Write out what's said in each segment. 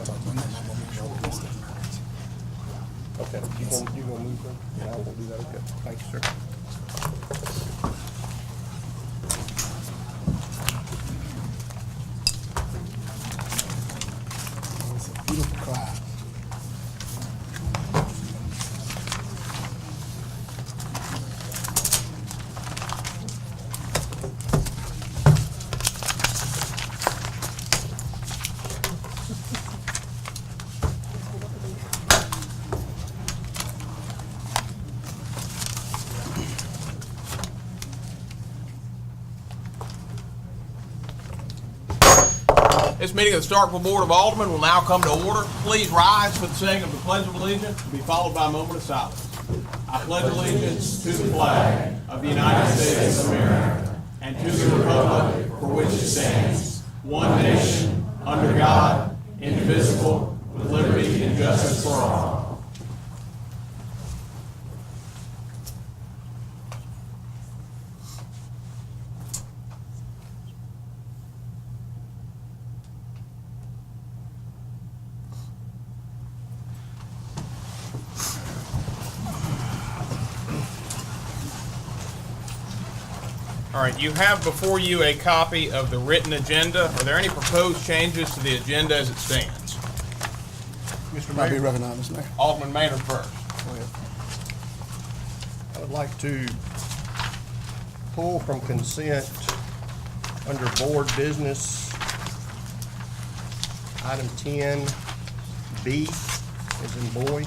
Okay, you gonna move them? Yeah, I will do that, okay. Thank you, sir. It's a beautiful crowd. This meeting of the Starkville Board of Aldermen will now come to order. Please rise for the saying of the Pledge of Allegiance, to be followed by a moment of silence. I pledge allegiance to the flag of the United States of America and to the republic for which it stands, one nation, under God, indivisible, with liberty and justice for all. All right, you have before you a copy of the written agenda. Are there any proposed changes to the agenda as it stands? Mr. I'll be Mayor, recognized, Mr. Mayor. Alderman Maynard first. Go ahead. I would like to pull from consent under board business, item 10B, as in boy.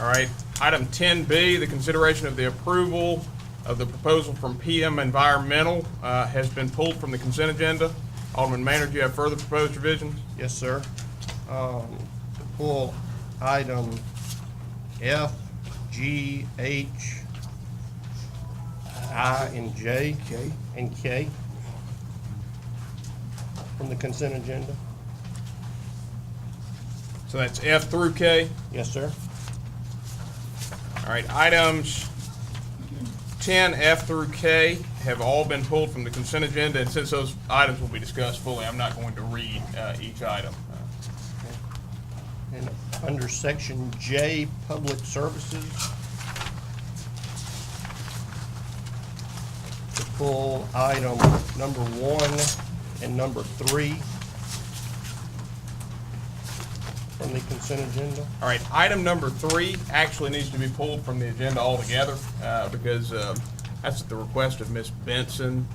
All right, item 10B, the consideration of the approval of the proposal from PM Environmental has been pulled from the consent agenda. Alderman Maynard, do you have further proposed revisions? Yes, sir. To pull item F, G, H, I, and J, Okay. and K from the consent agenda. So that's F through K. Yes, sir. All right, items 10, F through K have all been pulled from the consent agenda, and since those items will be discussed fully, I'm not going to read each item. And under section J, public services, to pull item number 1 and number 3 from the consent agenda. All right, item number 3 actually needs to be pulled from the agenda altogether because that's at the request of Ms. Benson,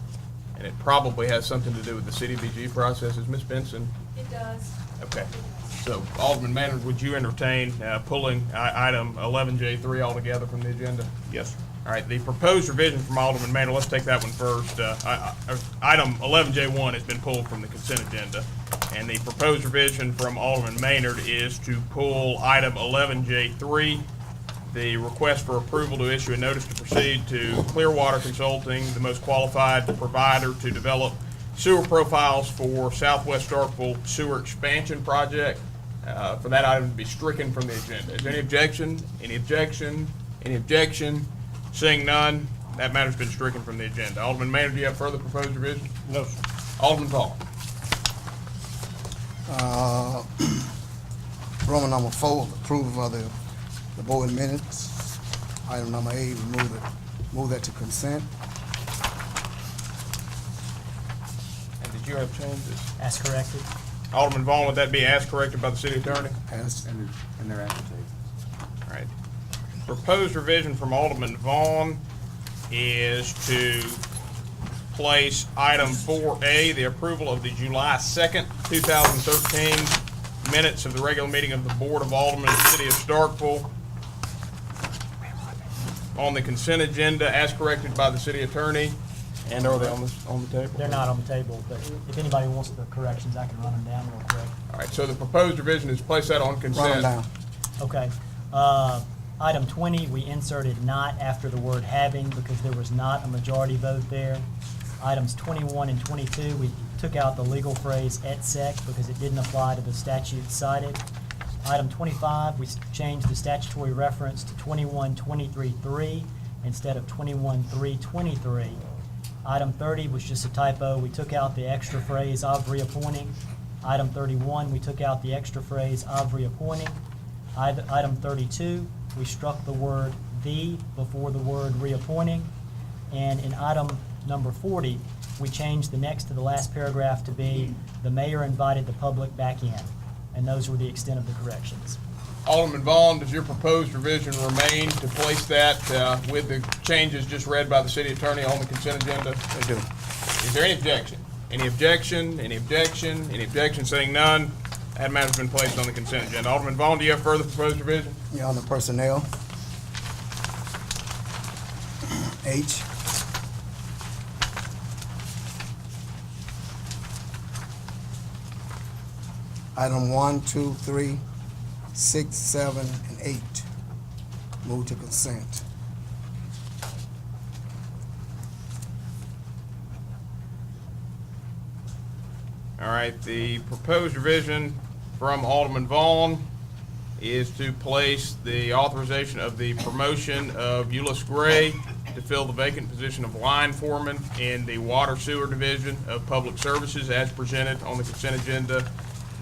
and it probably has something to do with the CDBG process. Is Ms. Benson? It does. Okay. So Alderman Maynard, would you entertain pulling item 11J3 altogether from the agenda? Yes, sir. All right, the proposed revision from Alderman Maynard, let's take that one first. Item 11J1 has been pulled from the consent agenda, and the proposed revision from Alderman Maynard is to pull item 11J3, the request for approval to issue a notice to proceed to Clearwater Consulting, the most qualified provider to develop sewer profiles for Southwest Starkville Sewer Expansion Project, for that item to be stricken from the agenda. Is there any objection? Any objection? Any objection? Seeing none, that matter's been stricken from the agenda. Alderman Maynard, do you have further proposed revision? No, sir. Alderman Paul. Roman number 4, approval of the board minutes. Item number 8, move that to consent. And did you have changes? As corrected. Alderman Vaughn, would that be as corrected by the city attorney? Passed. And they're affidavits. All right. Proposed revision from Alderman Vaughn is to place item 4A, the approval of the July 2nd, 2013 minutes of the regular meeting of the Board of Aldermen of the City of Starkville on the consent agenda as corrected by the city attorney. And are they on the table? They're not on the table, but if anybody wants the corrections, I can run them down real quick. All right, so the proposed revision is place that on Run consent. them down. Okay. Item 20, we inserted not after the word having because there was not a majority vote there. Items 21 and 22, we took out the legal phrase et sec because it didn't apply to the statute cited. Item 25, we changed the statutory reference to 21-23-3 instead of 21-3-23. Item 30 was just a typo. We took out the extra phrase of reappointing. Item 31, we took out the extra phrase of reappointing. Item 32, we struck the word "the" before the word reappointing. And in item number 40, we changed the next to the last paragraph to be, "The mayor invited the public back in." And those were the extent of the corrections. Alderman Vaughn, does your proposed revision remain to place that with the changes just read by the city attorney on the consent agenda? They do. Is there any objection? Any objection? Any objection? Any objection? Seeing none, that matter's been placed on the consent agenda. Alderman Vaughn, do you have further proposed revision? Yeah, on the personnel. H. Item 1, 2, 3, 6, 7, and 8. Move to consent. All right, the proposed revision from Alderman Vaughn is to place the authorization of the promotion of Euless Gray to fill the vacant position of line foreman in the Water Sewer Division of Public Services as presented on the consent agenda.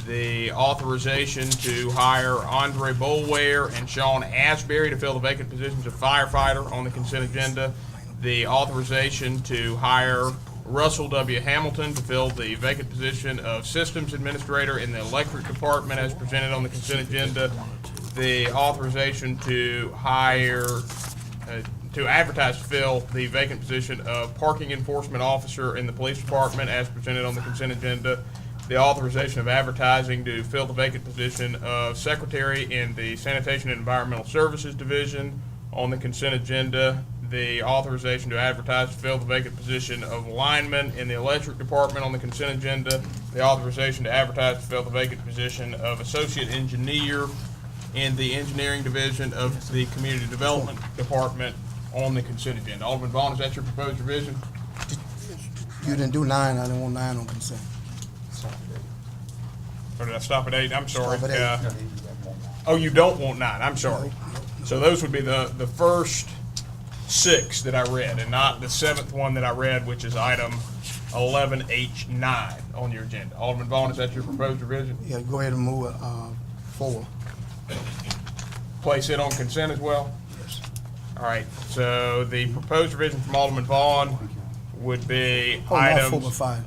The authorization to hire Andre Bolware and Sean Asbury to fill the vacant positions of firefighter on the consent agenda. The authorization to hire Russell W. Hamilton to fill the vacant position of Systems Administrator in the Electric Department as presented on the consent agenda. The authorization to hire, to advertise to fill the vacant position of Parking Enforcement Officer in the Police Department as presented on the consent agenda. The authorization of advertising to fill the vacant position of Secretary in the Sanitation and Environmental Services Division on the consent agenda. The authorization to advertise to fill the vacant position of lineman in the Electric Department on the consent agenda. The authorization to advertise to fill the vacant position of Associate Engineer in the Engineering Division of the Community Development Department on the consent agenda. Alderman Vaughn, is that your proposed revision? You didn't do 9, I didn't want 9 on consent. Or did I stop at 8? I'm sorry. Stop at 8. Oh, you don't want 9, I'm sorry. So those would be the first 6 that I read, and not the 7th one that I read, which is item 11H9 on your agenda. Alderman Vaughn, is that your proposed revision? Yeah, go ahead and move 4. Place it on consent as well? Yes. All right, so the proposed revision from Alderman Vaughn would be Hold on, 4 items. but 5.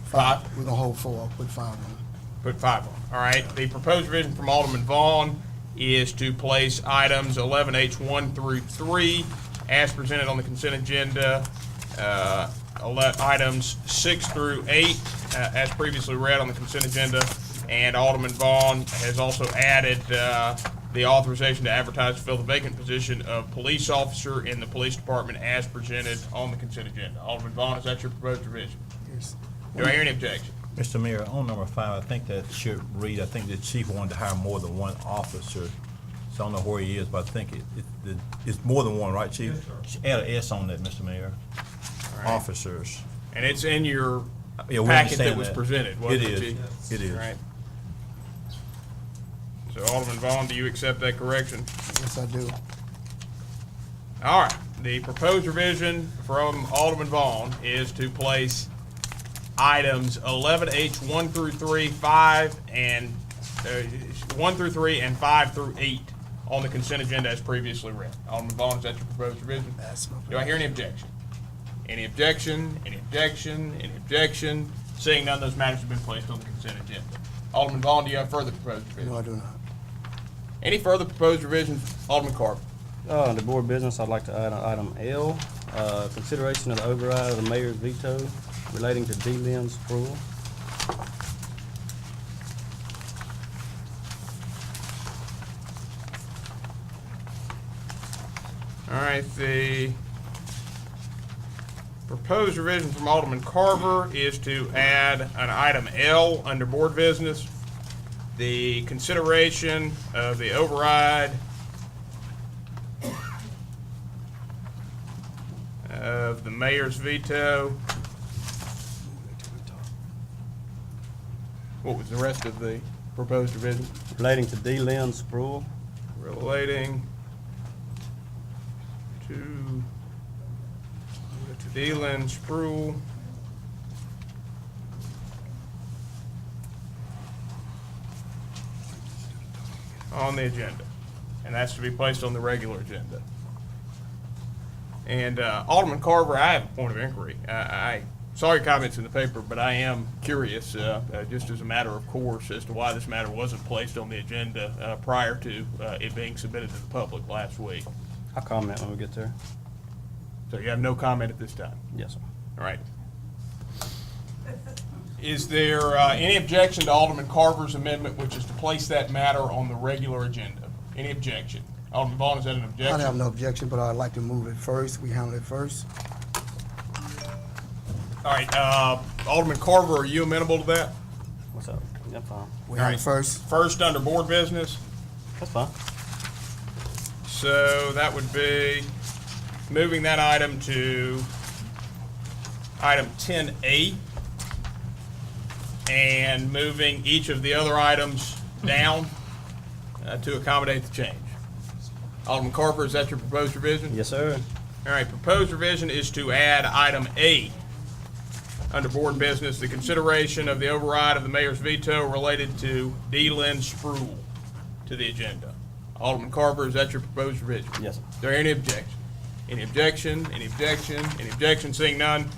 5? We're gonna hold 4, I'll put 5 on. Put 5 on. All right, the proposed revision from Alderman Vaughn is to place items 11H1 through 3 as presented on the consent agenda. Items 6 through 8 as previously read on the consent agenda. And Alderman Vaughn has also added the authorization to advertise to fill the vacant position of police officer in the police department as presented on the consent agenda. Alderman Vaughn, is that your proposed revision? Yes. Do I hear any objection? Mr. Mayor, on number 5, I think that should read, I think the chief wanted to hire more than one officer. So I don't know where he is, but I think it's more than one, right, chief? Yes, sir. Add an S on that, Mr. Mayor. All right. Officers. And it's in your Yeah, we packet that understand was that. presented, wasn't it, It is. Chief? It is. All right. So Alderman Vaughn, do you accept that correction? Yes, I do. All right, the proposed revision from Alderman Vaughn is to place items 11H 1 through 3, 5, and 1 through 3, and 5 through 8 on the consent agenda as previously read. Alderman Vaughn, is that your proposed revision? That's my Do I hear any objection? Any objection? Any objection? Any objection? Seeing none, those matters have been placed on the consent agenda. Alderman Vaughn, do you have further proposed revisions? No, I do not. Any further proposed revisions? Alderman Carter. Under board business, I'd like to add on item L, consideration of the override of the mayor's veto relating to D-Lynn Spruill. All right, the proposed revision from Alderman Carver is to add an item L under board business. The consideration of the override of the mayor's veto. What was the rest of the proposed revision? Relating to D-Lynn Spruill. Relating to Dylan Spruill. on the agenda, and that's to be placed on the regular agenda. And Alderman Carver, I have a point of inquiry. I saw your comments in the paper, but I am curious, just as a matter of course, as to why this matter wasn't placed on the agenda prior to it being submitted to the public last week. I'll comment when we get there. So you have no comment at this time? Yes, sir. All right. Is there any objection to Alderman Carver's amendment, which is to place that matter on the regular agenda? Any objection? Alderman Vaughn, is that an objection? I have no objection, but I'd like to move it first. We handle it first. All right, Alderman Carver, are you amenable to that? What's up? Yeah, fine. We All handle right. it first. First, under board business, That's fine. so that would be moving that item to item 10A and moving each of the other items down to accommodate the change. Alderman Carver, is that your proposed revision? Yes, sir. All right, proposed revision is to add item A under board business, the consideration of the override of the mayor's veto related to D. Lynn Spruill to the agenda. Alderman Carver, is that your proposed revision? Yes, sir. Is there any objection? Any objection? Any objection? Any objection? Seeing none,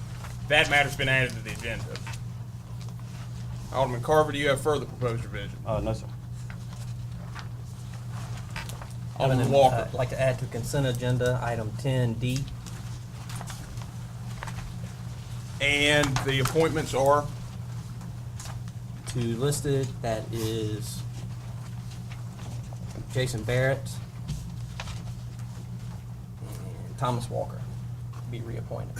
that matter's been added to the agenda. Alderman Carver, do you have further proposed revision? No, sir. Alderman Walker. I'd like to add to consent agenda, item 10D. And the appointments are? To listed, that is Jason Barrett and Thomas Walker, be reappointed.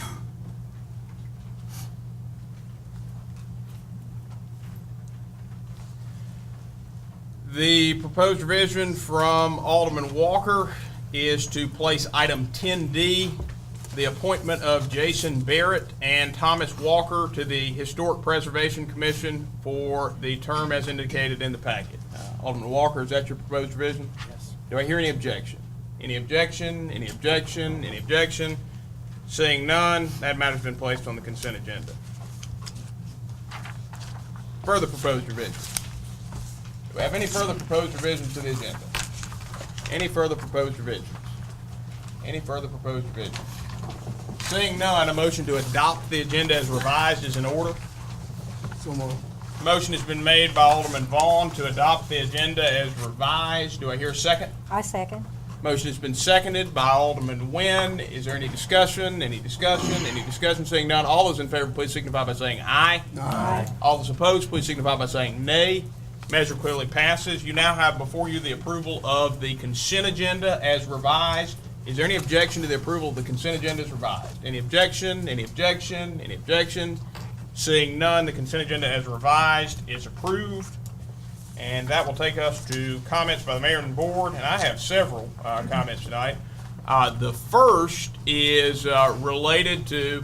The proposed revision from Alderman Walker is to place item 10D, the appointment of Jason Barrett and Thomas Walker to the Historic Preservation Commission for the term as indicated in the packet. Alderman Walker, is that your proposed revision? Yes. Do I hear any objection? Any objection? Any objection? Any objection? Seeing none, that matter's been placed on the consent agenda. Further proposed revisions. Do we have any further proposed revisions to the agenda? Any further proposed revisions? Any further proposed revisions? Seeing none, a motion to adopt the agenda as revised is in order. So moved. Motion has been made by Alderman Vaughn to adopt the agenda as revised. Do I hear a second? I second. Motion has been seconded by Alderman Nguyen. Is there any discussion? Any discussion? Any discussion? Seeing none, all those in favor, please signify by saying aye. Aye. All those opposed, please signify by saying nay. Measure clearly passes. You now have before you the approval of the consent agenda as revised. Is there any objection to the approval of the consent agenda as revised? Any objection? Any objection? Any objection? Seeing none, the consent agenda as revised is approved. And that will take us to comments by the mayor and the board, and I have several comments tonight. The first is related to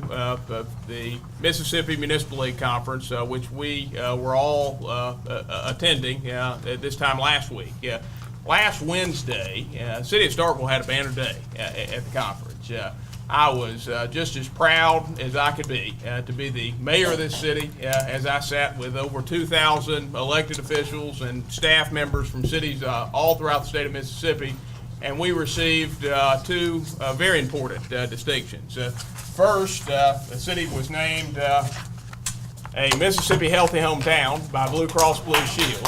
the Mississippi Municipal League Conference, which we were all attending this time last week. Last Wednesday, the city of Starkville had a banner day at the conference. I was just as proud as I could be to be the mayor of this city as I sat with over 2,000 elected officials and staff members from cities all throughout the state of Mississippi. And we received two very important distinctions. First, the city was named a Mississippi Healthy Hometown by Blue Cross Blue Shield.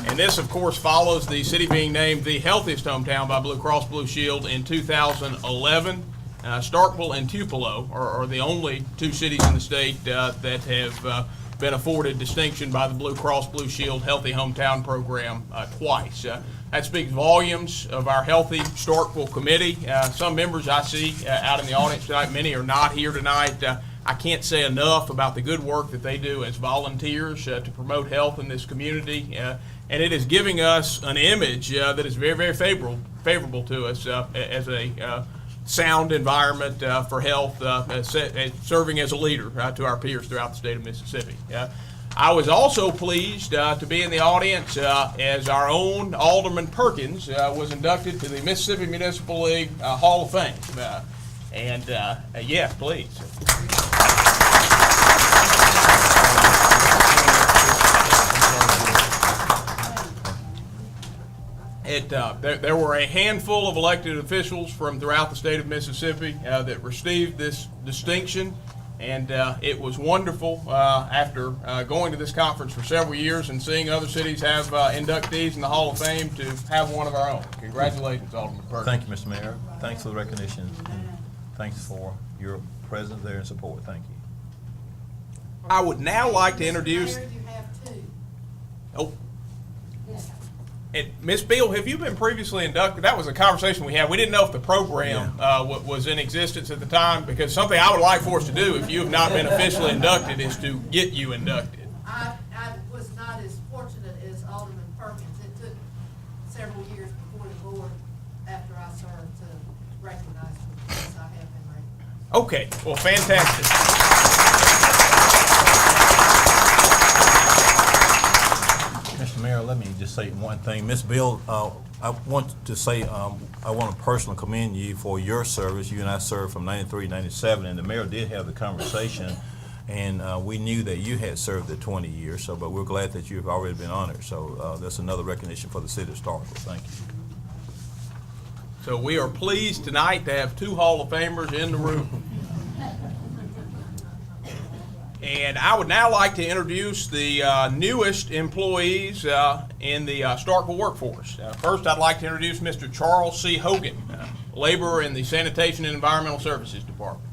And this, of course, follows the city being named the healthiest hometown by Blue Cross Blue Shield in 2011. Starkville and Tupelo are the only two cities in the state that have been afforded distinction by the Blue Cross Blue Shield Healthy Hometown Program twice. That speaks volumes of our Healthy Starkville Committee. Some members I see out in the audience tonight, many are not here tonight. I can't say enough about the good work that they do as volunteers to promote health in this community. And it is giving us an image that is very, very favorable to us as a sound environment for health, serving as a leader to our peers throughout the state of Mississippi. I was also pleased to be in the audience as our own Alderman Perkins was inducted to the Mississippi Municipal League Hall of Fame. Yes, please. there were a handful of elected officials from throughout the state of Mississippi that received this distinction, and it was wonderful after going to this conference for several years and seeing other cities have inductees in the Hall of Fame to have one of our own. Congratulations, Alderman Perkins. Thank you, Mr. Mayor. Thanks for the recognition, and thanks for your presence there and support. Thank you. I would now like to introduce. Mayor, you have two. Oh. And Ms. Beal, have you been previously inducted? That was a conversation we had. We didn't know if the program was in existence at the time, because something I would like for us to do, if you have not been officially inducted, is to get you inducted. I was not as fortunate as Alderman Perkins. It took several years before the board, after I served, to recognize me. Yes, I have been recognized. Okay, well, fantastic. Mr. Mayor, let me just say one thing. Ms. Bill, I want to say, I want to personally commend you for your service. You and I served from 93 to 97, and the mayor did have the conversation, and we knew that you had served the 20 years, so, but we're glad that you've already been honored. So that's another recognition for the city of Starkville. Thank you. So we are pleased tonight to have two Hall of Famers in the room. And I would now like to introduce the newest employees in the Starkville workforce. First, I'd like to introduce Mr. Charles C. Hogan, laborer in the Sanitation and Environmental Services Department.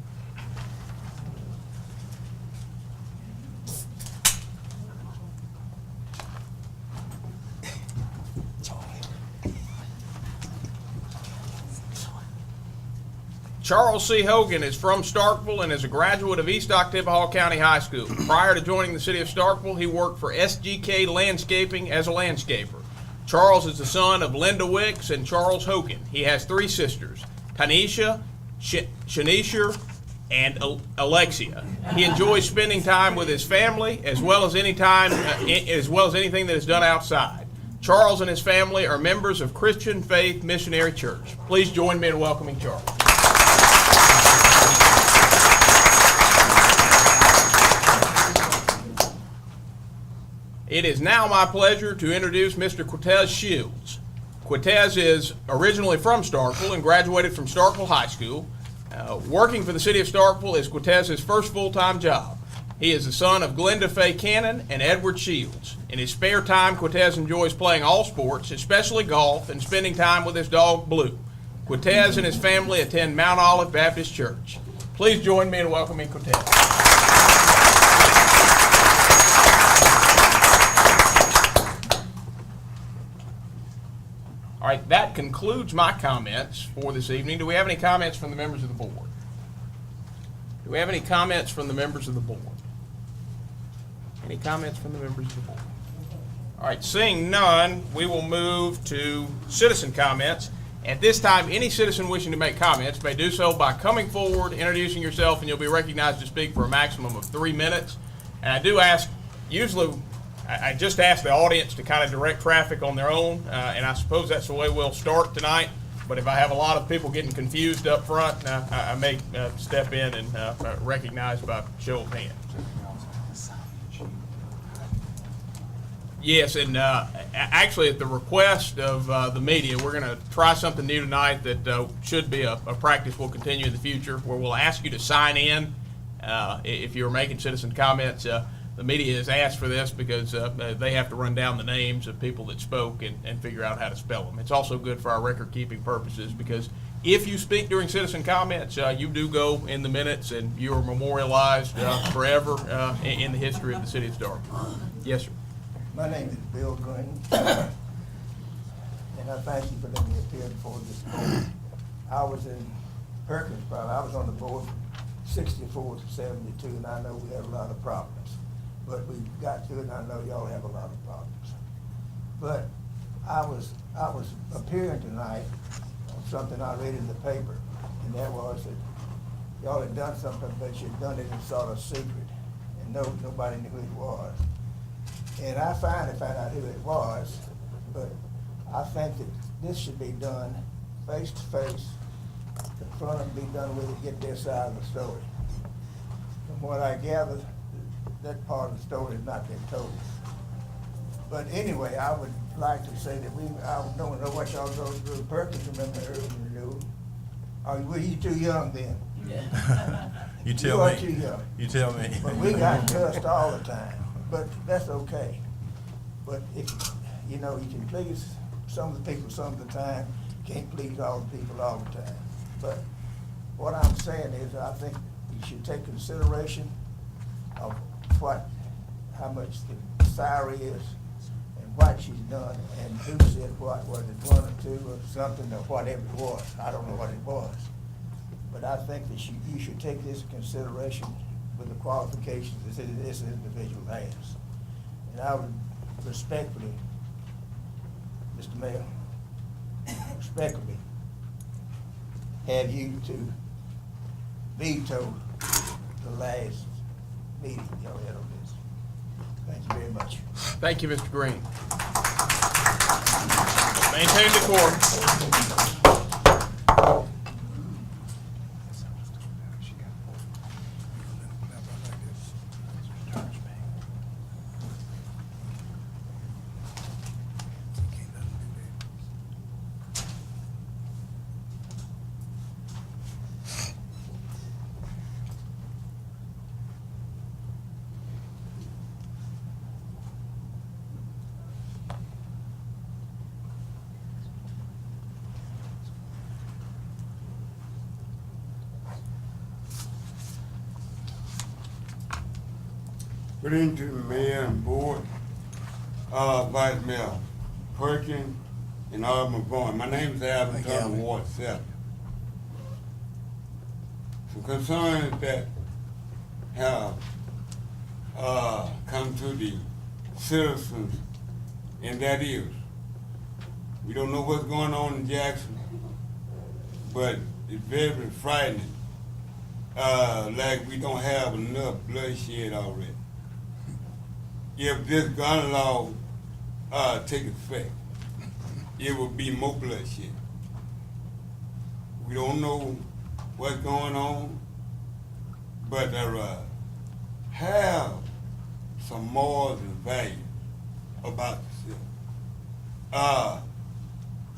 Charles C. Hogan is from Starkville and is a graduate of East Oktibbeha County High School. Prior to joining the city of Starkville, he worked for SGK Landscaping as a landscaper. Charles is the son of Linda Wicks and Charles Hogan. He has three sisters, Tanisha, Shanisha, and Alexia. He enjoys spending time with his family as well as anything that is done outside. Charles and his family are members of Christian Faith Missionary Church. Please join me in welcoming Charles. It is now my pleasure to introduce Mr. Cortez Shields. Cortez is originally from Starkville and graduated from Starkville High School. Working for the city of Starkville is Cortez's first full-time job. He is the son of Glenda Faye Cannon and Edward Shields. In his spare time, Cortez enjoys playing all sports, especially golf, and spending time with his dog, Blue. Cortez and his family attend Mount Olive Baptist Church. Please join me in welcoming Cortez. All right, that concludes my comments for this evening. Do we have any comments from the members of the board? Do we have any comments from the members of the board? Any comments from the members of the board? All right, seeing none, we will move to citizen comments. At this time, any citizen wishing to make comments may do so by coming forward, introducing yourself, and you'll be recognized to speak for a maximum of 3 minutes. And I do ask, usually, I just ask the audience to kind of direct traffic on their own, and I suppose that's the way we'll start tonight. But if I have a lot of people getting confused up front, I may step in and recognize by show of hands. Yes, and actually at the request of the media, we're going to try something new tonight that should be a practice we'll continue in the future, where we'll ask you to sign in if you're making citizen comments. The media has asked for this because they have to run down the names of people that spoke and figure out how to spell them. It's also good for our record-keeping purposes because if you speak during citizen comments, you do go in the minutes and you are memorialized forever in the history of the city of Starkville. Yes, sir. My name is Bill Green, and I thank you for letting me appear before this board. I was in Perkins, probably. I was on the board from 64 to 72, and I know we had a lot of problems. But we got through it, and I know y'all have a lot of problems. But I was appearing tonight on something I read in the paper, and that was that y'all had done something, but you'd done it in sort of secret, and nobody knew who it was. And I finally found out who it was, but I think that this should be done face to face, confront them, be done with it, get their side of the story. From what I gathered, that part of the story has not been told. But anyway, I would like to say that I don't know what y'all go through. Perkins remember early renewal. Were you too young then? You You tell are me. too young. You tell me. But we got cussed all the time, but that's okay. But if, you know, you can please some of the people some of the time, can't please all the people all the time. But what I'm saying is, I think you should take consideration of how much the salary is, and what she's done, and who said what, was it 1 or 2 or something, or whatever it was, I don't know what it was. But I think that you should take this into consideration with the qualifications that this individual has. And I would respectfully, Mr. Mayor, respectfully have you to veto the last meeting y'all had on this. Thank you very much. Thank you, Mr. Green. Maintain decorum. Good evening to the mayor and board, Vice Mayor Perkins and Alderman Vaughn. My name is Alvin Turner, Ward 7. Some concerns that have come to the citizens, and that is, we don't know what's going on in Jackson, but it's very frightening, like we don't have enough bloodshed already. If this gun law take effect, it will be more bloodshed. We don't know what's going on, but have some morals and values about the city.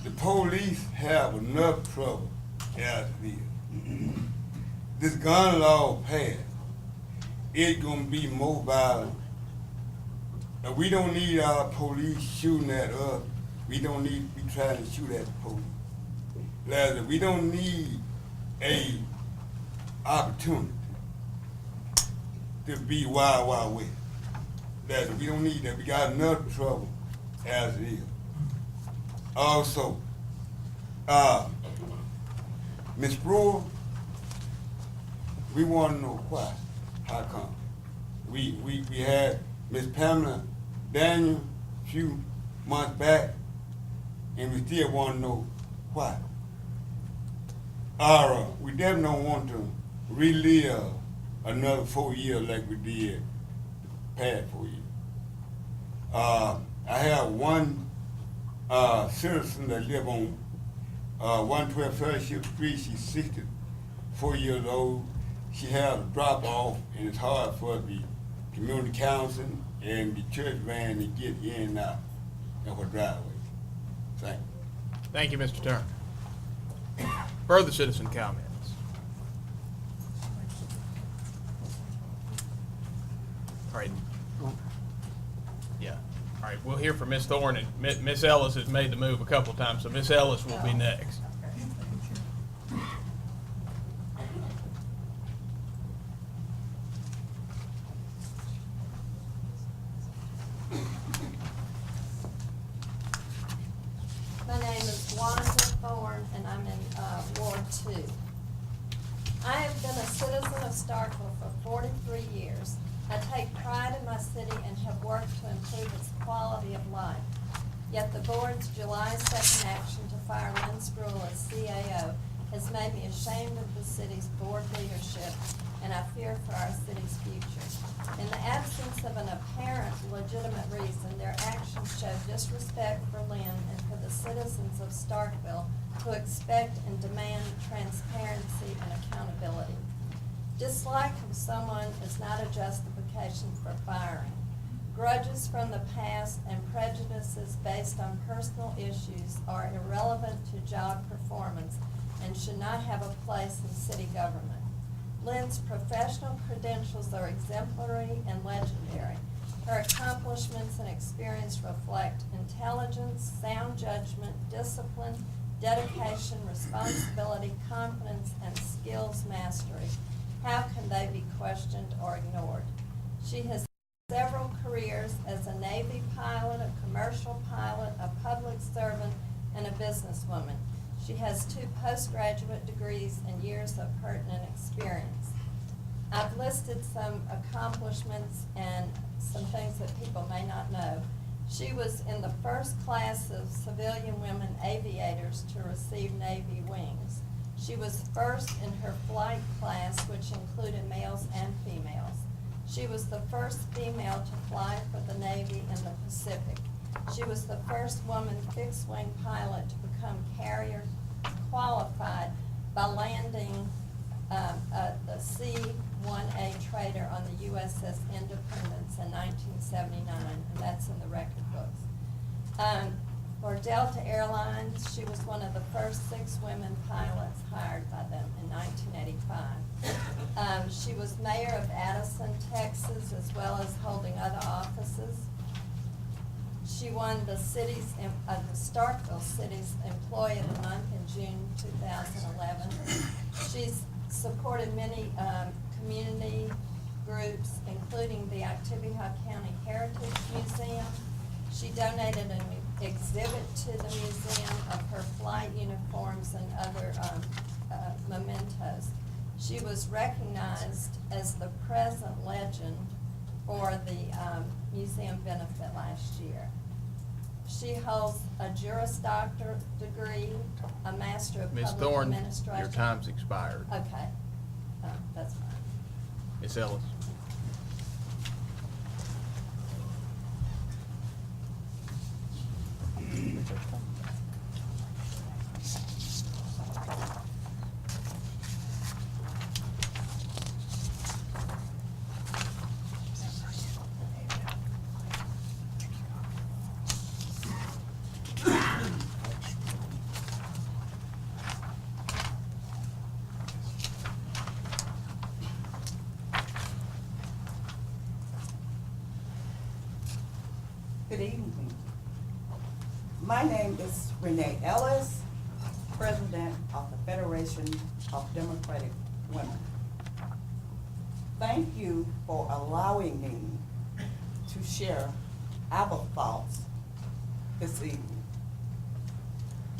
The police have enough trouble as it is. This gun law passed, it's gonna be more violent. Now, we don't need our police shooting at us. We don't need to be trying to shoot at the police. Rather, we don't need a opportunity to be wild, wild west. Rather, we don't need that. We got enough trouble as it is. Also, Ms. Brewer, we want to know why, how come. We had Ms. Pamela Daniel a few months back, and we still want to know why. We definitely don't want to relive another 4 years like we did the past 4 years. I have one citizen that live on 112 Fellowship Street. She's 64 years old. She has a drop off, and it's hard for the community council and the church van to get in and out of her driveway. Thank you. Thank you, Mr. Turner. Further citizen comments? All right. Yeah. All right, we'll hear from Ms. Thorne, and Ms. Ellis has made the move a couple times, so Ms. Ellis will be next. My name is Wanda Thorne, and I'm in Ward 2. I have been a citizen of Starkville for 43 years. I take pride in my city and have worked to improve its quality of life. Yet the board's July 2nd action to fire Lynn Spruill as CAO has made me ashamed of the city's board leadership, and I fear for our city's future. In the absence of an apparent legitimate reason, their actions show disrespect for Lynn and for the citizens of Starkville who expect and demand transparency and accountability. Dislike of someone is not a justification for firing. Grudges from the past and prejudices based on personal issues are irrelevant to job performance and should not have a place in city government. Lynn's professional credentials are exemplary and legendary. Her accomplishments and experience reflect intelligence, sound judgment, discipline, dedication, responsibility, confidence, and skills mastery. How can they be questioned or ignored? She has several careers as a Navy pilot, a commercial pilot, a public servant, and a businesswoman. She has 2 postgraduate degrees and years of pertinent experience. I've listed some accomplishments and some things that people may not know. She was in the first class of civilian women aviators to receive Navy wings. She was first in her flight class, which included males and females. She was the first female to fly for the Navy in the Pacific. She was the first woman fixed-wing pilot to become carrier qualified by landing the C-1A trader on the USS Independence in 1979, and that's in the record books. For Delta Airlines, she was one of the first 6 women pilots hired by them in 1985. She was mayor of Addison, Texas, as well as holding other offices. She won the Starkville City's Employee of the Month in June 2011. She's supported many community groups, including the Activity County Heritage Museum. She donated an exhibit to the museum of her flight uniforms and other mementos. She was recognized as the present legend for the museum benefit last year. She holds a Juris Doctor degree, a Master of Ms. Public Thorne, Administration. your time's expired. Okay, that's fine. Ms. Ellis. Good evening. My name is Renee Ellis, President of the Federation of Democratic Women. Thank you for allowing me to share our thoughts this evening.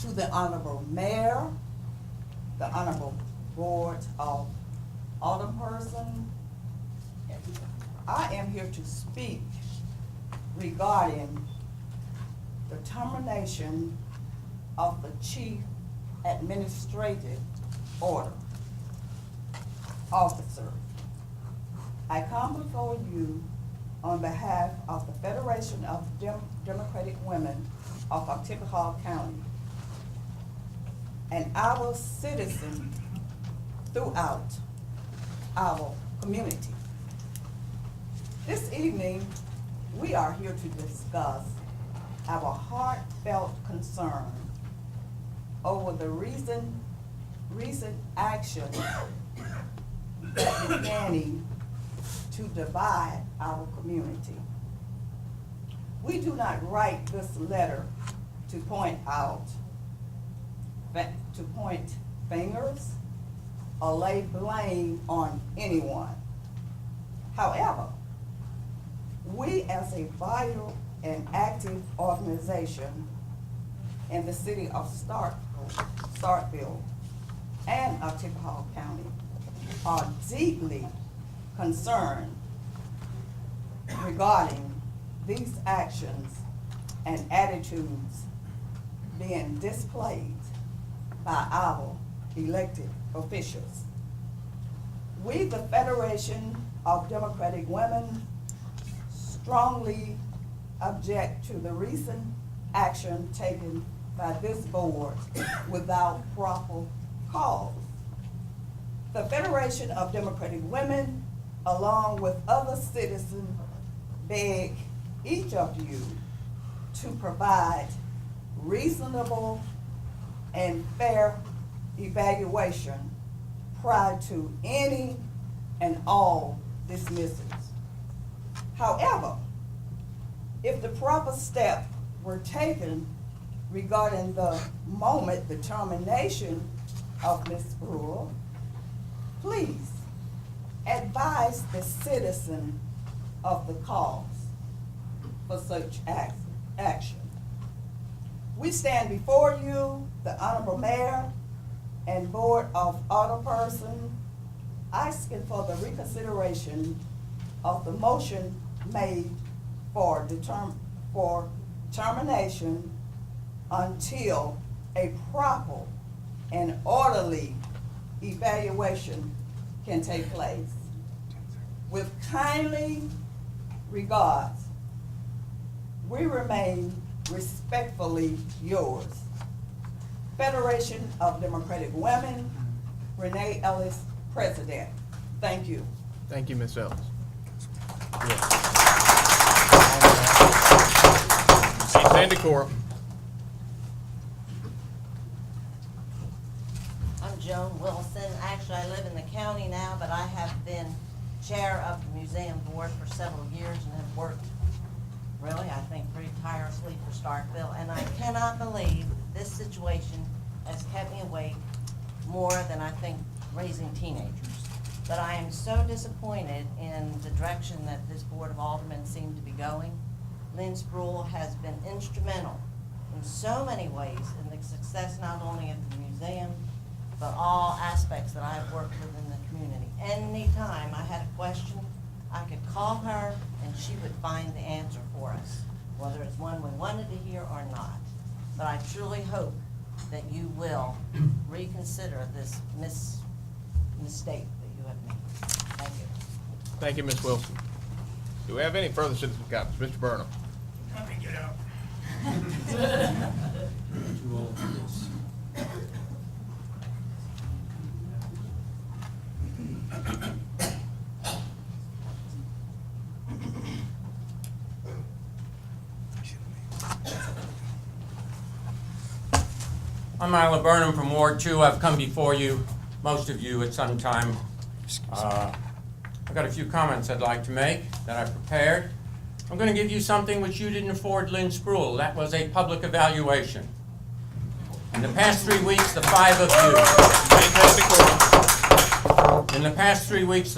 To the Honorable Mayor, the Honorable Board of Aldermen, I am here to speak regarding the termination of the Chief Administrative Order Officer. I come before you on behalf of the Federation of Democratic Women of Oktibbeha County and our citizens throughout our community. This evening, we are here to discuss our heartfelt concern over the recent action that is beginning to divide our community. We do not write this letter to point fingers or lay blame on anyone. However, we as a vital and active organization in the city of Starkville and Oktibbeha County are deeply concerned regarding these actions and attitudes being displayed by our elected officials. We, the Federation of Democratic Women, strongly object to the recent action taken by this board without proper cause. The Federation of Democratic Women, along with other citizens, beg each of you to provide reasonable and fair evaluation prior to any and all dismissals. However, if the proper step were taken regarding the moment determination of Ms. Brewer, please advise the citizen of the cause for such action. We stand before you, the Honorable Mayor and Board of Alderperson, asking for the reconsideration of the motion made for termination until a proper and orderly evaluation can take place. With kindly regards, we remain respectfully yours. Federation of Democratic Women, Renee Ellis, President. Thank you. Thank you, Ms. Ellis. Sandy Cora. I'm Joan Wilson. Actually, I live in the county now, but I have been chair of the museum board for several years and have worked really, I think, pretty tirelessly for Starkville. And I cannot believe this situation has kept me awake more than I think raising teenagers. But I am so disappointed in the direction that this Board of Aldermen seemed to be going. Lynn Spruill has been instrumental in so many ways in the success not only of the museum, but all aspects that I have worked with in the community. Anytime I had a question, I could call her and she would find the answer for us, whether it's one we wanted to hear or not. But I truly hope that you will reconsider this mistake that you have made. Thank you. Thank you, Ms. Wilson. Do we have any further citizen comments? Mr. Burnham. Let me get up. I'm Isla Burnham from Ward 2. I've come before you, most of you, at some time. I've got a few comments I'd like to make that I've prepared. I'm going to give you something which you didn't afford Lynn Spruill. That was a public evaluation. In the past 3 weeks, the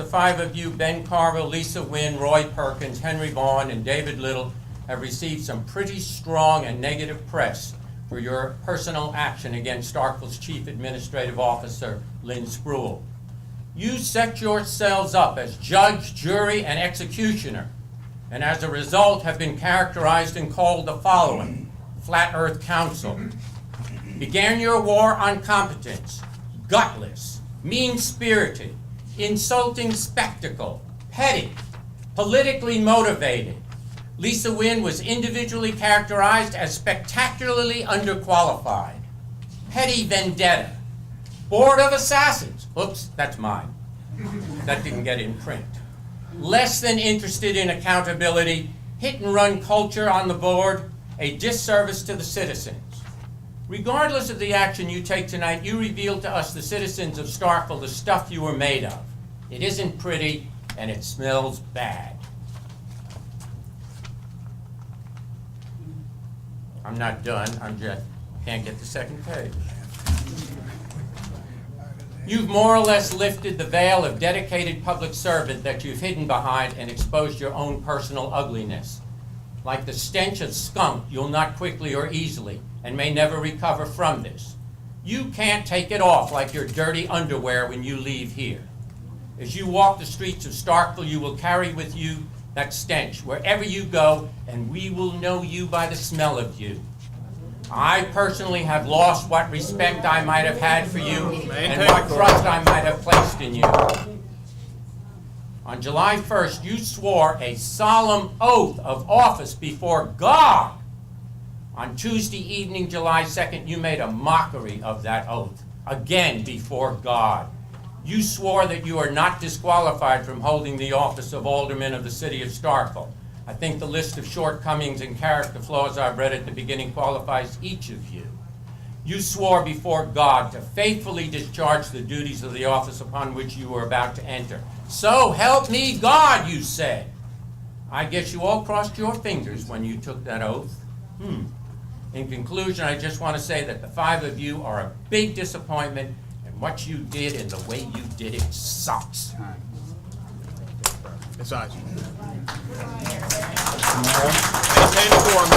five of you, Ben Carville, Lisa Wynn, Roy Perkins, Henry Vaughn, and David Little, have received some pretty strong and negative press for your personal action against Starkville's Chief Administrative Officer, Lynn Spruill. You set yourselves up as judge, jury, and executioner, and as a result have been characterized and called the following: Flat Earth Council. Began your war on competence, gutless, mean-spirited, insulting spectacle, petty, politically motivated. Lisa Wynn was individually characterized as spectacularly underqualified, petty vendetta, board of assassins. Oops, that's mine. That didn't get in print. Less than interested in accountability, hit-and-run culture on the board, a disservice to the citizens. Regardless of the action you take tonight, you reveal to us, the citizens of Starkville, the stuff you were made of. It isn't pretty, and it smells bad. I'm not done. Can't get the second page. You've more or less lifted the veil of dedicated public servant that you've hidden behind and exposed your own personal ugliness. Like the stench of skunk, you'll not quickly or easily, and may never recover from this. You can't take it off like your dirty underwear when you leave here. As you walk the streets of Starkville, you will carry with you that stench wherever you go, and we will know you by the smell of you. I personally have lost what respect I might have had for you and what trust I might have placed in you. On July 1st, you swore a solemn oath of office before God. On Tuesday evening, July 2nd, you made a mockery of that oath, again before God. You swore that you are not disqualified from holding the office of Alderman of the city of Starkville. I think the list of shortcomings and character flaws I've read at the beginning qualifies each of you. You swore before God to faithfully discharge the duties of the office upon which you were about to enter. So help me God, you said. I guess you all crossed your fingers when you took that oath. In conclusion, I just want to say that the 5 of you are a big disappointment, and what you did and the way you did it sucks. Ms. Eisen. Maintain decorum.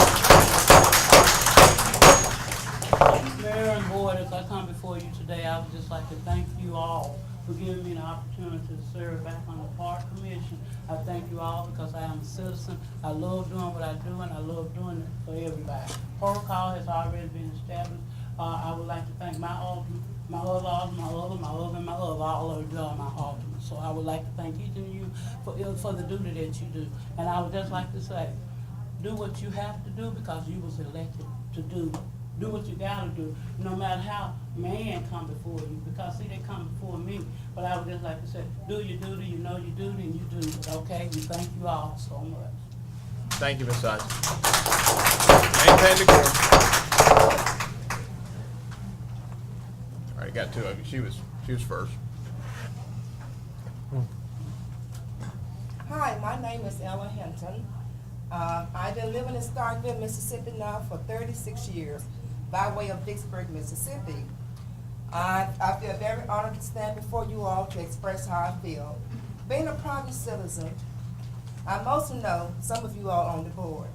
Mayor and board, as I come before you today, I would just like to thank you all for giving me the opportunity to serve back on the Park Commission. I thank you all because I am a citizen. I love doing what I do, and I love doing it for everybody. Protocol has already been established. I would like to thank my alderman, my other alderman, all of you are my aldermen. So I would like to thank each of you for the duty that you do. And I would just like to say, do what you have to do because you was elected to do. Do what you gotta do, no matter how man come before you, because see, they come before me. But I would just like to say, do your duty, you know your duty, and you do it, okay? We thank you all so much. Thank you, Ms. Eisen. Maintain decorum. All right, got 2 of you. She was first. Hi, my name is Ella Hinton. I've been living in Starkville, Mississippi now for 36 years, by way of Vicksburg, Mississippi. I feel very honored to stand before you all to express how I feel. Being a private citizen, I mostly know some of you all on the board,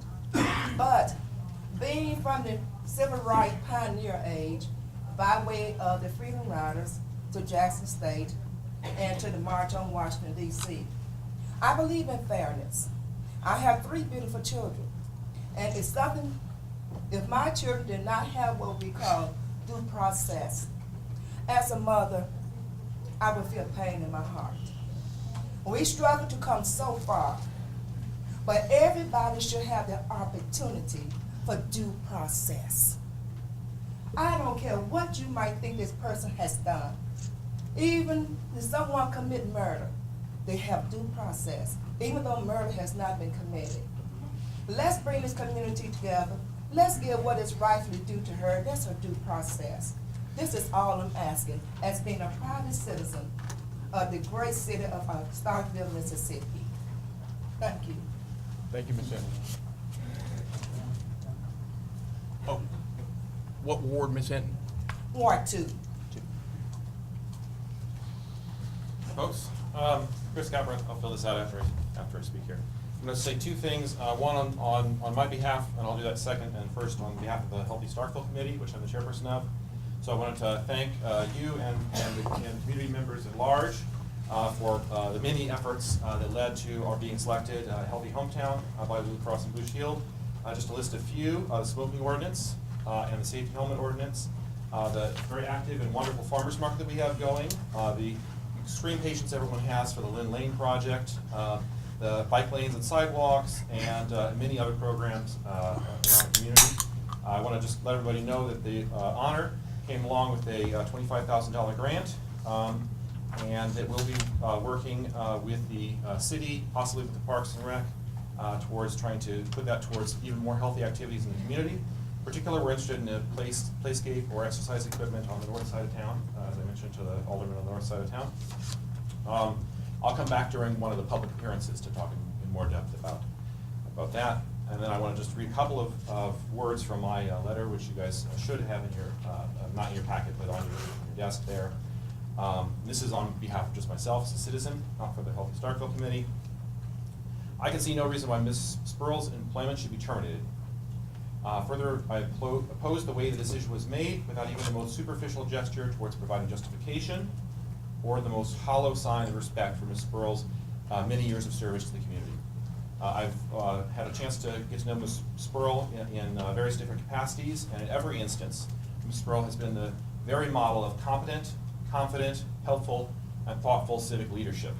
but being from the civil rights pioneer age, by way of the Freedom Riders to Jackson State and to the March on Washington, D.C., I believe in fairness. I have 3 beautiful children, and it's something, if my children did not have what we call due process, as a mother, I would feel pain in my heart. We struggle to come so far, but everybody should have the opportunity for due process. I don't care what you might think this person has done. Even if someone commit murder, they have due process, even though murder has not been committed. Let's bring this community together. Let's give what is rightfully due to her. That's her due process. This is all I'm asking as being a private citizen of the great city of Starkville, Mississippi. Thank you. Thank you, Ms. Hinton. Oh, what ward, Ms. Hinton? Ward 2. Folks, Chris Capra, I'll fill this out after I speak here. I'm going to say 2 things, one on my behalf, and I'll do that second, and first on behalf of the Healthy Starkville Committee, which I'm the chairperson of. So I wanted to thank you and the community members at large for the many efforts that led to our being selected Healthy Hometown by Blue Cross and Blue Shield. Just to list a few, the smoking ordinance and the safety helmet ordinance, the very active and wonderful farmers market that we have going, the extreme patience everyone has for the Lynn Lane project, the bike lanes and sidewalks, and many other programs around the community. I want to just let everybody know that the honor came along with a $25,000 grant, and that we'll be working with the city, possibly with the Parks and Rec, towards trying to put that towards even more healthy activities in the community. In particular, we're interested in a playscape or exercise equipment on the north side of town, as I mentioned to the alderman on the north side of town. I'll come back during one of the public appearances to talk in more depth about that. And then I want to just read a couple of words from my letter, which you guys should have in your, not in your packet, but on your desk there. This is on behalf of just myself as a citizen, not for the Healthy Starkville Committee. I can see no reason why Ms. Spurl's employment should be terminated. Further, I oppose the way the decision was made without even the most superficial gesture towards providing justification or the most hollow sign of respect for Ms. Spurl's many years of service to the community. I've had a chance to get to know Ms. Spurl in various different capacities, and in every instance, Ms. Spurl has been the very model of competent, confident, helpful, and thoughtful civic leadership.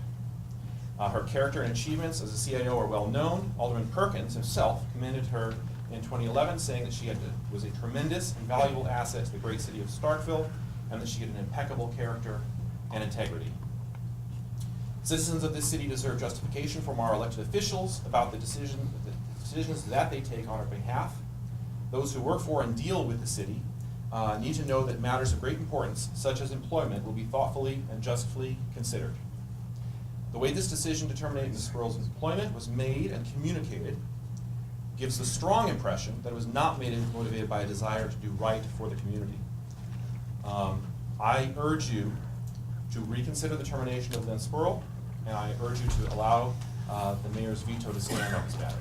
Her character and achievements as a CIO are well known. Alderman Perkins himself commended her in 2011, saying that she was a tremendous and valuable asset to the great city of Starkville, and that she had an impeccable character and integrity. Citizens of this city deserve justification from our elected officials about the decisions that they take on our behalf. Those who work for and deal with the city need to know that matters of great importance, such as employment, will be thoughtfully and justly considered. The way this decision to terminate Ms. Spurl's employment was made and communicated gives the strong impression that it was not motivated by a desire to do right for the community. I urge you to reconsider the termination of Lynn Spurl, and I urge you to allow the mayor's veto to stand on this matter.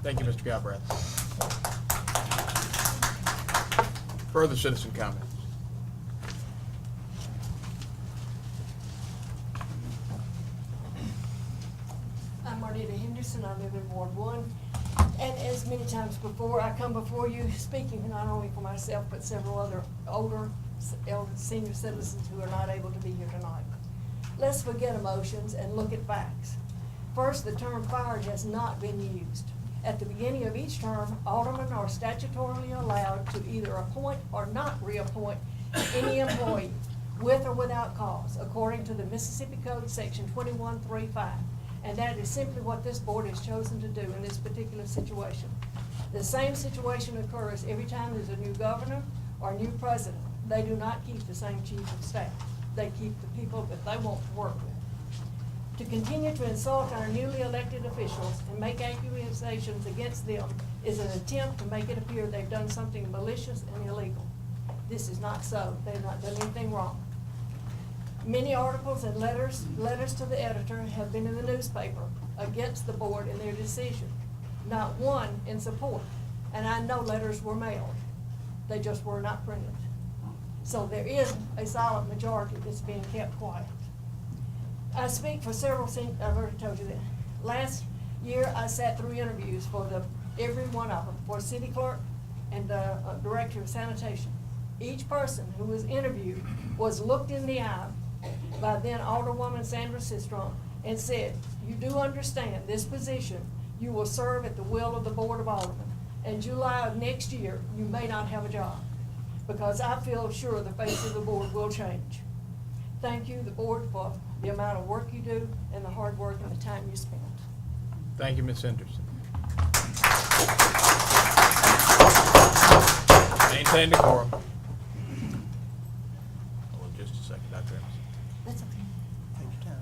Thank you, Mr. Galbraith. Further citizen comments? I'm Marnita Henderson. I live in Ward 1. And as many times before, I come before you speaking not only for myself, but several other older senior citizens who are not able to be here tonight. Let's forget emotions and look at facts. First, the term fired has not been used. At the beginning of each term, aldermen are statutorily allowed to either appoint or not reappoint any employee with or without cause, according to the Mississippi Code, section 2135. And that is simply what this board has chosen to do in this particular situation. The same situation occurs every time there's a new governor or new president. They do not keep the same chief of staff. They keep the people that they want to work with. To continue to insult our newly elected officials and make accusations against them is an attempt to make it appear they've done something malicious and illegal. This is not so. They've not done anything wrong. Many articles and letters to the editor have been in the newspaper against the board and their decision. Not one in support. And I know letters were mailed. They just were not printed. So there is a silent majority that's being kept quiet. I speak for several, I've already told you that. Last year, I sat through interviews for every one of them, for city clerk and the director of sanitation. Each person who was interviewed was looked in the eye by then Alderwoman Sandra Sistrom and said, you do understand this position, you will serve at the will of the Board of Aldermen. In July of next year, you may not have a job, because I feel sure the face of the board will change. Thank you, the board, for the amount of work you do and the hard work and the time you spend. Thank you, Ms. Henderson. Maintain decorum. Hold on just a second, Dr. Emerson. That's okay. Take your time.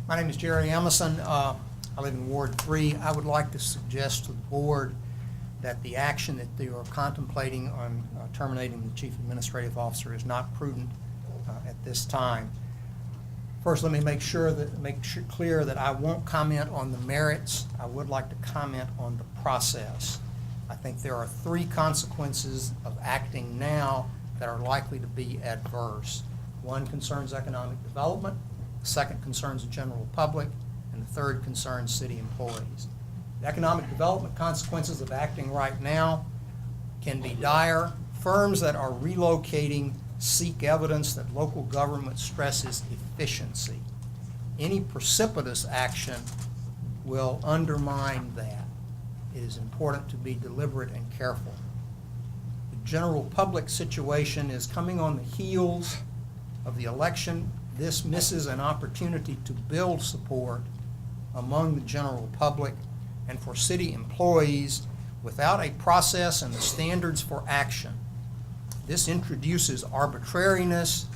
My name is Jerry Emerson. I live in Ward 3. I would like to suggest to the board that the action that they are contemplating on terminating the chief administrative officer is not prudent at this time. First, let me make clear that I won't comment on the merits. I would like to comment on the process. I think there are 3 consequences of acting now that are likely to be adverse. One concerns economic development, the second concerns the general public, and the third concerns city employees. The economic development consequences of acting right now can be dire. Firms that are relocating seek evidence that local government stresses efficiency. Any precipitous action will undermine that. It is important to be deliberate and careful. The general public situation is coming on the heels of the election. This misses an opportunity to build support among the general public and for city employees without a process and the standards for action. This introduces arbitrariness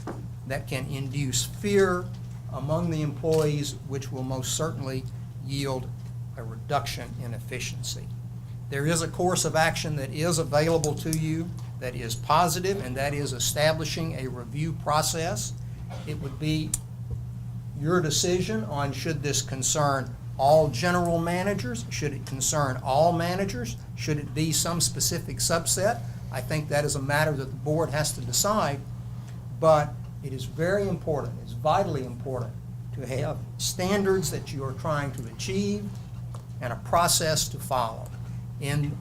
that can induce fear among the employees, which will most certainly yield a reduction in efficiency. There is a course of action that is available to you that is positive, and that is establishing a review process. It would be your decision on should this concern all general managers, should it concern all managers, should it be some specific subset. I think that is a matter that the board has to decide, but it is very important, it's vitally important to have standards that you are trying to achieve and a process to follow. In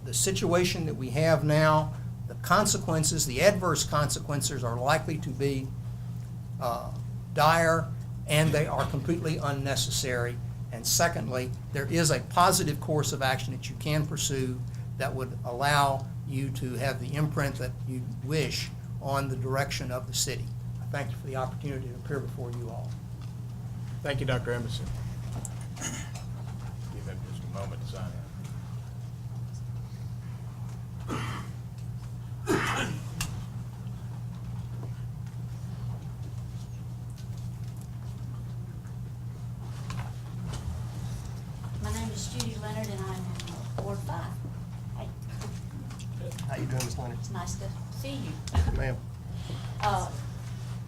the situation that we have now, the consequences, the adverse consequences are likely to be dire, and they are completely unnecessary, And secondly, there is a positive course of action that you can pursue that would allow you to have the imprint that you wish on the direction of the city. I thank you for the opportunity to appear before you all. Thank you, Dr. Emerson. Give him just a moment to sign in. My name is Judy Leonard, and I'm in Ward 5. Hey, How you doing, Ms. Leonard? it's nice to see you. Ma'am.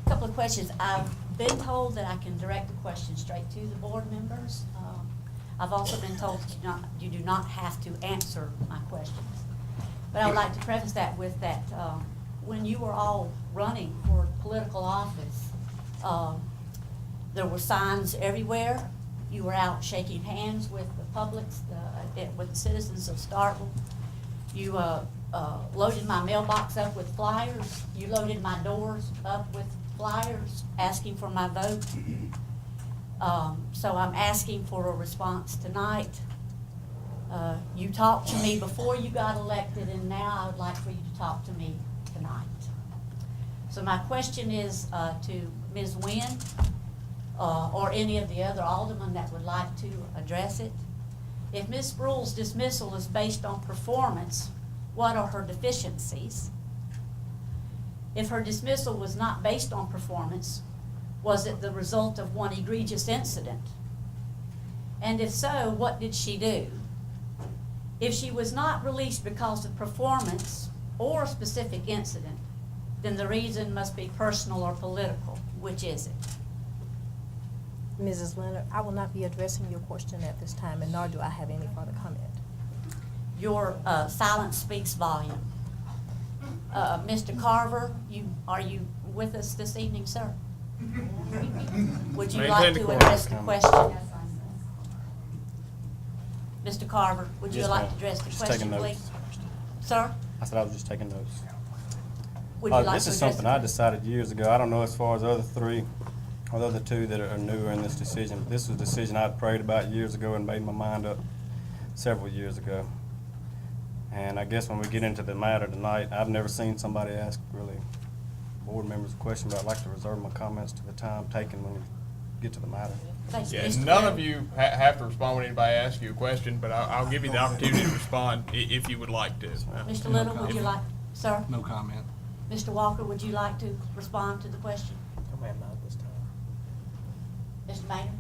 Couple of questions. I've been told that I can direct the question straight to the board members. I've also been told that you do not have to answer my questions. But I would like to preface that with that when you were all running for political office, there were signs everywhere. You were out shaking hands with the public, with the citizens of Starkville. You loaded my mailbox up with flyers. You loaded my doors up with flyers asking for my vote. So I'm asking for a response tonight. You talked to me before you got elected, and now I would like for you to talk to me tonight. So my question is to Ms. Nguyen, or any of the other aldermen that would like to address it. If Ms. Spruill's dismissal is based on performance, what are her deficiencies? If her dismissal was not based on performance, was it the result of one egregious incident? And if so, what did she do? If she was not released because of performance or a specific incident, then the reason must be personal or political. Which is it? Mrs. Leonard, I will not be addressing your question at this time, and nor do I have any further comment. Your silence speaks volume. Mr. Carver, are you with us this evening, sir? Would you like to address the question? Mr. Carver, would you Yes, like ma'am. to address the Just question, taking please? notes. Sir? I said I was just taking notes. Would you like This to is address something the- I decided years ago. I don't know as far as the other three or the other two that are newer in this decision. This was a decision I'd prayed about years ago and made my mind up several years ago. And I guess when we get into the matter tonight, I've never seen somebody ask really board members a question, but I'd like to reserve my comments to the time taken when we get to the matter. Thank you, Yeah, Mr. none Leonard. of you have to respond when anybody asks you a question, but I'll give you the opportunity to respond if you would like to. Mr. Little, would you like, sir? No comment. Mr. Walker, would you like to respond to the question? No, ma'am, not at this time. Mr. Maynard?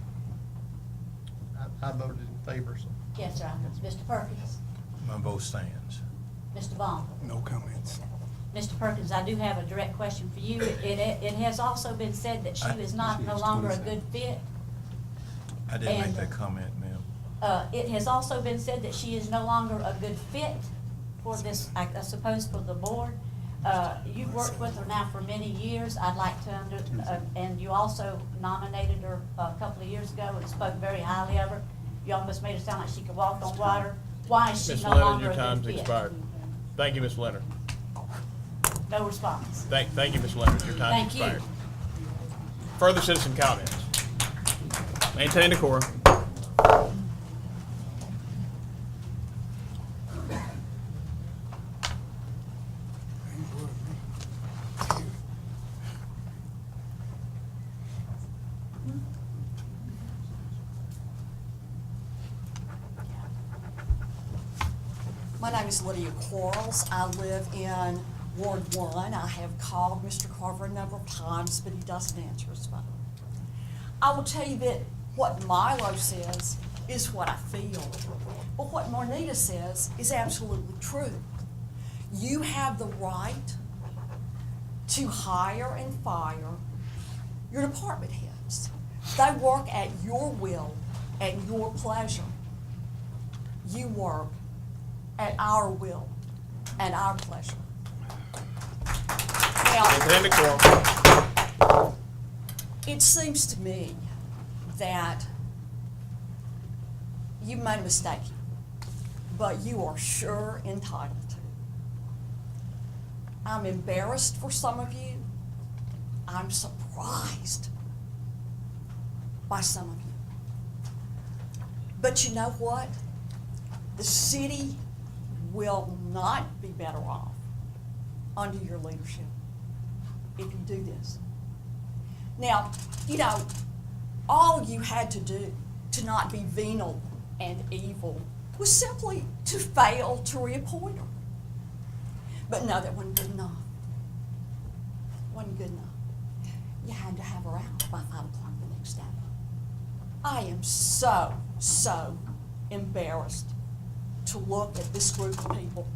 I voted in favor, so. Yes, sir. Mr. Perkins? My vote stands. Mr. Vaughn? No comments. Mr. Perkins, I do have a direct question for you. It has also been said that she is no longer a good fit. I didn't make And, that comment, ma'am. It has also been said that she is no longer a good fit for this, I suppose, for the board. You've worked with her now for many years. I'd like to, and you also nominated her a couple of years ago and spoke very highly of her. You almost made it sound like she could walk on water. Why is she Ms. no Leonard, longer your a good time's fit? expired. Thank you, Ms. Leonard. No response. Thank you, Ms. Leonard. Your time's Thank you. expired. Further citizen comments? Maintain decorum. My name is Lydia Quarles. I live in Ward 1. I have called Mr. Carver a number of times, but he doesn't answer his phone. I will tell you that what Milo says is what I feel, but what Marnita says is absolutely true. You have the right to hire and fire your department heads. They work at your will, at your pleasure. You work at our will and our pleasure. Maintain decorum. It seems to me that you made a mistake, but you are sure entitled to. I'm embarrassed for some of you. I'm surprised by some of you. But you know what? The city will not be better off under your leadership if you do this. Now, you know, all you had to do to not be venal and evil was simply to fail to reappoint her. But no, that wasn't good enough. Wasn't good enough. You had to have her out by 5 o'clock the next day. I am so embarrassed to look at this group of people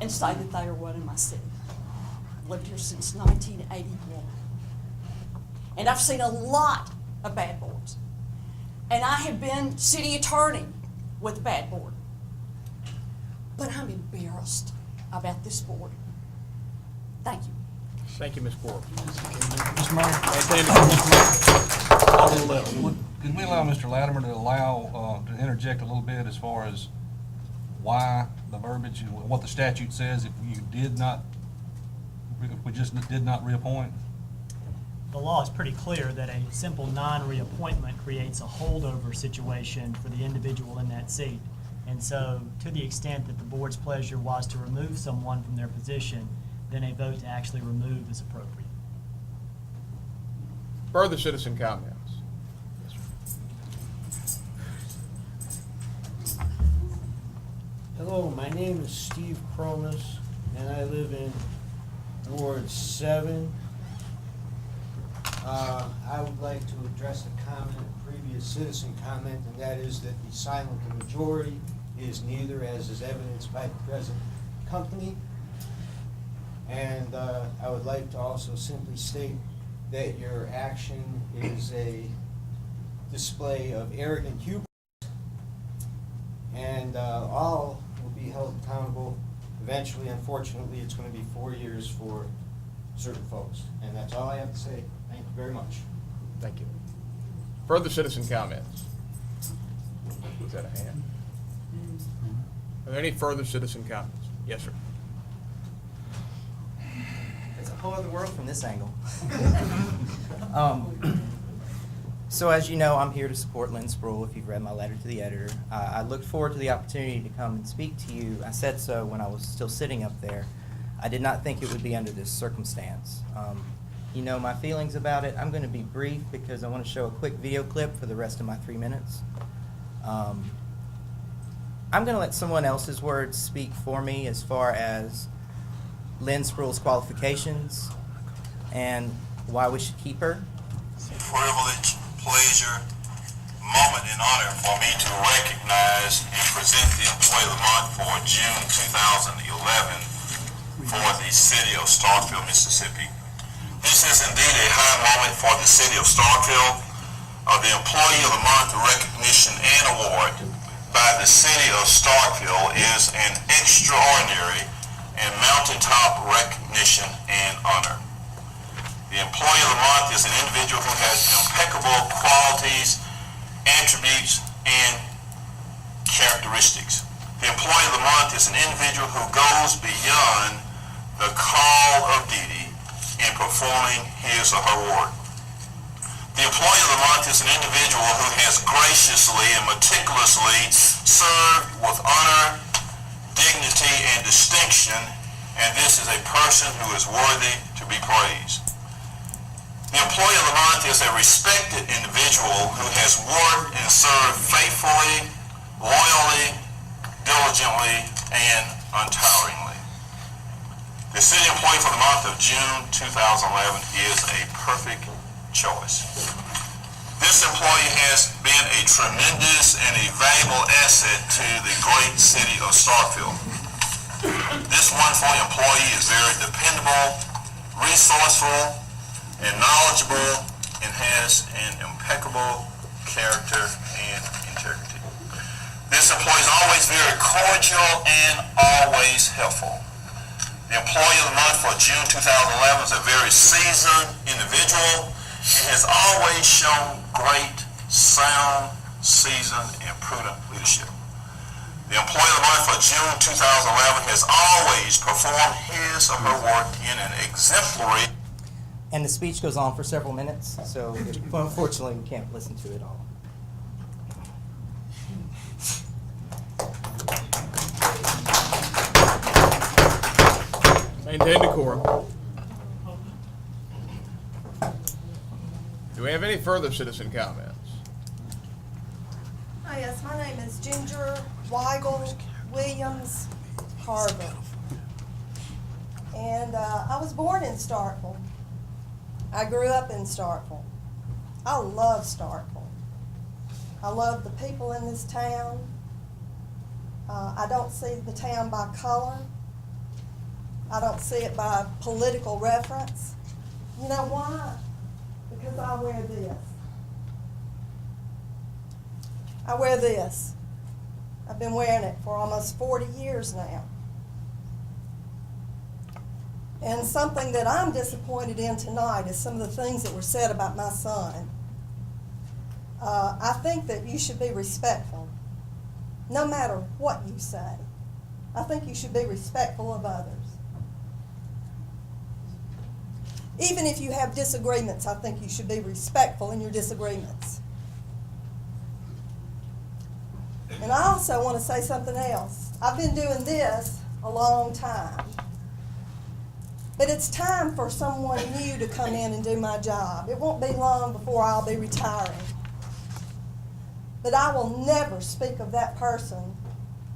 and say that they are running my city. I've lived here since 1981. And I've seen a lot of bad boards. And I have been city attorney with a bad board. But I'm embarrassed about this board. Thank you. Thank you, Ms. Quarles. Mr. Mayor? Could we allow Mr. Latimer to interject a little bit as far as why the verbiage, what the statute says if we just did not reappoint? The law is pretty clear that a simple non-reappointment creates a holdover situation for the individual in that seat. And so, to the extent that the board's pleasure was to remove someone from their position, then a vote to actually remove is appropriate. Further citizen comments? Hello, my name is Steve Cronus, and I live in Ward 7. I would like to address a comment, a previous citizen comment, and that is that the silent majority is neither, as is evidenced by the present company. And I would like to also simply state that your action is a display of arrogant hubris, and all will be held accountable. Eventually, unfortunately, it's going to be 4 years for certain folks. And that's all I have to say. Thank you very much. Thank you. Further citizen comments? Was that a hand? Are there any further citizen comments? Yes, sir. It's a whole other world from this angle. So as you know, I'm here to support Lynn Sproul, if you've read my letter to the editor. I looked forward to the opportunity to come and speak to you. I said so when I was still sitting up there. I did not think it would be under this circumstance. You know my feelings about it. I'm going to be brief because I want to show a quick video clip for the rest of my 3 minutes. I'm going to let someone else's words speak for me as far as Lynn Sproul's qualifications and why we should keep her. Privilege, pleasure, moment and honor for me to recognize and present the Employee of the Month for June 2011 for the city of Starkville, Mississippi. This is indeed a high moment for the city of Starkville. The Employee of the Month recognition and award by the city of Starkville is an extraordinary and mountaintop recognition and honor. The Employee of the Month is an individual who has impeccable qualities, attributes, and characteristics. The Employee of the Month is an individual who goes beyond the call of duty in performing his or her work. The Employee of the Month is an individual who has graciously and meticulously served with honor, dignity, and distinction, and this is a person who is worthy to be praised. The Employee of the Month is a respected individual who has worked and served faithfully, loyally, diligently, and untiringly. The City Employee for the month of June 2011 is a perfect choice. This employee has been a tremendous and a valuable asset to the great city of Starkville. This wonderful employee is very dependable, resourceful, and knowledgeable, and has an impeccable character and integrity. This employee is always very cordial and always helpful. The Employee of the Month for June 2011 is a very seasoned individual. He has always shown great, sound, seasoned, and prudent leadership. The Employee of the Month for June 2011 has always performed his or her work in an exemplary. And the speech goes on for several minutes, so unfortunately we can't listen to it all. Maintain decorum. Do we have any further citizen comments? Hi, yes, my name is Ginger Weigel Williams Carver. And I was born in Starkville. I grew up in Starkville. I love Starkville. I love the people in this town. I don't see the town by color. I don't see it by political reference. You know why? Because I wear this. I wear this. I've been wearing it for almost 40 years now. And something that I'm disappointed in tonight is some of the things that were said about my son. I think that you should be respectful, no matter what you say. I think you should be respectful of others. Even if you have disagreements, I think you should be respectful in your disagreements. And I also want to say something else. I've been doing this a long time. But it's time for someone new to come in and do my job. It won't be long before I'll be retiring. But I will never speak of that person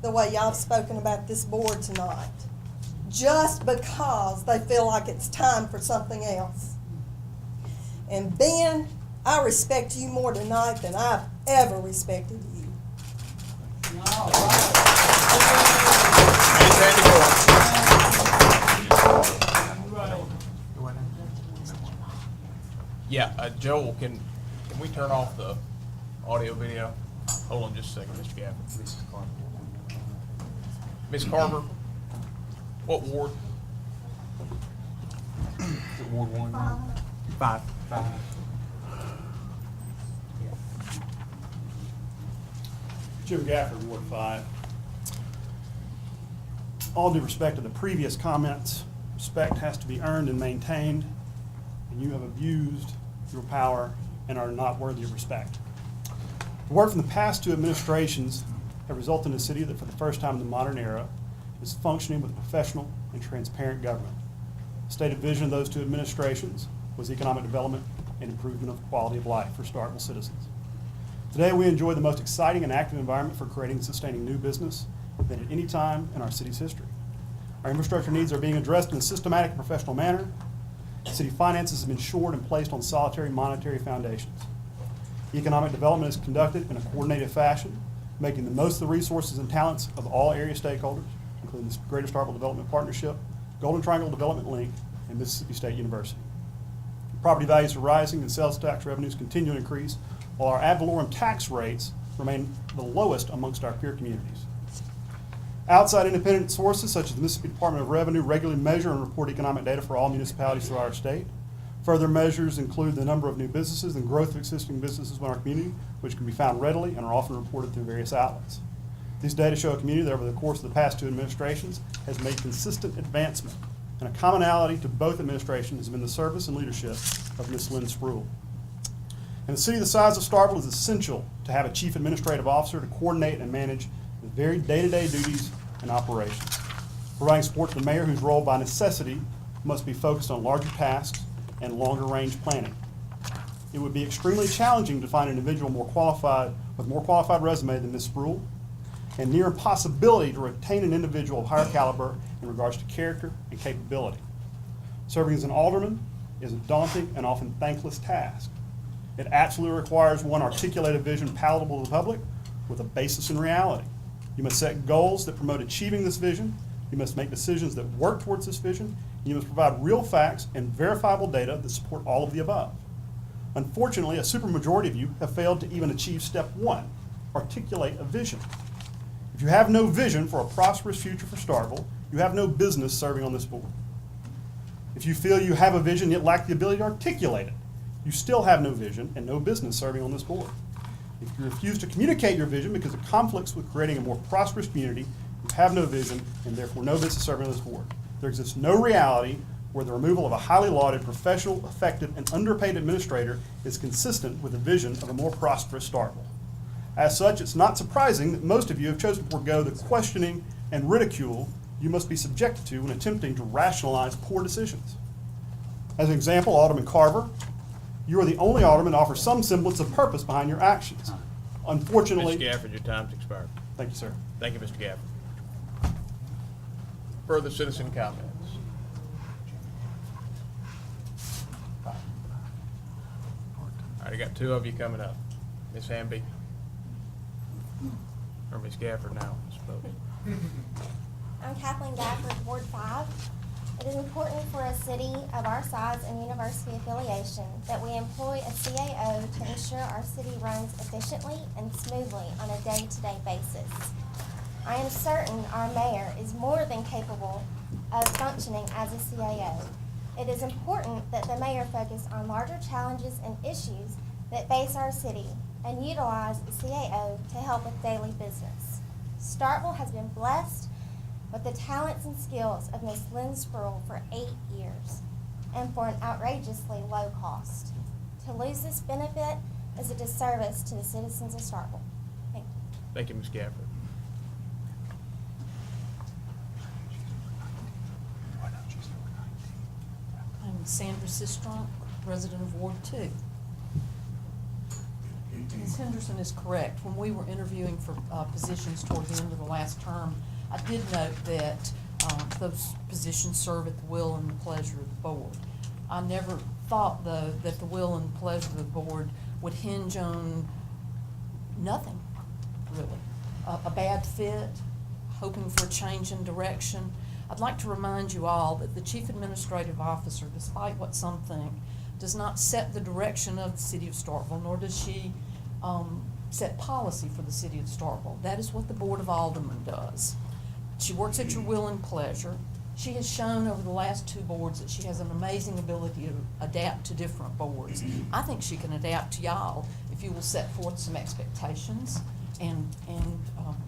the way y'all have spoken about this board tonight, just because they feel like it's time for something else. And Ben, I respect you more tonight than I've ever respected you. Yeah, Joel, can we turn off the audio video? Hold on just a second, Mr. Gafford. Ms. Carver, what ward? Ward 1? 5. Jim Gafford, Ward 5. All due respect to the previous comments, respect has to be earned and maintained, and you have abused your power and are not worthy of respect. The word from the past two administrations have resulted in a city that for the first time in the modern era is functioning with a professional and transparent government. The stated vision of those two administrations was economic development and improvement of quality of life for Starkville citizens. Today we enjoy the most exciting and active environment for creating and sustaining new business than at any time in our city's history. Our infrastructure needs are being addressed in a systematic and professional manner. City finances have been shored and placed on solitary monetary foundations. Economic development is conducted in a coordinated fashion, making the most of the resources and talents of all area stakeholders, including the Greater Starkville Development Partnership, Golden Triangle Development Link, and Mississippi State University. Property values are rising and sales tax revenues continue to increase, while our ad valorem tax rates remain the lowest amongst our peer communities. Outside independent sources such as the Mississippi Department of Revenue regularly measure and report economic data for all municipalities throughout our state. Further measures include the number of new businesses and growth of existing businesses in our community, which can be found readily and are often reported through various outlets. These data show a community that over the course of the past two administrations has made consistent advancement, and a commonality to both administrations has been the service and leadership of Ms. Lynn Spruill. In a city the size of Starkville, it is essential to have a chief administrative officer to coordinate and manage the very day-to-day duties and operations. Providing support to the mayor, whose role by necessity must be focused on larger tasks and longer-range planning. It would be extremely challenging to find an individual more qualified resume than Ms. Spruill, and near impossibility to retain an individual of higher caliber in regards to character and capability. Serving as an alderman is a daunting and often thankless task. It absolutely requires one articulated vision palatable to the public with a basis in reality. You must set goals that promote achieving this vision. You must make decisions that work towards this vision. And you must provide real facts and verifiable data that support all of the above. Unfortunately, a supermajority of you have failed to even achieve step one, articulate a vision. If you have no vision for a prosperous future for Starkville, you have no business serving on this board. If you feel you have a vision yet lack the ability to articulate it, you still have no vision and no business serving on this board. If you refuse to communicate your vision because it conflicts with creating a more prosperous community, you have no vision and therefore no business serving on this board. There exists no reality where the removal of a highly lauded, professional, effective, and underpaid administrator is consistent with the vision of a more prosperous Starkville. As such, it's not surprising that most of you have chosen to forego the questioning and ridicule you must be subjected to when attempting to rationalize poor decisions. As an example, Alderman Carver, you are the only alderman to offer some semblance of purpose behind your actions. Unfortunately... Mr. Gafford, your time's expired. Thank you, sir. Thank you, Mr. Gafford. Further citizen comments? All right, I got two of you coming up. Ms. Hamby. Or Ms. Gafford now, I suppose. I'm Kathleen Gafford, Ward 5. It is important for a city of our size and university affiliation that we employ a CAO to ensure our city runs efficiently and smoothly on a day-to-day basis. I am certain our mayor is more than capable of functioning as a CAO. It is important that the mayor focus on larger challenges and issues that face our city and utilize the CAO to help with daily business. Starkville has been blessed with the talents and skills of Ms. Lynn Sproul for 8 years and for an outrageously low cost. To lose this benefit is a disservice to the citizens of Starkville. Thank you. Thank you, Ms. Gafford. I'm Sandra Sistrunk, resident of Ward 2. Ms. Henderson is correct. When we were interviewing for positions toward the end of the last term, I did note that those positions serve at the will and the pleasure of the board. I never thought, though, that the will and pleasure of the board would hinge on nothing, really. A bad fit, hoping for a change in direction. I'd like to remind you all that the Chief Administrative Officer, despite what some think, does not set the direction of the City of Starkville, nor does she set policy for the City of Starkville. That is what the Board of Aldermen does. She works at your will and pleasure. She has shown over the last 2 boards that she has an amazing ability to adapt to different boards. I think she can adapt to y'all if you will set forth some expectations and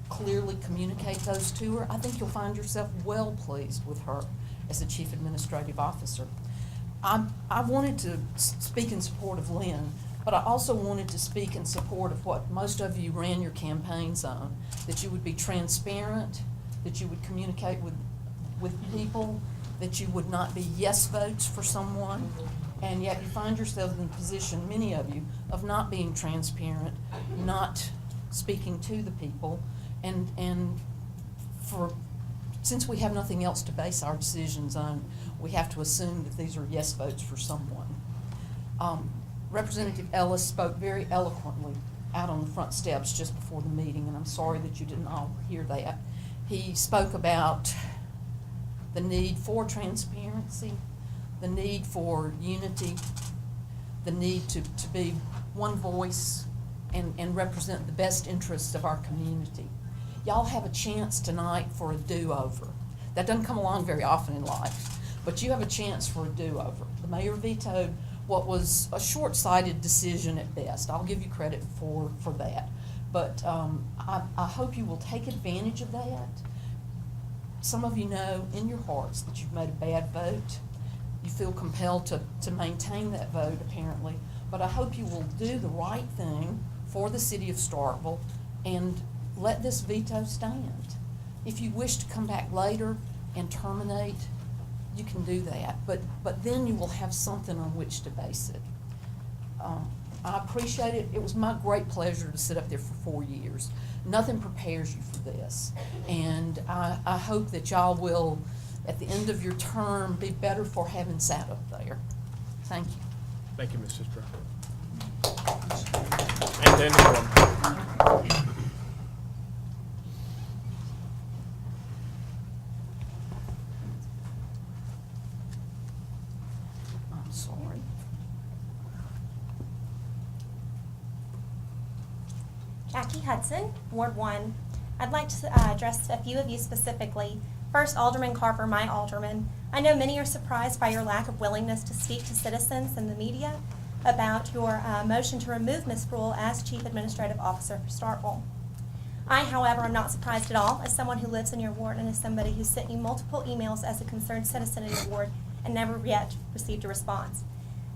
clearly communicate those to her. I think you'll find yourself well pleased with her as the Chief Administrative Officer. I wanted to speak in support of Lynn, but I also wanted to speak in support of what most of you ran your campaigns on, that you would be transparent, that you would communicate with people, that you would not be yes votes for someone, and yet you find yourselves in the position, many of you, of not being transparent, not speaking to the people, and since we have nothing else to base our decisions on, we have to assume that these are yes votes for someone. Representative Ellis spoke very eloquently out on the front steps just before the meeting, and I'm sorry that you didn't all hear that. He spoke about the need for transparency, the need for unity, the need to be one voice and represent the best interests of our community. Y'all have a chance tonight for a do-over. That doesn't come along very often in life, but you have a chance for a do-over. The mayor vetoed what was a short-sighted decision at best. I'll give you credit for that. But I hope you will take advantage of that. Some of you know in your hearts that you've made a bad vote. You feel compelled to maintain that vote, apparently. But I hope you will do the right thing for the City of Starkville and let this veto stand. If you wish to come back later and terminate, you can do that. But then you will have something on which to base it. I appreciate it. It was my great pleasure to sit up there for 4 years. Nothing prepares you for this. And I hope that y'all will, at the end of your term, be better for having sat up there. Thank you. Thank you, Ms. Sister. And then I'm sorry. Jackie Hudson, Ward 1. I'd like to address a few of you specifically. First, Alderman Carver, my alderman. I know many are surprised by your lack of willingness to speak to citizens and the media about your motion to remove Ms. Sproul as Chief Administrative Officer for Starkville. I, however, am not surprised at all as someone who lives in your ward and as somebody who sent you multiple emails as a concerned citizen in your ward and never yet received a response.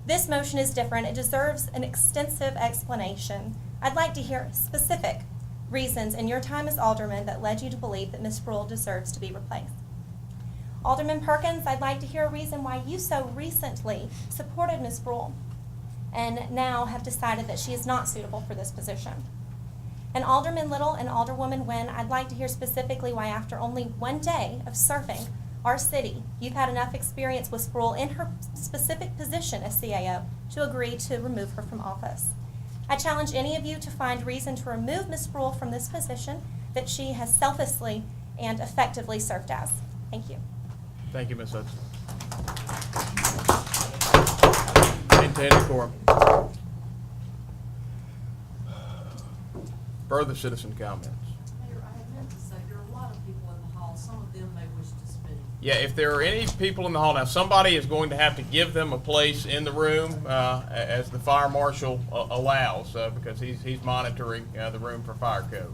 This motion is different. It deserves an extensive explanation. I'd like to hear specific reasons in your time as alderman that led you to believe that Ms. Sproul deserves to be replaced. Alderman Perkins, I'd like to hear a reason why you so recently supported Ms. Brule and now have decided that she is not suitable for this position. And Alderman Little and Alderwoman Nguyen, I'd like to hear specifically why after only 1 day of serving our city, you've had enough experience with Brule in her specific position as CAO to agree to remove her from office. I challenge any of you to find reason to remove Ms. Brule from this position that she has selflessly and effectively served as. Thank you. Thank you, Ms. Hudson. Maintain decorum. Further citizen comments? Mayor, I had meant to say, there are a lot of people in the hall. Some of them may wish to speak. Yeah, if there are any people in the hall, now somebody is going to have to give them a place in the room as the fire marshal allows, because he's monitoring the room for fire code.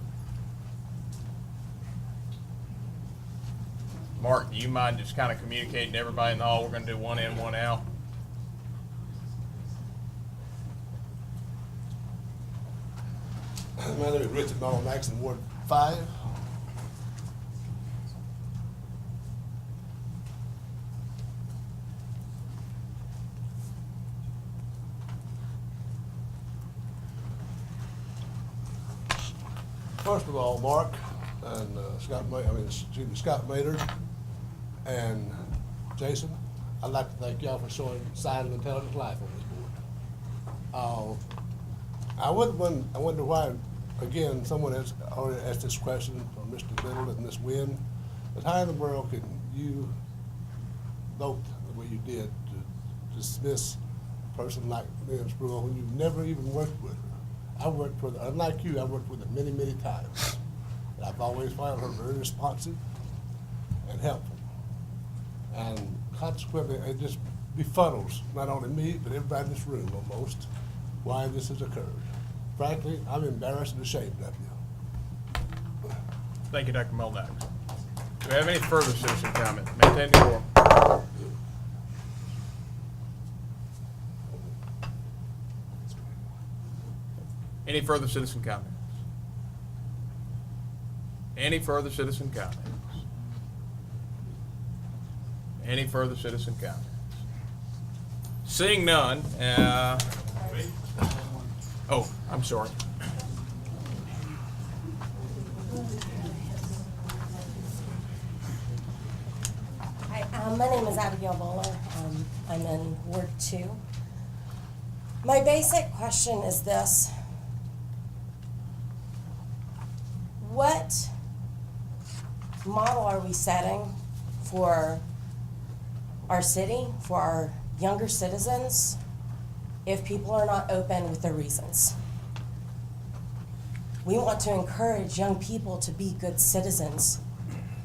Mark, do you mind just kind of communicating to everybody in the hall? We're going to do one in, one out. My name is Richard Nolan Maxon, Ward 5. First of all, Mark and Scott Maynard and Jason, I'd like to thank y'all for showing signs of intelligent life on this board. I wonder why, again, someone has already asked this question from Mr. Little and Ms. Nguyen, but how in the world can you vote the way you did to dismiss a person like Ms. Brule when you've never even worked with her? I worked with her, unlike you, I worked with her many, many times. And I've always found her very responsive and helpful. And consequently, it just befuddles not only me, but everybody in this room almost, why this has occurred. Frankly, I'm embarrassed and ashamed of you. Thank you, Dr. Moldax. Do we have any further citizen comments? Maintain decorum. Any further citizen comments? Any further citizen comments? Any further citizen comments? Seeing none, oh, I'm sorry. Hi, my name is Abigail Bowler. I'm in Ward 2. My basic question is this. What model are we setting for our city, for our younger citizens, if people are not open with their reasons? We want to encourage young people to be good citizens.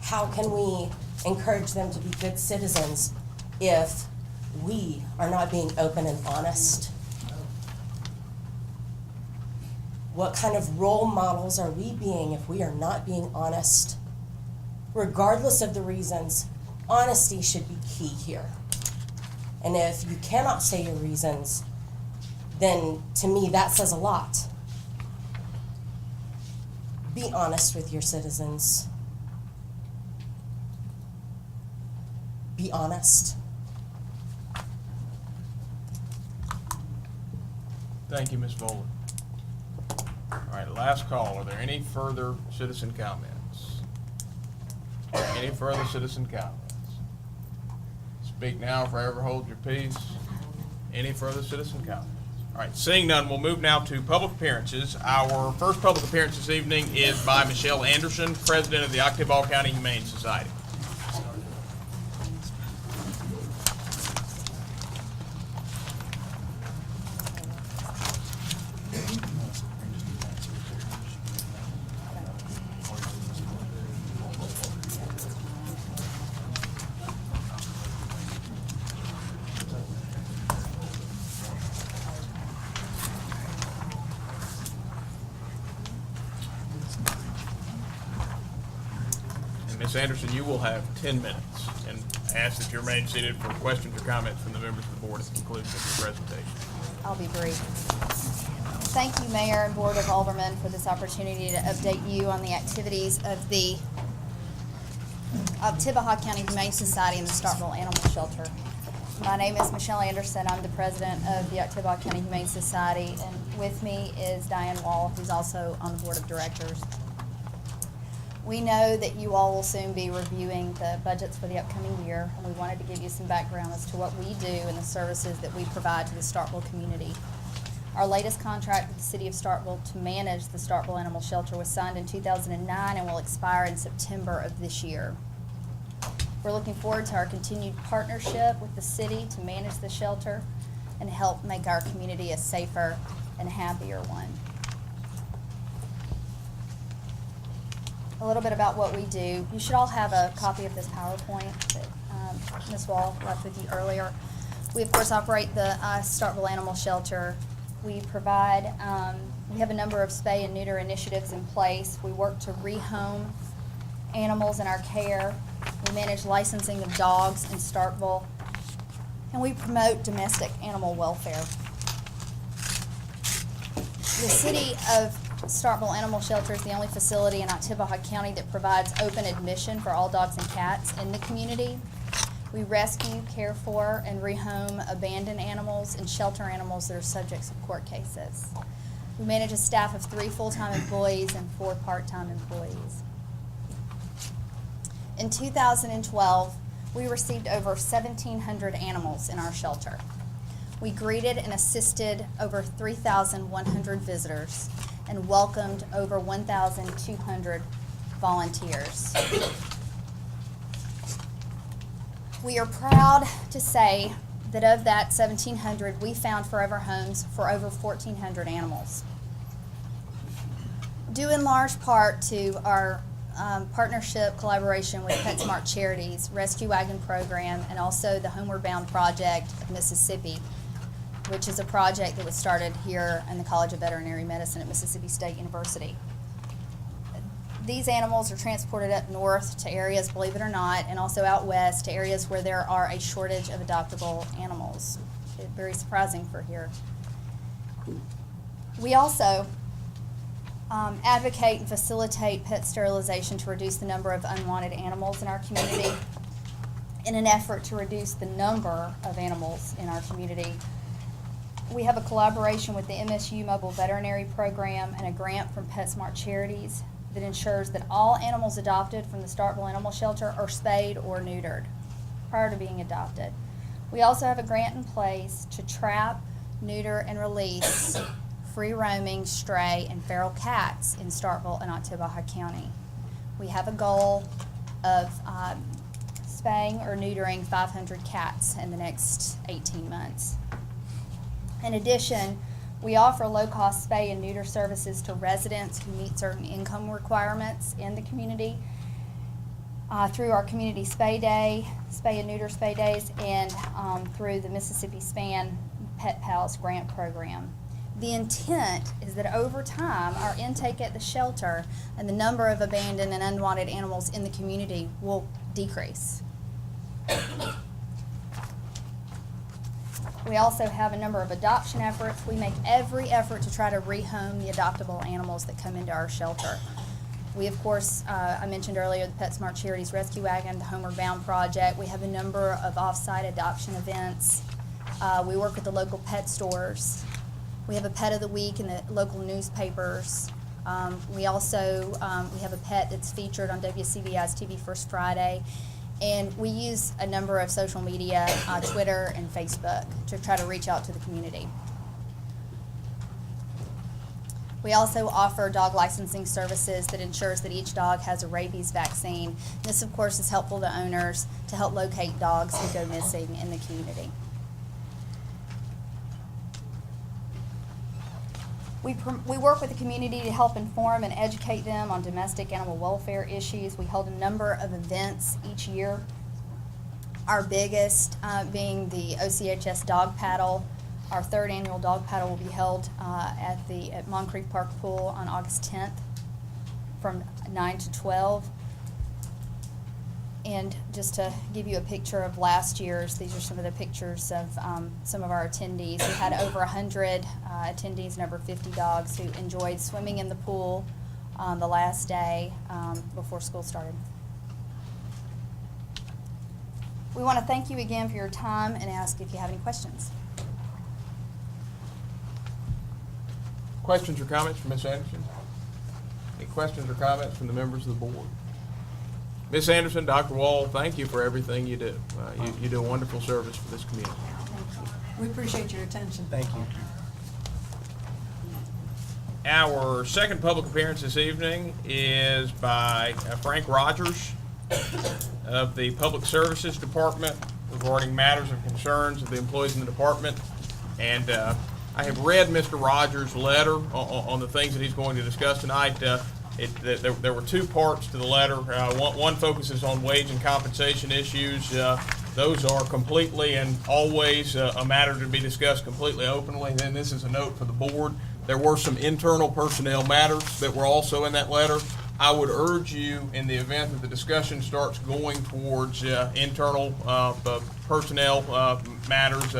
How can we encourage them to be good citizens if we are not being open and honest? What kind of role models are we being if we are not being honest? Regardless of the reasons, honesty should be key here. And if you cannot say your reasons, then to me that says a lot. Be honest with your citizens. Be honest. Thank you, Ms. Bowler. All right, last call. Are there any further citizen comments? Any further citizen comments? Speak now, forever hold your peace. Any further citizen comments? All right, seeing none, we'll move now to public appearances. Our first public appearance this evening is by Michelle Anderson, President of the Octavia County Humane Society. Ms. Anderson, you will have 10 minutes, and ask that you remain seated for questions or comments from the members of the board at the conclusion of your presentation. I'll be brief. Thank you, Mayor and Board of Aldermen, for this opportunity to update you on the activities of the Tibahaw County Humane Society and the Starkville Animal Shelter. My name is Michelle Anderson. I'm the president of the Tibahaw County Humane Society, and with me is Diane Wall, who's also on the board of directors. We know that you all will soon be reviewing the budgets for the upcoming year, and we wanted to give you some background as to what we do and the services that we provide to the Starkville community. Our latest contract with the City of Starkville to manage the Starkville Animal Shelter was signed in 2009 and will expire in September of this year. We're looking forward to our continued partnership with the city to manage the shelter and help make our community a safer and happier one. A little bit about what we do. You should all have a copy of this PowerPoint that Ms. Wall left with you earlier. We, of course, operate the Starkville Animal Shelter. We provide, we have a number of spay and neuter initiatives in place. We work to rehome animals in our care. We manage licensing of dogs in Starkville. And we promote domestic animal welfare. The City of Starkville Animal Shelter is the only facility in Tibahaw County that provides open admission for all dogs and cats in the community. We rescue, care for, and rehome abandoned animals and shelter animals that are subjects of court cases. We manage a staff of 3 full-time employees and 4 part-time employees. In 2012, we received over 1,700 animals in our shelter. We greeted and assisted over 3,100 visitors and welcomed over 1,200 volunteers. We are proud to say that of that 1,700, we found forever homes for over 1,400 animals. Due in large part to our partnership collaboration with PetSmart Charities, Rescue Wagon Program, and also the Homeward Bound Project of Mississippi, which is a project that was started here in the College of Veterinary Medicine at Mississippi State University. These animals are transported up north to areas, believe it or not, and also out west to areas where there are a shortage of adoptable animals. It's very surprising for here. We also advocate and facilitate pet sterilization to reduce the number of unwanted animals in our community. In an effort to reduce the number of animals in our community, we have a collaboration with the MSU Mobile Veterinary Program and a grant from PetSmart Charities that ensures that all animals adopted from the Starkville Animal Shelter are spayed or neutered prior to being adopted. We also have a grant in place to trap, neuter, and release free-roaming, stray, and feral cats in Starkville and Tibahaw County. We have a goal of spaying or neutering 500 cats in the next 18 months. In addition, we offer low-cost spay and neuter services to residents who meet certain income requirements in the community through our community spay day, spay and neuter spay days, and through the Mississippi Span Pet Pals grant program. The intent is that over time, our intake at the shelter and the number of abandoned and unwanted animals in the community will decrease. We also have a number of adoption efforts. We make every effort to try to rehome the adoptable animals that come into our shelter. We, of course, I mentioned earlier, the PetSmart Charities Rescue Wagon, the Homeward Bound Project. We have a number of off-site adoption events. We work with the local pet stores. We have a pet of the week in the local newspapers. We also we have a pet that's featured on WCBI's TV First Friday. And we use a number of social media, Twitter and Facebook, to try to reach out to the community. We also offer dog licensing services that ensures that each dog has a rabies vaccine. This, of course, is helpful to owners to help locate dogs who go missing in the community. We work with the community to help inform and educate them on domestic animal welfare issues. We hold a number of events each year. Our biggest being the OCHS Dog Paddle. Our 3rd annual Dog Paddle will be held at Moncrief Park Pool on August 10th from 9 to 12. And just to give you a picture of last year's, these are some of the pictures of some of our attendees. We had over 100 attendees and over 50 dogs who enjoyed swimming in the pool on the last day before school started. We want to thank you again for your time and ask if you have any questions. Questions or comments from Ms. Anderson? Any questions or comments from the members of the board? Ms. Anderson, Dr. Wall, thank you for everything you do. You do a wonderful service for this community. We appreciate your attention. Thank you. Our second public appearance this evening is by Frank Rogers of the Public Services Department regarding matters of concerns of the employees in the department. And I have read Mr. Rogers' letter on the things that he's going to discuss tonight. There were two parts to the letter. One focuses on wage and compensation issues. Those are completely and always a matter to be discussed completely openly. And then this is a note for the board. There were some internal personnel matters that were also in that letter. I would urge you, in the event that the discussion starts going towards internal personnel matters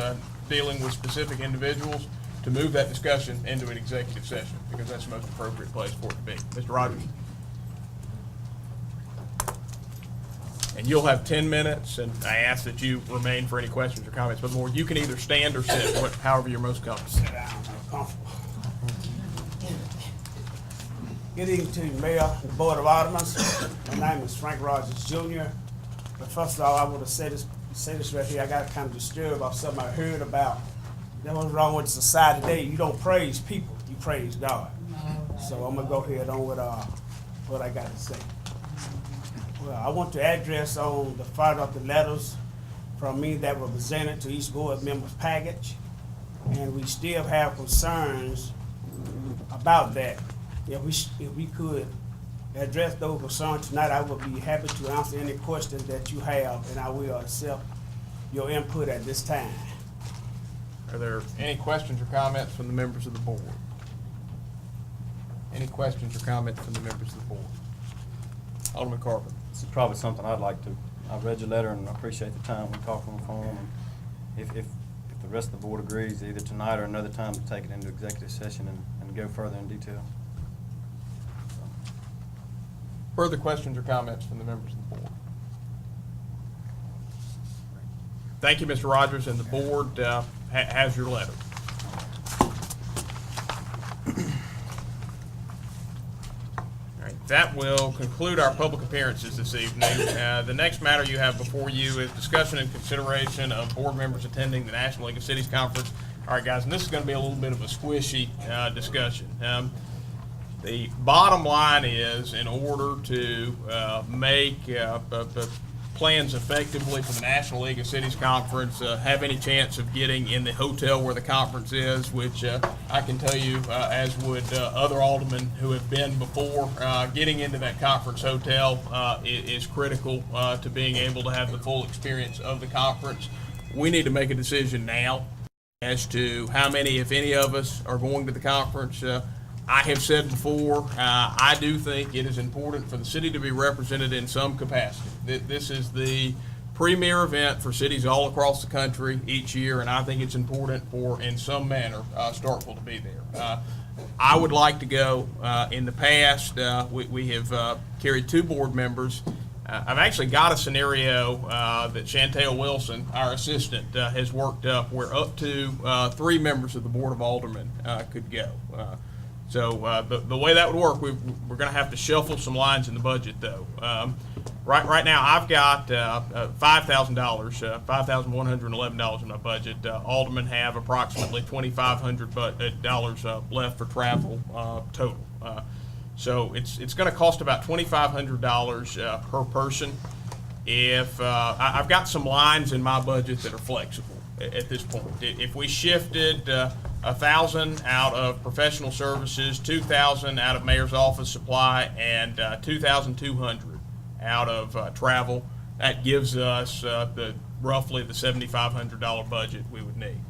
dealing with specific individuals, to move that discussion into an executive session, because that's the most appropriate place for it to be. Mr. Rogers. And you'll have 10 minutes, and I ask that you remain for any questions or comments. But more, you can either stand or sit, however you're most comfortable. Sit down, I'm comfortable. Good evening to you, Mayor and the Board of Aldermen. My name is Frank Rogers Jr. But first of all, I want to say this right here. I got kind of disturbed about something I heard about. That what's wrong with society today. You don't praise people, you praise God. So I'm gonna go ahead on with what I got to say. Well, I want to address on the part of the letters from me that were presented to each board member's package, and we still have concerns about that. If we could address those concerns tonight, I would be happy to answer any questions that you have, and I will accept your input at this time. Are there any questions or comments from the members of the board? Any questions or comments from the members of the board? Alderman Carver. This is probably something I'd like to, I read your letter and I appreciate the time we talked on the phone. And if the rest of the board agrees, either tonight or another time, to take it into executive session and go further in detail. Further questions or comments from the members of the board? Thank you, Mr. Rogers, and the board has your letter. All right, that will conclude our public appearances this evening. The next matter you have before you is discussion and consideration of board members attending the National League of Cities Conference. All right, guys, and this is going to be a little bit of a squishy discussion. The bottom line is, in order to make plans effectively for the National League of Cities Conference, have any chance of getting in the hotel where the conference is, which I can tell you, as would other aldermen who have been before, getting into that conference hotel is critical to being able to have the full experience of the conference. We need to make a decision now as to how many, if any of us, are going to the conference. I have said before, I do think it is important for the city to be represented in some capacity. This is the premier event for cities all across the country each year, and I think it's important for, in some manner, Starkville to be there. I would like to go. In the past, we have carried two board members. I've actually got a scenario that Chantel Wilson, our assistant, has worked up where up to 3 members of the Board of Aldermen could go. So the way that would work, we're going to have to shuffle some lines in the budget, though. Right now, I've got $5,000, $5,111 in my budget. Aldermen have approximately $2,500 left for travel total. So it's going to cost about $2,500 per person. If I've got some lines in my budget that are flexible at this point. If we shifted $1,000 out of professional services, $2,000 out of mayor's office supply, and $2,200 out of travel, that gives us roughly the $7,500 budget we would need.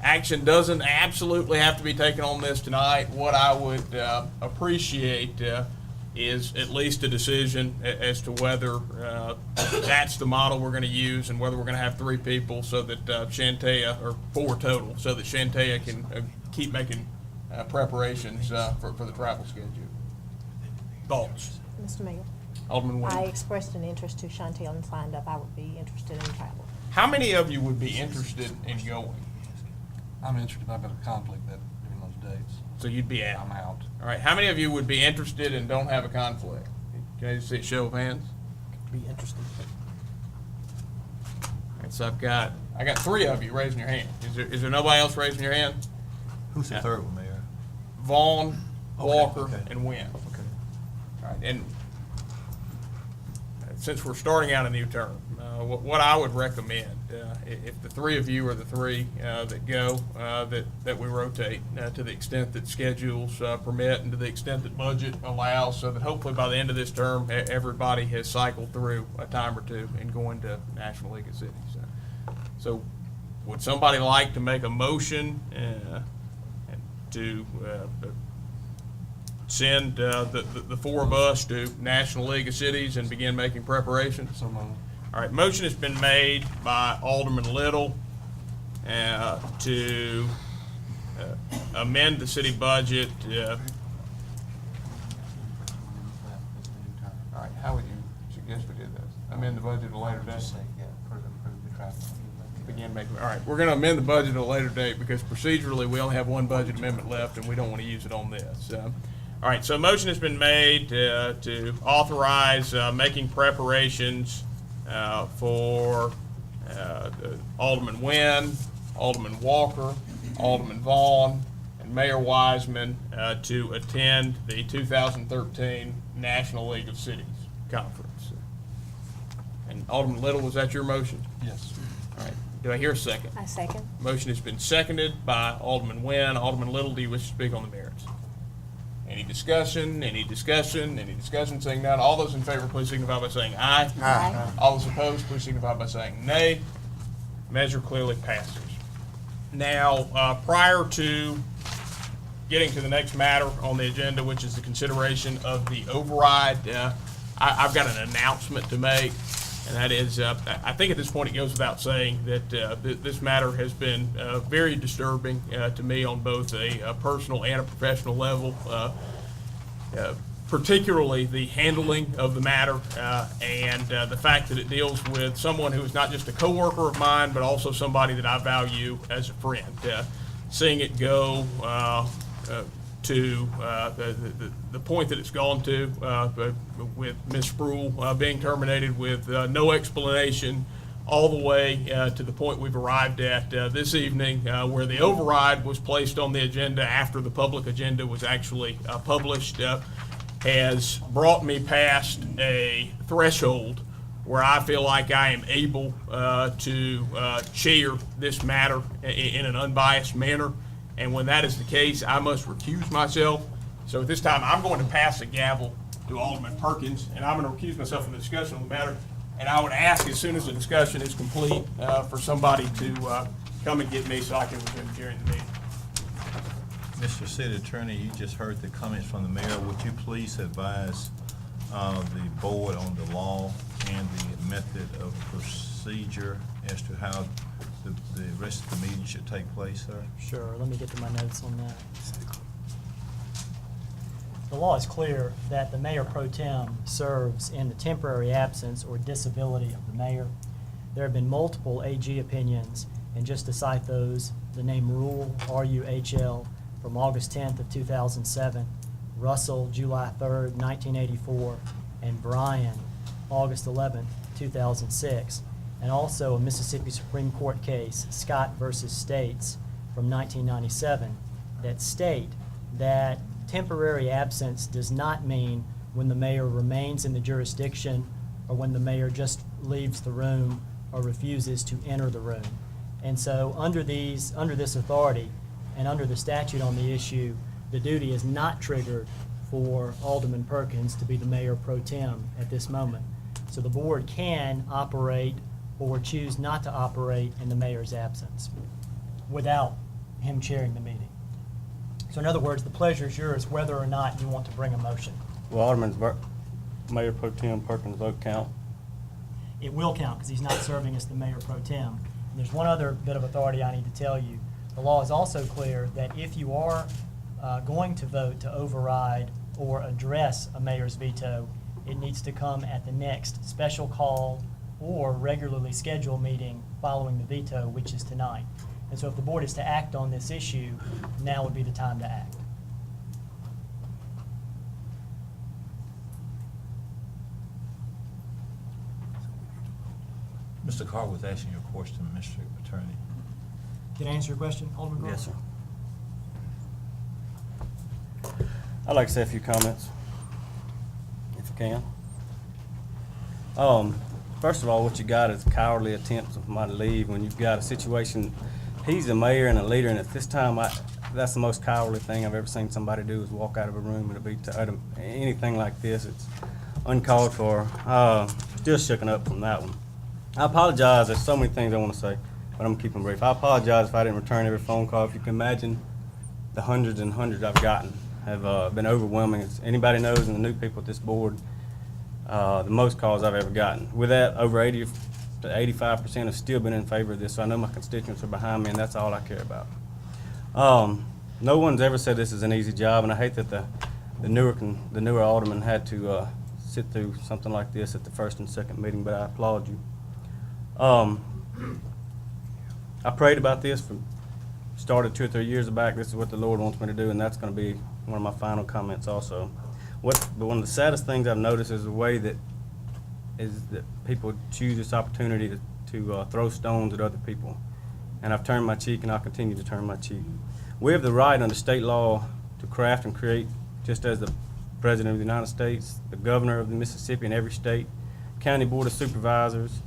Action doesn't absolutely have to be taken on this tonight. What I would appreciate is at least a decision as to whether that's the model we're going to use, and whether we're going to have 3 people so that Shantea, or 4 total, so that Shantea can keep making preparations for the travel schedule. Thoughts? Mr. Mayor, Alderman Williams. I expressed an interest to Chantel and signed up. I would be interested in traveling. How many of you would be interested in going? I'm interested, I've got a conflict that during those dates. So you'd be out? I'm out. All right, how many of you would be interested and don't have a conflict? Can I just see a show of hands? Be interested. All right, so I got 3 of you raising your hand. Is there nobody else raising your hand? Who's the third one, Mayor? Vaughn, Walker, okay. and Wynn. Okay. All right, and since we're starting out a new term, what I would recommend, if the 3 of you are the 3 that go, that we rotate to the extent that schedules permit and to the extent that budget allows, so that hopefully by the end of this term, everybody has cycled through a time or 2 and going to National League of Cities. So would somebody like to make a motion to send the 4 of us to National League of Cities and begin making preparations? So moved. All right, motion has been made by Alderman Little to amend the city budget. All right, how would you suggest we did this? Amend the budget at a later date? Begin making, all right, we're going to amend the budget at a later date because procedurally we only have 1 budget amendment left and we don't want to use it on this. All right, so a motion has been made to authorize making preparations for Alderman Wynn, Alderman Walker, Alderman Vaughn, and Mayor Wiseman to attend the 2013 National League of Cities Conference. And Alderman Little, was that your motion? Yes. All right, do I hear a second? I second. Motion has been seconded by Alderman Wynn. Alderman Little, do you wish to speak on the merits? Any discussion, any discussion, any discussion? Seeing none, all those in favor, please signify by saying aye. Aye. All those opposed, please signify by saying nay. Measure clearly passes. Now, prior to getting to the next matter on the agenda, which is the consideration of the override, I've got an announcement to make, and that is, I think at this point it goes without saying that this matter has been very disturbing to me on both a personal and a professional level, particularly the handling of the matter and the fact that it deals with someone who is not just a coworker of mine, but also somebody that I value as a friend. Seeing it go to the point that it's gone to, with Ms. Spruill being terminated with no explanation, all the way to the point we've arrived at this evening, where the override was placed on the agenda after the public agenda was actually published, has brought me past a threshold where I feel like I am able to chair this matter in an unbiased manner. And when that is the case, I must recuse myself. So at this time, I'm going to pass the gavel to Alderman Perkins, and I'm going to recuse myself from the discussion on the matter. And I would ask, as soon as the discussion is complete, for somebody to come and get me so I can resume chairing the meeting. Mr. City Attorney, you just heard the comments from the mayor. Would you please advise the board on the law and the method of procedure as to how the rest of the meeting should take place, sir? Sure, let me get to my notes on that. The law is clear that the mayor pro tem serves in the temporary absence or disability of the mayor. There have been multiple AG opinions, and just to cite those, the name Rule, R-U-H-L, from August 10th of 2007, Russell, July 3rd, 1984, and Bryan, August 11th, 2006, and also a Mississippi Supreme Court case, Scott versus States, from 1997, that state that temporary absence does not mean when the mayor remains in the jurisdiction or when the mayor just leaves the room or refuses to enter the room. And so under this authority and under the statute on the issue, the duty is not triggered for Alderman Perkins to be the mayor pro tem at this moment. So the board can operate or choose not to operate in the mayor's absence without him chairing the meeting. So in other words, the pleasure is yours whether or not you want to bring a motion. Will Alderman's Mayor Pro Tem Perkins' vote count? It will count because he's not serving as the mayor pro tem. And there's one other bit of authority I need to tell you. The law is also clear that if you are going to vote to override or address a mayor's veto, it needs to come at the next special call or regularly schedule a meeting following the veto, which is tonight. And so if the board is to act on this issue, now would be the time to act. Mr. Carr was asking you a question, Mr. Attorney. Did I answer your question, Alderman Carr? Yes, sir. I'd like to say a few comments, if I can. First of all, what you got is a cowardly attempt of somebody to leave when you've got a situation. He's the mayor and a leader, and at this time, that's the most cowardly thing I've ever seen somebody do is walk out of a room and be anything like this. It's uncalled for. Still shooken up from that one. I apologize. There's so many things I want to say, but I'm keeping brief. I apologize if I didn't return every phone call. If you can imagine, the hundreds and hundreds I've gotten have been overwhelming. As anybody knows, and the new people at this board, the most calls I've ever gotten. With that, over 80 to 85% have still been in favor of this, so I know my constituents are behind me, and that's all I care about. No one's ever said this is an easy job, and I hate that the newer alderman had to sit through something like this at the first and second meeting, but I applaud you. I prayed about this started 2 or 3 years back. This is what the Lord wants me to do, and that's going to be one of my final comments also. But one of the saddest things I've noticed is the way that people choose this opportunity to throw stones at other people. And I've turned my cheek, and I'll continue to turn my cheek. We have the right under state law to craft and create, just as the President of the United States, the Governor of the Mississippi in every state, County Board of Supervisors,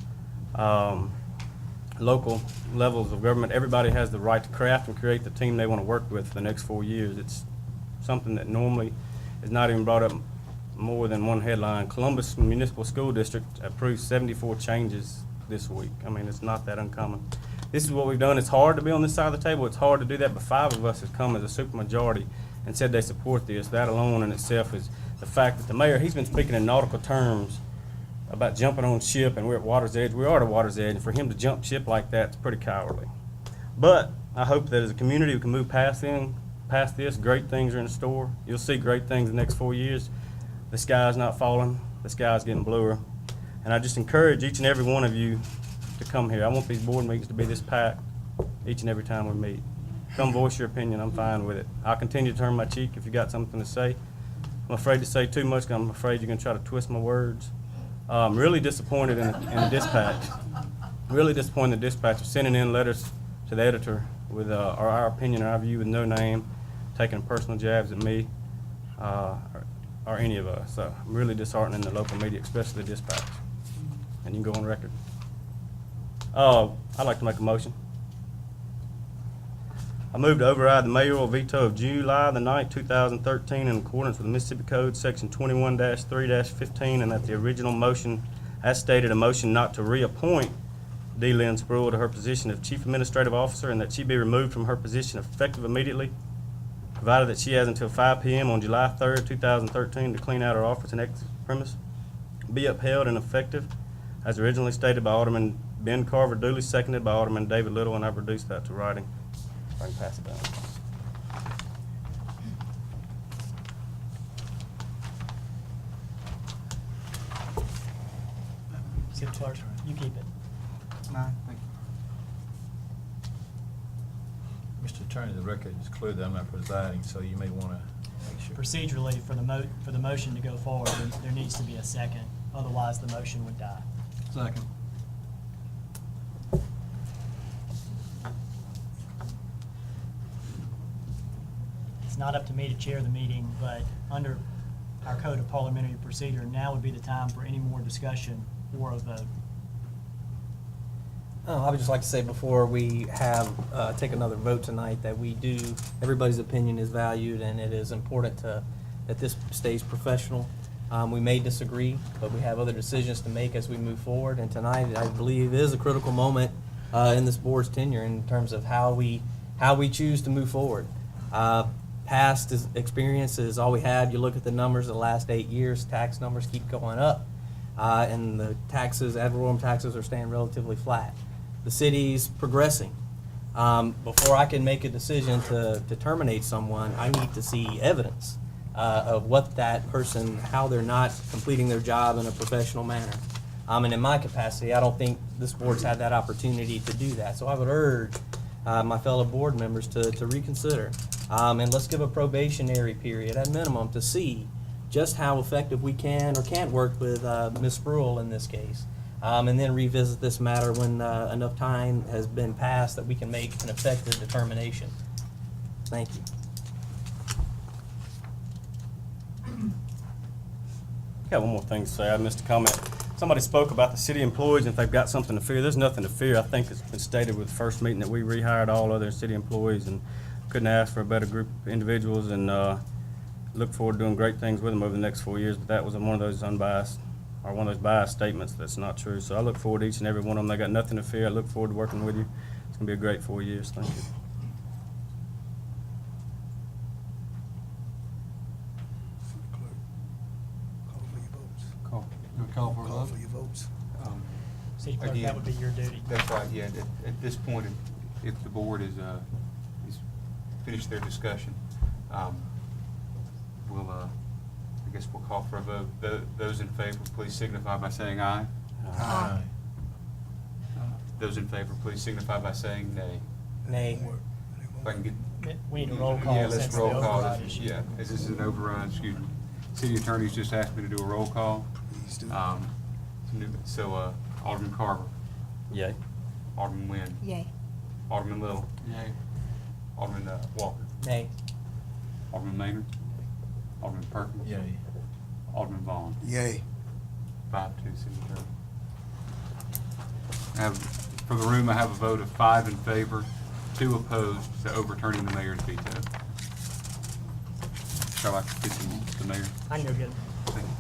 local levels of government. Everybody has the right to craft and create the team they want to work with for the next 4 years. It's something that normally is not even brought up more than one headline. Columbus Municipal School District approved 74 changes this week. I mean, it's not that uncommon. This is what we've done. It's hard to be on this side of the table. It's hard to do that, but 5 of us have come as a supermajority and said they support this. That alone in itself is the fact that the mayor, he's been speaking in nautical terms about jumping on ship, and we're at water's edge. We are at water's edge, and for him to jump ship like that is pretty cowardly. But I hope that as a community we can move past this. Great things are in store. You'll see great things in the next 4 years. The sky's not falling. The sky's getting bluer. And I just encourage each and every one of you to come here. I want these board meetings to be this packed each and every time we meet. Come voice your opinion. I'm fine with it. I'll continue to turn my cheek if you got something to say. I'm afraid to say too much because I'm afraid you're going to try to twist my words. I'm really disappointed in the dispatch. Really disappointed in the dispatch of sending in letters to the editor with our opinion, our view with no name, taking personal jabs at me or any of us. So I'm really disheartening the local media, especially the dispatch. And you can go on record. I'd like to make a motion. I move to override the mayoral veto of July the 9th, 2013 in accordance with Mississippi Code Section 21-3-15, and that the original motion, as stated, a motion not to reappoint D. Lynn Spruill to her position of Chief Administrative Officer, and that she be removed from her position effective immediately, provided that she has until 5 p.m. on July 3rd, 2013 to clean out her office and exit premise, be upheld and effective as originally stated by Alderman Ben Carver, duly seconded by Alderman David Little, and I've reduced that to writing. I can pass it down. City Clerk, you keep it. No, thank you. Mr. Attorney, the record is clear that I'm not presiding, so you may want to make sure. Procedurally, for the motion to go forward, there needs to be a second. Otherwise, the motion would die. Second. It's not up to me to chair the meeting, but under our code of parliamentary procedure, now would be the time for any more discussion or a vote. I would just like to say before we have take another vote tonight that everybody's opinion is valued, and it is important that this stays professional. We may disagree, but we have other decisions to make as we move forward. And tonight, I believe, is a critical moment in this board's tenure in terms of how we choose to move forward. Past experience is all we have. You look at the numbers of the last 8 years, tax numbers keep going up, and the taxes, ad valorem taxes, are staying relatively flat. The city's progressing. Before I can make a decision to terminate someone, I need to see evidence of what that person, how they're not completing their job in a professional manner. And in my capacity, I don't think this board's had that opportunity to do that. So I would urge my fellow board members to reconsider. And let's give a probationary period at minimum to see just how effective we can or can't work with Ms. Spruill in this case. And then revisit this matter when enough time has been passed that we can make an effective determination. Thank you. Got one more thing to say. I missed a comment. Somebody spoke about the city employees and if they've got something to fear. There's nothing to fear. I think it's been stated with the first meeting that we rehired all other city employees and couldn't ask for a better group of individuals, and look forward to doing great things with them over the next 4 years. But that was one of those unbiased, or one of those biased statements that's not true. So I look forward to each and every one of them. They got nothing to fear. I look forward to working with you. It's going to be a great 4 years. Thank you. Call for a vote. your votes. City Clerk, that Again, would be your duty. That's right, yeah. At this point, if the board is finished their discussion, we'll, I guess we'll call for a vote. Those in favor, please signify by saying aye. Aye. Those in favor, please signify by saying nay. Nay. If I can get. We need a roll call Yeah, let's since roll the call. override issue. Yeah, as this is an override, excuse me. City attorney's just asked me to do a roll call. Please do. So, Alderman Carver, Yay. Alderman Nguyen, Yay. Alderman Little, Yay. Alderman Walker, Nay. Alderman Maynard, Alderman Perkins, Yay. Alderman Vaughn. Yay. 5-2, city attorney. For the room, I have a vote of 5 in favor, 2 opposed to overturning the mayor's veto. Shall I continue, the mayor? I can go get it. Thank you.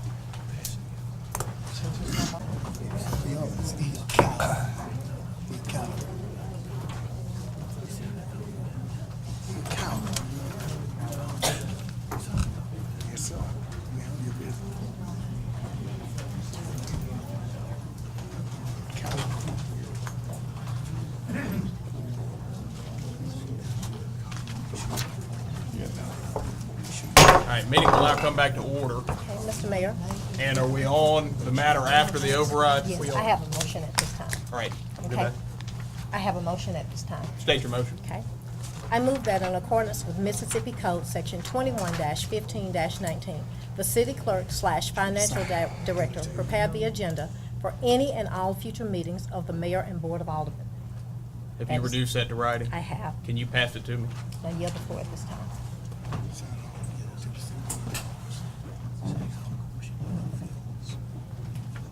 Yes, sir. We have your business. All right, meeting will now come back to order. Okay, Mr. Mayor? And are we on the matter after the override? Yes, I have a motion at this time. All right. Okay. I have a motion at this time. State your motion. Okay. I move that in accordance with Mississippi Code, Section 21-15-19, the city clerk/financial director prepare the agenda for any and all future meetings of the mayor and board of aldermen. Have you reduced that to writing? I have. Can you pass it to me? Now yield the floor at this time.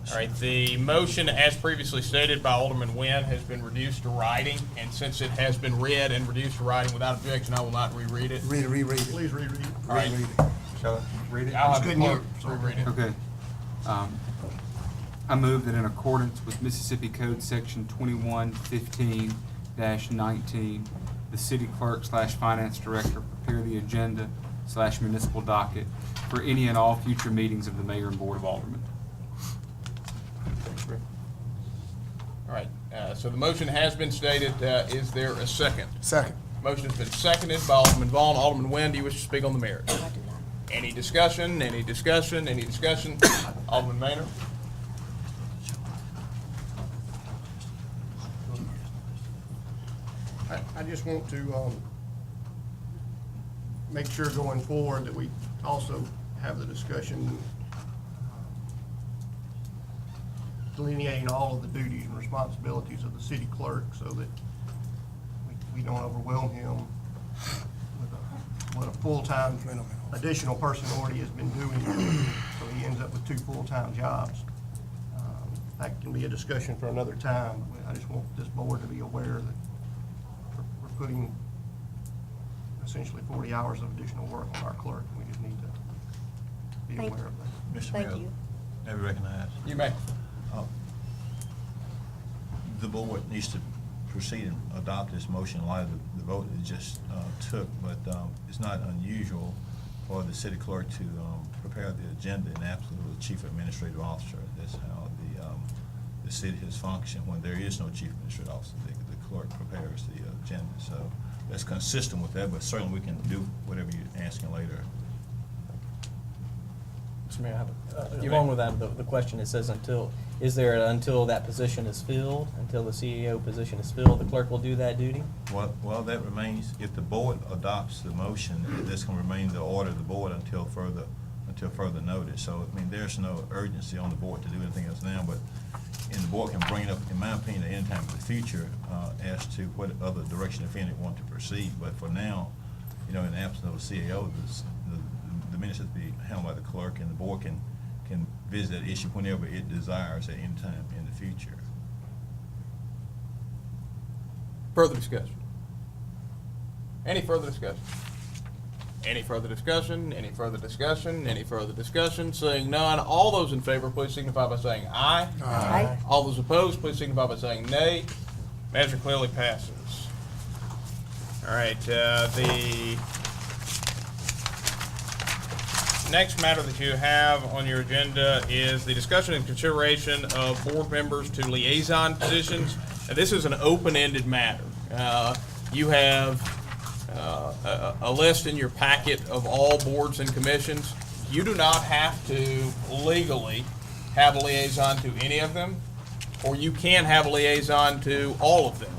All right, the motion, as previously stated by Alderman Nguyen, has been reduced to writing, and since it has been read and reduced to writing without objection, I will not reread it. Reread it. Please reread it. All right. Reread it. Shall I read it? I'll have the Couldn't hear clerk it. reread it. Okay. I move that in accordance with Mississippi Code Section 21-15-19, the city clerk/finance director prepare the agenda/municipal docket for any and all future meetings of the mayor and board of aldermen. All right, so the motion has been stated. Is there a second? Second. Motion has been seconded by Alderman Vaughn. Alderman Nguyen, do you wish to speak on the merits? I do not. Any discussion? Any discussion? Any discussion? Alderman Maynard? I just want to make sure going forward that we also have the discussion delineating all of the duties and responsibilities of the city clerk so that we don't overwhelm him with what a full-time additional person already has been doing, so he ends up with 2 full-time jobs. That can be a discussion for another time. I just want this board to be aware that we're putting essentially 40 hours of additional work on our clerk. We just need to be aware of that. Mr. Thank Mayor, you. may we recognize? You may. The board needs to proceed and adopt this motion in light of the vote it just took, but it's not unusual for the city clerk to prepare the agenda in absence of the chief administrative officer. That's how the city has functioned when there is no chief administrative officer. The clerk prepares the agenda, so that's consistent with that, but certainly we can do whatever you're asking later. Mr. Mayor, I have along with that, the question, it says until Is there, until that position is filled, until the CEO position is filled, the clerk will do that duty? Well, that remains, if the board adopts the motion, this can remain the order of the board until further notice. So, I mean, there's no urgency on the board to do anything else now, but, and the board can bring it up, in my opinion, at any time in the future, as to what other direction, if any, want to proceed. But for now, you know, in the absence of a CEO, the minutes have to be handled by the clerk, and the board can visit that issue whenever it desires at any time in the future. Further discussion? Any further discussion? Any further discussion? Any further discussion? Any further discussion? Seeing none, all those in favor, please signify by saying aye. Aye. All those opposed, please signify by saying nay. Measure clearly passes. All right, the next matter that you have on your agenda is the discussion and consideration of board members to liaison positions. Now, this is an open-ended matter. You have a list in your packet of all boards and commissions. You do not have to legally have a liaison to any of them, or you can have a liaison to all of them.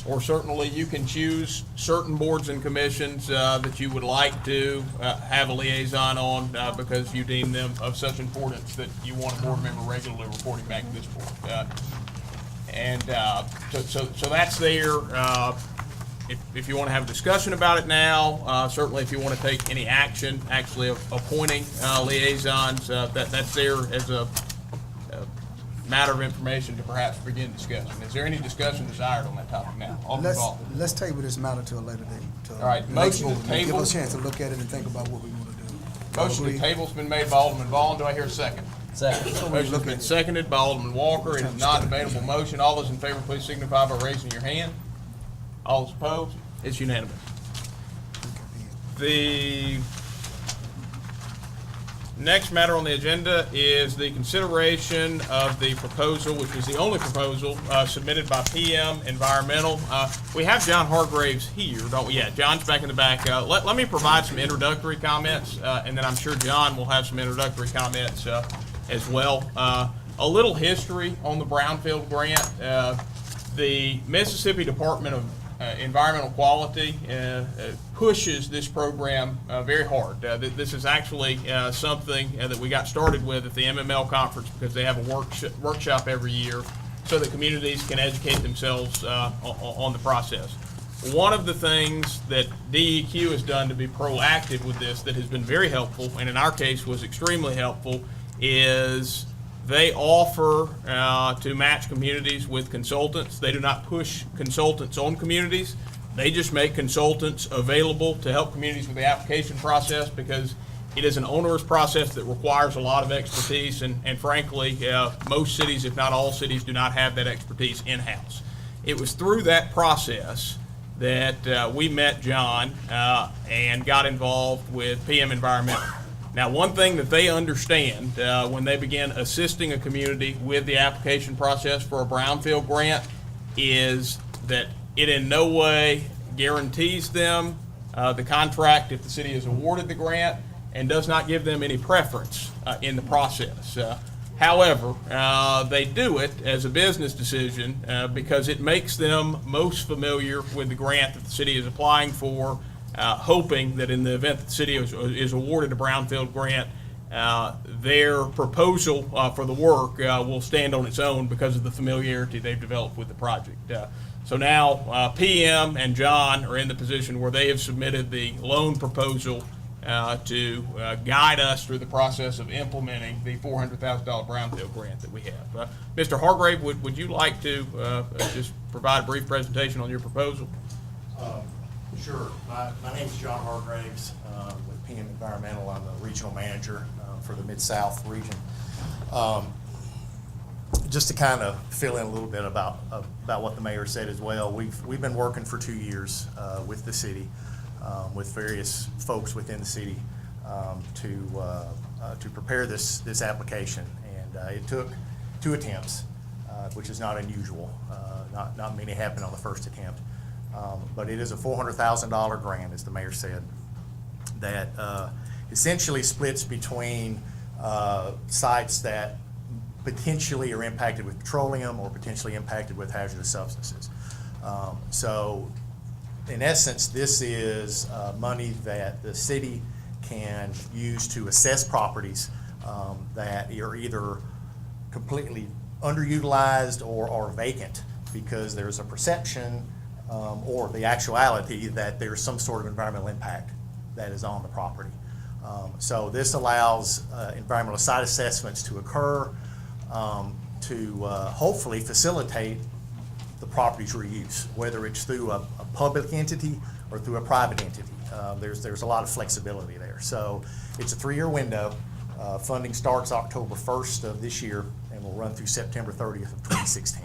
Or certainly you can choose certain boards and commissions that you would like to have a liaison on because you deem them of such importance that you want a board member regularly reporting back to this board. So that's there. If you want to have a discussion about it now, certainly if you want to take any action, actually appointing liaisons, that's there as a matter of information to perhaps begin discussion. Is there any discussion desired on that topic now? Alderman Ball. Let's table this matter to a later date. All right, motion to Give table. us a chance to look at it and think about what we want to do. Motion to table's been made by Alderman Vaughn. Do I hear a second? Second. Motion's been seconded by Alderman Walker. It is not a debatable motion. All those in favor, please signify by raising your hand. All those opposed? It's unanimous. The next matter on the agenda is the consideration of the proposal, which is the only proposal submitted by PM Environmental. We have John Hargraves here, don't we? Yeah, John's back in the back. Let me provide some introductory comments, and then I'm sure John will have some introductory comments as well. A little history on the Brownfield grant. The Mississippi Department of Environmental Quality pushes this program very hard. This is actually something that we got started with at the MML conference because they have a workshop every year so that communities can educate themselves on the process. One of the things that DEQ has done to be proactive with this that has been very helpful, and in our case was extremely helpful, is they offer to match communities with consultants. They do not push consultants on communities. They just make consultants available to help communities with the application process because it is an onerous process that requires a lot of expertise, and frankly, most cities, if not all cities, do not have that expertise in-house. It was through that process that we met John and got involved with PM Environmental. Now, one thing that they understand when they begin assisting a community with the application process for a brownfield grant is that it in no way guarantees them the contract if the city is awarded the grant and does not give them any preference in the process. However, they do it as a business decision because it makes them most familiar with the grant that the city is applying for, hoping that in the event that the city is awarded a brownfield grant, their proposal for the work will stand on its own because of the familiarity they've developed with the project. So now PM and John are in the position where they have submitted the loan proposal to guide us through the process of implementing the $400,000 brownfield grant that we have. Mr. Hargrave, would you like to just provide a brief presentation on your proposal? Sure. My name is John Hargraves with PM Environmental. I'm the regional manager for the Mid-South region. Just to kind of fill in a little bit about what the mayor said as well, we've been working for 2 years with the city, with various folks within the city to prepare this application, and it took 2 attempts, which is not unusual. Not many happen on the first attempt. But it is a $400,000 grant, as the mayor said, that essentially splits between sites that potentially are impacted with petroleum or potentially impacted with hazardous substances. So in essence, this is money that the city can use to assess properties that are either completely underutilized or are vacant because there's a perception or the actuality that there's some sort of environmental impact that is on the property. So this allows environmental site assessments to occur to hopefully facilitate the property's reuse, whether it's through a public entity or through a private entity. There's a lot of flexibility there. So it's a 3-year window. Funding starts October 1st of this year and will run through September 30th of 2016.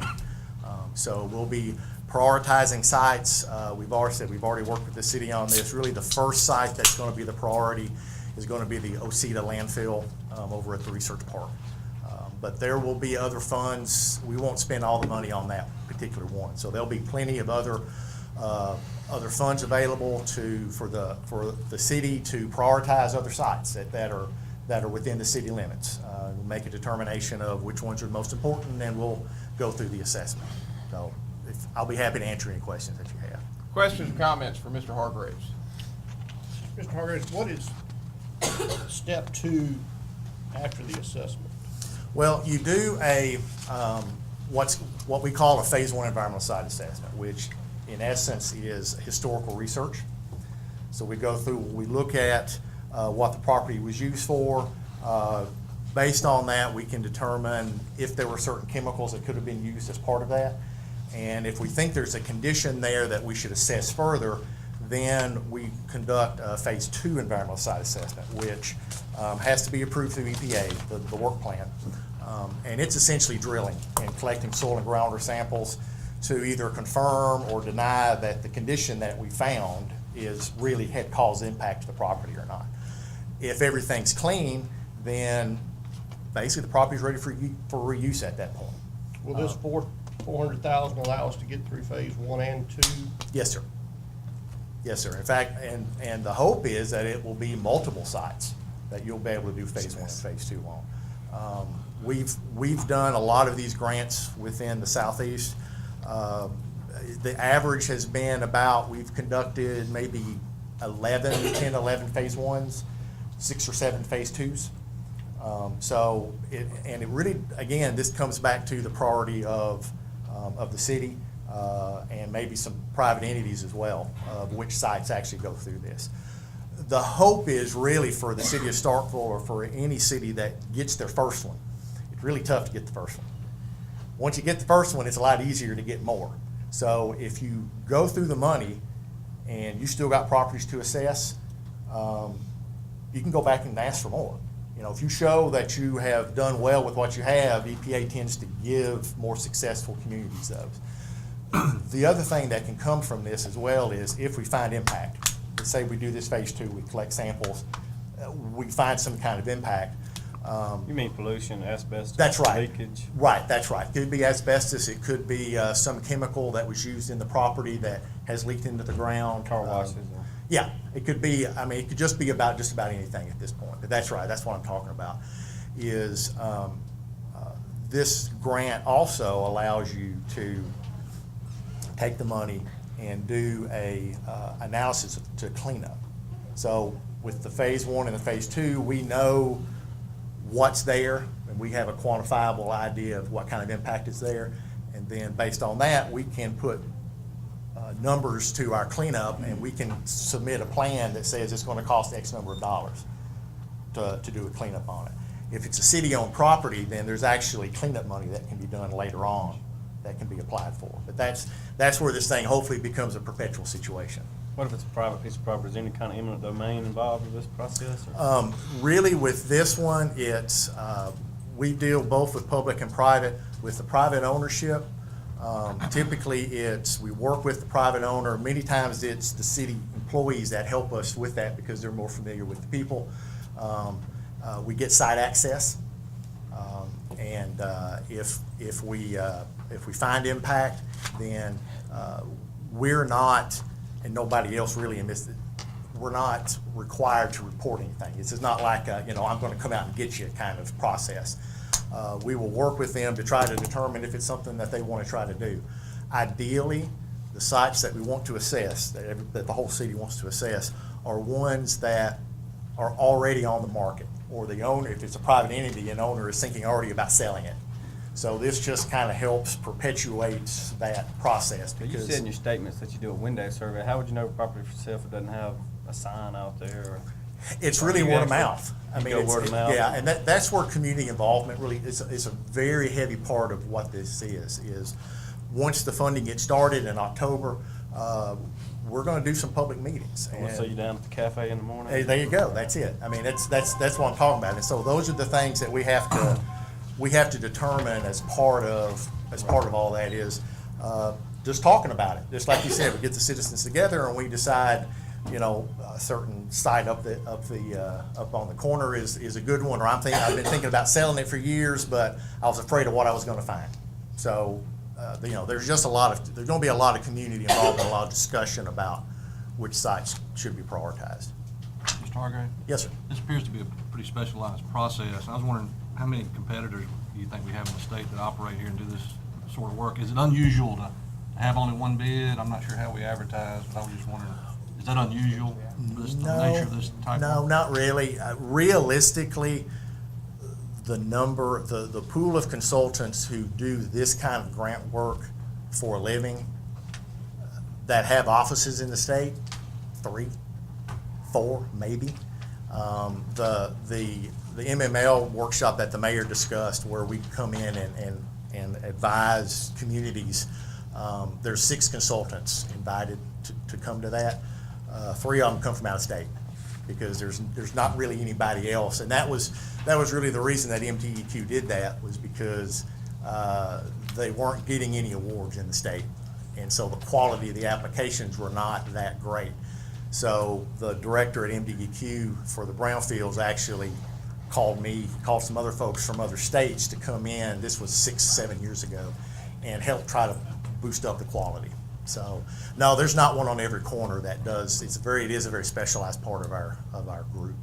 So we'll be prioritizing sites. We've already worked with the city on this. Really the first site that's going to be the priority is going to be the Osita landfill over at the research park. But there will be other funds. We won't spend all the money on that particular one. So there'll be plenty of other funds available for the city to prioritize other sites that are within the city limits. We'll make a determination of which ones are most important, and then we'll go through the assessment. So I'll be happy to answer any questions that you have. Questions or comments for Mr. Hargraves? Mr. Hargraves, what is step 2 after the assessment? Well, you do what we call a phase 1 environmental site assessment, which in essence is historical research. So we go through, we look at what the property was used for. Based on that, we can determine if there were certain chemicals that could have been used as part of that. And if we think there's a condition there that we should assess further, then we conduct a phase 2 environmental site assessment, which has to be approved through EPA, the work plan. And it's essentially drilling and collecting soil and groundwater samples to either confirm or deny that the condition that we found really had caused impact to the property or not. If everything's clean, then basically the property's ready for reuse at that point. Will this $400,000 allow us to get through phase 1 and 2? Yes, sir. Yes, sir. In fact, and the hope is that it will be multiple sites that you'll be able to do phase 1 and phase 2 on. We've done a lot of these grants within the Southeast. The average has been about, we've conducted maybe 11 phase 1s, 6 or 7 phase 2s. So it really, again, this comes back to the priority of the city and maybe some private entities as well, of which sites actually go through this. The hope is really for the city of Starkville or for any city that gets their first one. It's really tough to get the first one. Once you get the first one, it's a lot easier to get more. So if you go through the money and you still got properties to assess, you can go back and ask for more. You know, if you show that you have done well with what you have, EPA tends to give more successful communities those. The other thing that can come from this as well is if we find impact. Let's say we do this phase 2, we collect samples, we find some kind of impact. You mean pollution, asbestos? That's right. Leakage? Right, that's right. It could be asbestos, it could be some chemical that was used in the property that has leaked into the ground. Car washes. Yeah, it could be, I mean, it could just be about just about anything at this point. But that's right, that's what I'm talking about, is this grant also allows you to take the money and do a analysis to clean up. So with the phase 1 and the phase 2, we know what's there, and we have a quantifiable idea of what kind of impact is there. And then based on that, we can put numbers to our cleanup, and we can submit a plan that says it's going to cost X number of dollars to do a cleanup on it. If it's a city-owned property, then there's actually cleanup money that can be done later on that can be applied for. But that's where this thing hopefully becomes a perpetual situation. What if it's a private piece of property? Is there any kind of eminent domain involved with this process? Really, with this one, it's we deal both with public and private. With the private ownership, typically we work with the private owner. Many times it's the city employees that help us with that because they're more familiar with the people. We get site access, and if we find impact, then we're not, and nobody else really in this, we're not required to report anything. This is not like I'm going to come out and get you kind of process. We will work with them to try to determine if it's something that they want to try to do. Ideally, the sites that we want to assess, that the whole city wants to assess, are ones that are already on the market, or the owner, if it's a private entity, an owner is thinking already about selling it. So this just kind of helps perpetuate that process, You because said in your statements that you do a window survey. How would you know property for sale if it doesn't have a sign out there? Or it's Or really you word of actually- mouth. I you mean, go it's, word of mouth? yeah, and that's where community involvement really is a very heavy part of what this is once the funding gets started in October, we're going to do some public meetings. We'll see you down at the cafe in the morning. Hey, there you go. That's it. I mean, that's what I'm talking about. And so those are the things that we have to determine as part of all that is just talking about it. Just like you said, we get the citizens together and we decide, you know, a certain site up on the corner is a good one, or I've been thinking about selling it for years, but I was afraid of what I was going to find. So, you know, there's going to be a lot of community involvement, a lot of discussion about which sites should be prioritized. Mr. Hargrave? Yes, sir. This appears to be a pretty specialized process. I was wondering how many competitors do you think we have in the state that operate here and do this sort of work? Is it unusual to have only one bid? I'm not sure how we advertise, but I was just wondering, is that unusual, the nature of this type of No, work? not really. Realistically, the pool of consultants who do this kind of grant work for a living that have offices in the state, 3, 4, maybe. The MML workshop that the mayor discussed, where we come in and advise communities, there's 6 consultants invited to come to that. 3 of them come from out of state, because there's not really anybody else. And that was really the reason that MTEQ did that, was because they weren't getting any awards in the state. And so the quality of the applications were not that great. So the director at MDEQ for the brownfields actually called some other folks from other states to come in. This was 6-7 years ago, and help try to boost up the quality. So, no, there's not one on every corner that does. It is a very specialized part of our group.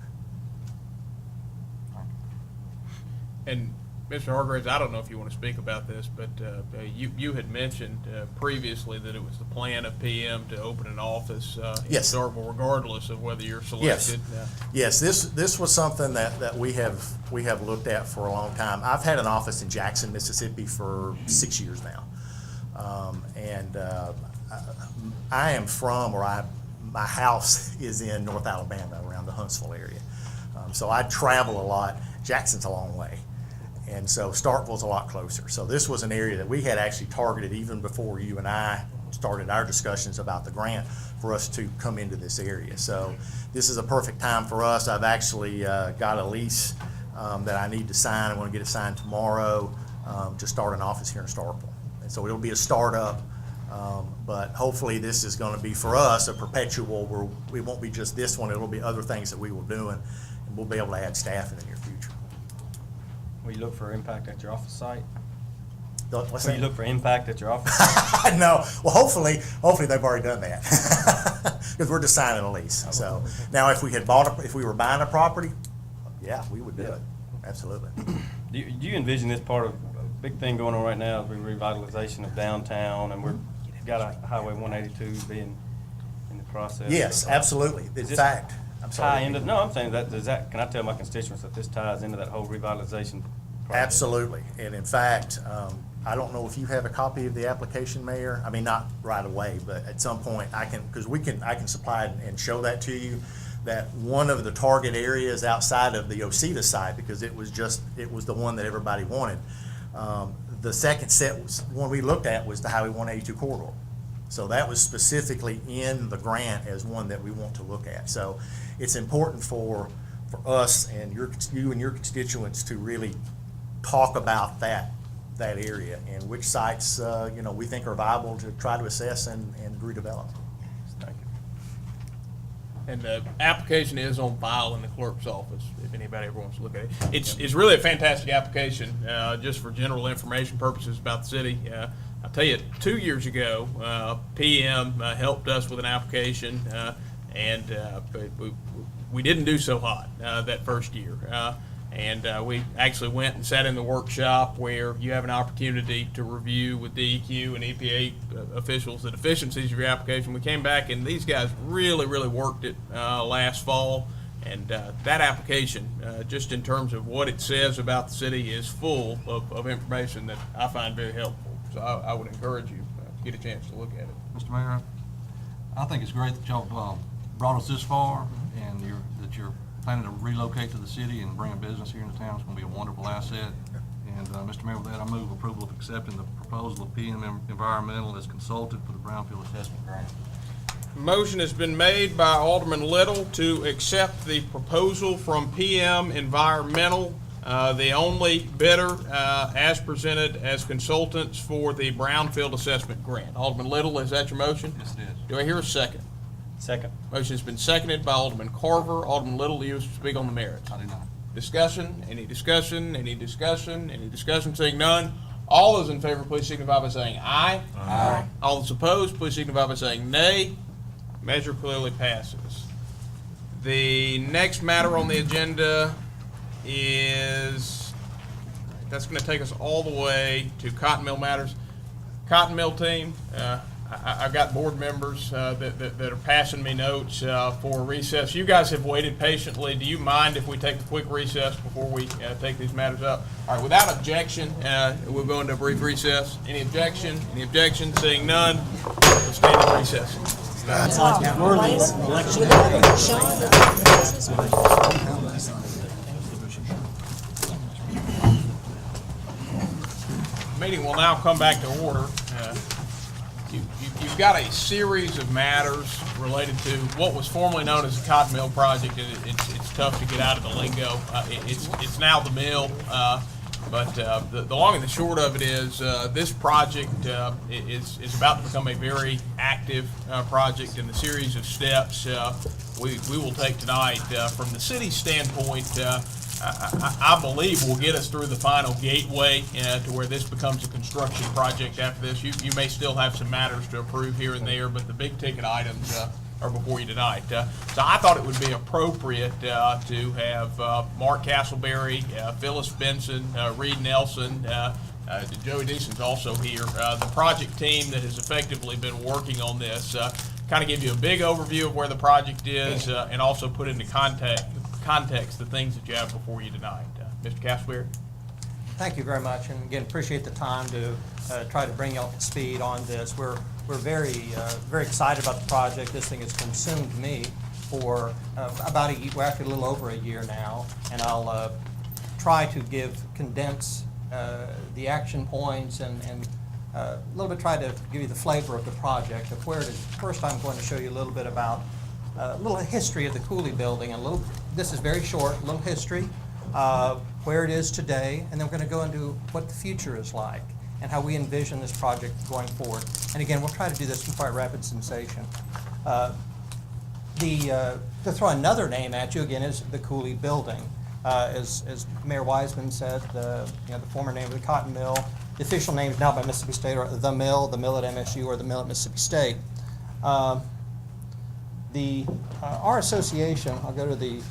And Mr. Hargraves, I don't know if you want to speak about this, but you had mentioned previously that it was the plan of PM to open an office in Yes. Starkville, regardless of whether you're selected. Yes, this was something that we have looked at for a long time. I've had an office in Jackson, Mississippi for 6 years now. I am from, my house is in North Alabama, around the Huntsville area. So I travel a lot. Jackson's a long way. And so Starkville's a lot closer. So this was an area that we had actually targeted even before you and I started our discussions about the grant, for us to come into this area. So this is a perfect time for us. I've actually got a lease that I need to sign. I want to get it signed tomorrow to start an office here in Starkville. And so it'll be a startup, but hopefully this is going to be, for us, a perpetual, where it won't be just this one, it'll be other things that we will do, and we'll be able to add staff in the near future. Will you look for impact at your office site? What's Will that? you look for impact at your office site? No. Well, hopefully they've already done that, because we're just signing a lease. So now, if we were buying a property, yeah, we would do it. Absolutely. Do you envision this part of a big thing going on right now, is the revitalization of downtown, and we've got a Highway 182 being in the process? Yes, absolutely. In Does this fact, I'm sorry. tie into, no, I'm saying that, can I tell my constituents that this ties into that whole revitalization project? Absolutely. And in fact, I don't know if you have a copy of the application, Mayor. I mean, not right away, but at some point I can supply and show that to you, that one of the target areas outside of the Osita site, because it was the one that everybody wanted. The second one we looked at was the Highway 182 corridor. So that was specifically in the grant as one that we want to look at. So it's important for us and you and your constituents to really talk about that area and which sites we think are viable to try to assess and redevelop. Thank you. And the application is on file in the clerk's office, if anybody ever wants to look at it. It's really a fantastic application, just for general information purposes about the city. I'll tell you, 2 years ago, PM helped us with an application, but we didn't do so hot that first year. And we actually went and sat in the workshop where you have an opportunity to review with DEQ and EPA officials the deficiencies of your application. We came back and these guys really worked it last fall. And that application, just in terms of what it says about the city, is full of information that I find very helpful. So I would encourage you to get a chance to look at it. Mr. Mayor, I think it's great that y'all brought us this far and that you're planning to relocate to the city and bring a business here into town. It's going to be a wonderful asset. And Mr. Mayor, with that, I move approval of accepting the proposal of PM Environmental as consultant for the Brownfield Assessment Grant. Motion has been made by Alderman Little to accept the proposal from PM Environmental, the only bidder as presented as consultants for the Brownfield Assessment Grant. Alderman Little, is that your motion? Yes, it is. Do I hear a second? Second. Motion has been seconded by Alderman Carver. Alderman Little, do you wish to speak on the merits? I do not. Discussion? Any discussion? Any discussion? Any discussion? Seeing none. All those in favor, please signify by saying aye. Aye. All those opposed, please signify by saying nay. Measure clearly passes. The next matter on the agenda is, that's going to take us all the way to Cotton Mill matters. Cotton Mill team, I've got board members that are passing me notes for recess. You guys have waited patiently. Do you mind if we take a quick recess before we take these matters up? All right, without objection, we'll go into a brief recess. Any objection? Any objection? Seeing none, we'll stand in recess. It's like Worley's election. Meeting will now come back to order. You've got a series of matters related to what was formerly known as the Cotton Mill Project. It's tough to get out of the lingo. It's now the mill. But the long and the short of it is this project is about to become a very active project, and the series of steps we will take tonight from the city's standpoint, I believe will get us through the final gateway to where this becomes a construction project after this. You may still have some matters to approve here and there, but the big ticket items are before you tonight. So I thought it would be appropriate to have Mark Castleberry, Phyllis Benson, Reed Nelson, Joey Deason's also here, the project team that has effectively been working on this, kind of give you a big overview of where the project is and also put into context the things that you have before you tonight. Mr. Castleberry? Thank you very much, and again, appreciate the time to try to bring you up to speed on this. We're very excited about the project. This thing has consumed me for about a year, well, actually a little over a year now, and I'll try to condense the action points and a little bit try to give you the flavor of the project, of where it is. First, I'm going to show you a little bit about a little history of the Cooley building, and this is very short, a little history, where it is today, and then we're going to go into what the future is like and how we envision this project going forward. And again, we'll try to do this in quite rapid succession. To throw another name at you, again, is the Cooley building. As Mayor Wiseman said, the former name of the Cotton Mill, the official names now by Mississippi State are the Mill at MSU, or the Mill at Mississippi State. Our association, I'll go to the,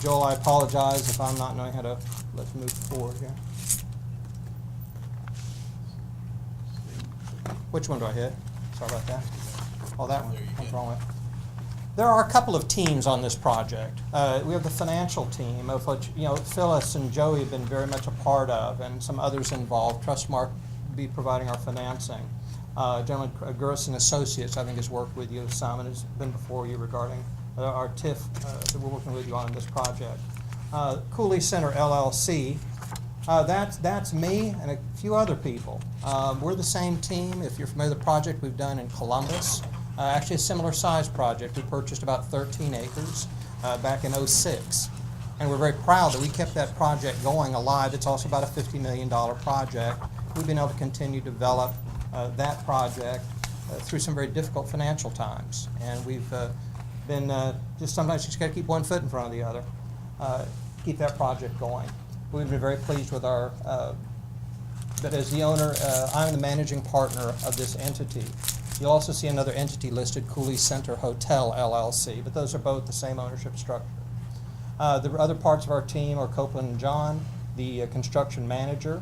Joel, I apologize if I'm not knowing how to, let's move forward here. Which one do I hit? Sorry about that. Oh, that one. What's wrong with it? There are a couple of teams on this project. We have the financial team, of which Phyllis and Joey have been very much a part of, and some others involved. Trustmark will be providing our financing. Gentleman, Gurris & Associates, I think, has worked with you. Simon has been before you regarding our TIF that we're working with you on this project. Cooley Center LLC, that's me and a few other people. We're the same team. If you're familiar with the project we've done in Columbus, actually a similar size project. We purchased about 13 acres back in '06. And we're very proud that we kept that project going alive. It's also about a $50 million project. We've been able to continue to develop that project through some very difficult financial times. And we've been just sometimes you just got to keep one foot in front of the other, keep that project going. We've been very pleased with our, but as the owner, I'm the managing partner of this entity. You'll also see another entity listed, Cooley Center Hotel LLC, but those are both the same ownership structure. The other parts of our team are Copeland and John, the construction manager.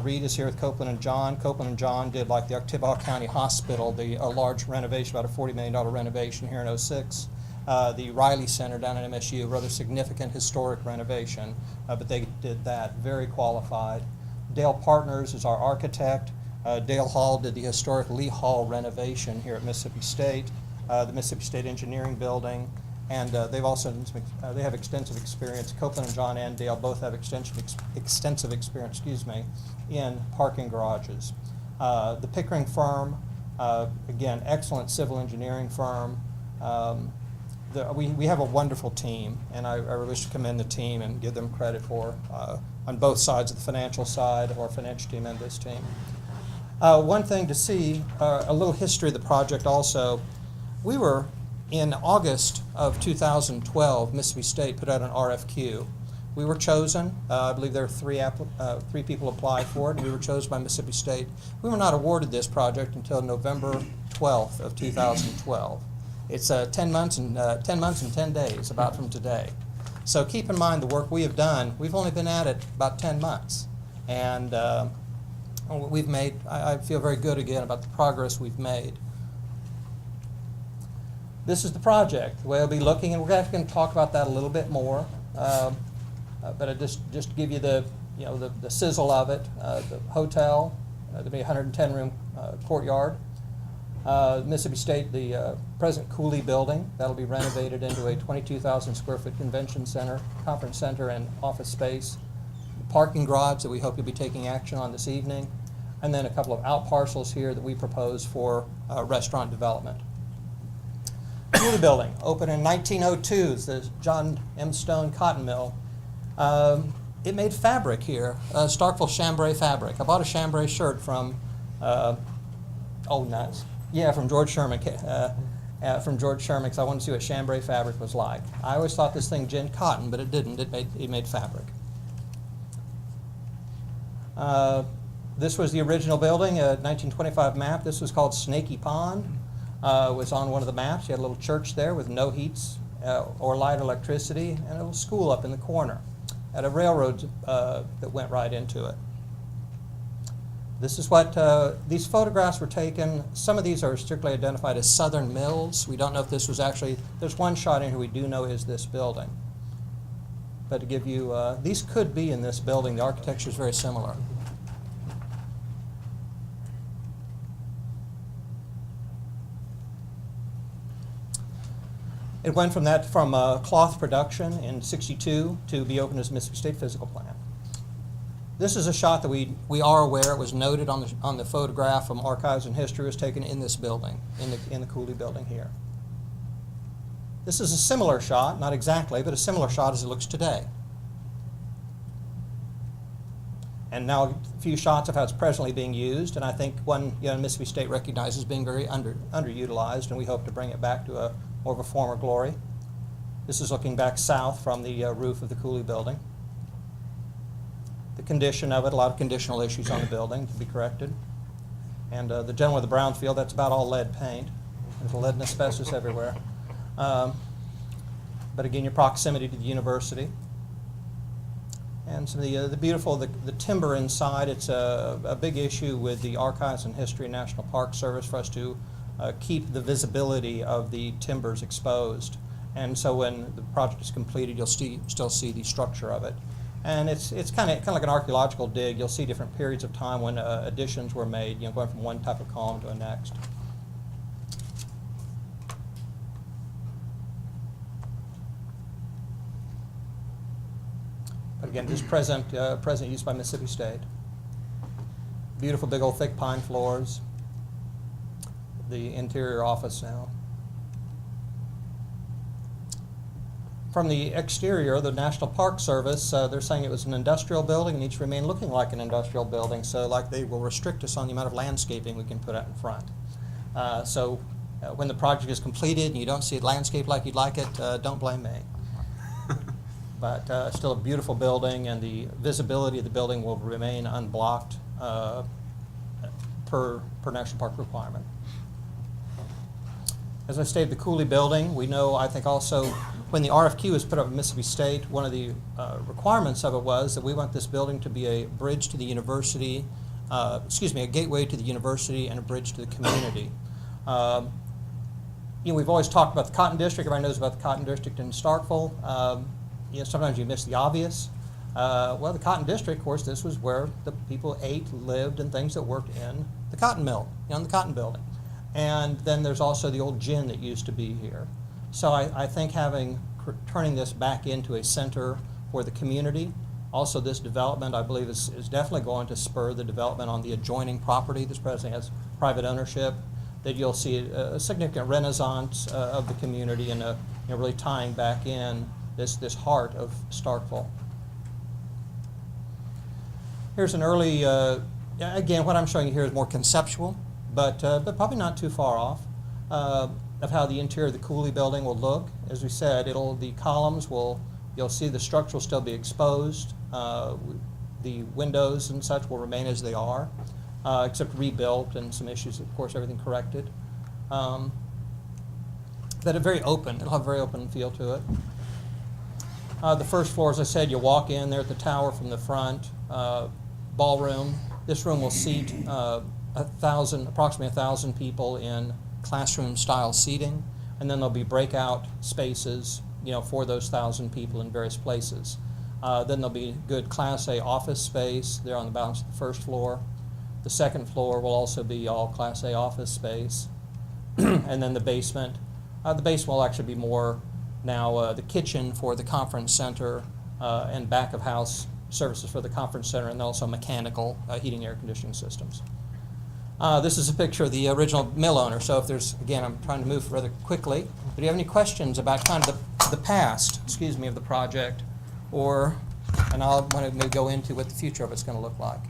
Reed is here with Copeland and John. Copeland and John did like the Oktibbeha County Hospital, a large renovation, about a $40 million renovation here in '06. The Riley Center down at MSU, a rather significant historic renovation, but they did that, very qualified. Dale Partners is our architect. Dale Hall did the historic Lee Hall renovation here at Mississippi State, the Mississippi State Engineering Building, and they have extensive experience. Copeland and John and Dale both have extensive experience, in parking garages. The Pickering firm, again, excellent civil engineering firm. We have a wonderful team, and I really wish to commend the team and give them credit for, on both sides of the financial side, our financial team and this team. One thing to see, a little history of the project also. We were, in August of 2012, Mississippi State put out an RFQ. We were chosen. I believe there were three people applied for it, and we were chosen by Mississippi State. We were not awarded this project until November 12th of 2012. It's 10 months and 10 days, about from today. So keep in mind the work we have done. We've only been at it about 10 months. And we've made, I feel very good again about the progress we've made. This is the project, the way I'll be looking, and we're actually going to talk about that a little bit more. But I just to give you the sizzle of it. The hotel, there'll be a 110-room courtyard. Mississippi State, the present Cooley building, that'll be renovated into a 22,000 square foot convention center, conference center, and office space. The parking garage that we hope you'll be taking action on this evening, and then a couple of out parcels here that we propose for restaurant development. Cooley building, opened in 1902, it's the John M. Stone Cotton Mill. It made fabric here, Starkville chambray fabric. I bought a chambray shirt from, from George Sherman, because I wanted to see what chambray fabric was like. I always thought this thing ginned cotton, but it didn't. It made fabric. This was the original building, a 1925 map. This was called Snaky Pond. Was on one of the maps. You had a little church there with no heats or light or electricity, and a little school up in the corner. Had a railroad that went right into it. This is what, these photographs were taken. Some of these are strictly identified as Southern Mills. We don't know if this was actually, there's one shot in here we do know is this building. But to give you, these could be in this building. The architecture is very similar. It went from cloth production in '62 to be opened as Mississippi State Physical Plant. This is a shot that we are aware, it was noted on the photograph from Archives and History, was taken in this building, in the Cooley building here. This is a similar shot, not exactly, but a similar shot as it looks today. And now a few shots of how it's presently being used, and I think one Mississippi State recognizes being very underutilized, and we hope to bring it back to more of a former glory. This is looking back south from the roof of the Cooley building. The condition of it, a lot of conditional issues on the building to be corrected. And the gentleman with the brown field, that's about all lead paint. There's lead and asbestos everywhere. But again, your proximity to the university. And some of the beautiful, the timber inside, it's a big issue with the Archives and History National Park Service for us to keep the visibility of the timbers exposed. And so when the project is completed, you'll still see the structure of it. And it's kind of like an archaeological dig. You'll see different periods of time when additions were made, going from one type of column to the next. But again, just present use by Mississippi State. Beautiful big old thick pine floors. The interior office now. From the exterior, the National Park Service, they're saying it was an industrial building and needs to remain looking like an industrial building, so like they will restrict us on the amount of landscaping we can put out in front. So when the project is completed and you don't see it landscaped like you'd like it, don't blame me. But still a beautiful building, and the visibility of the building will remain unblocked per National Park requirement. As I stated, the Cooley building, we know, I think also, when the RFQ was put up in Mississippi State, one of the requirements of it was that we want this building to be a bridge to the university, a gateway to the university and a bridge to the community. We've always talked about the Cotton District. Everybody knows about the Cotton District in Starkville. Sometimes you miss the obvious. Well, the Cotton District, of course, this was where the people ate, lived, and things that worked in the cotton mill, in the cotton building. And then there's also the old gin that used to be here. So I think turning this back into a center for the community, also this development, I believe, is definitely going to spur the development on the adjoining property. This presently has private ownership, that you'll see a significant renaissance of the community and really tying back in this heart of Starkville. Here's an early, again, what I'm showing you here is more conceptual, but probably not too far off, of how the interior of the Cooley building will look. As we said, the columns you'll see the structure will still be exposed. The windows and such will remain as they are, except rebuilt and some issues, of course, everything corrected. But very open, it'll have a very open feel to it. The first floor, as I said, you walk in there at the tower from the front, ballroom. This room will seat approximately 1,000 people in classroom-style seating, and then there'll be breakout spaces, for those 1,000 people in various places. Then there'll be good Class A office space there on the balance of the first floor. The second floor will also be all Class A office space, and then the basement. The basement will actually be more now the kitchen for the conference center and back of house services for the conference center, and also mechanical heating, air conditioning systems. This is a picture of the original mill owner. So if there's, again, I'm trying to move rather quickly. But do you have any questions about kind of the past, of the project, and I'll want to go into what the future of it's going to look like.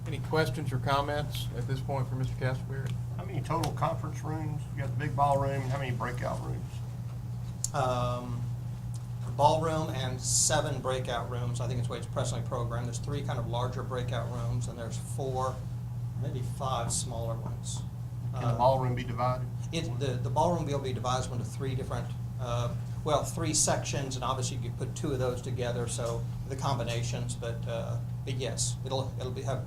Any questions or comments at this point for Mr. Castleberry? How many total conference rooms? You got the big ballroom, and how many breakout rooms? Ballroom and 7 breakout rooms. I think it's the way it's presently programmed. There's 3 kind of larger breakout rooms, and there's 4, maybe 5 smaller ones. Can the ballroom be divided? The ballroom will be divided into 3 different, 3 sections, and obviously you could put 2 of those together, so the combinations. But yes, it'll have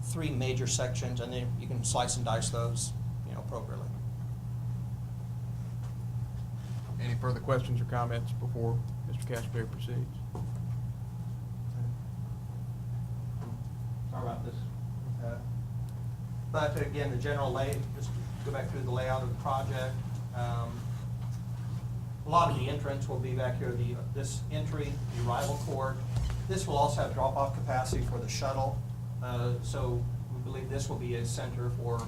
3 major sections, and then you can slice and dice those, appropriately. Any further questions or comments before Mr. Castleberry proceeds? Sorry about this. But again, the general just go back through the layout of the project. A lot of the entrance will be back here, this entry, the arrival court. This will also have drop-off capacity for the shuttle. So we believe this will be a center for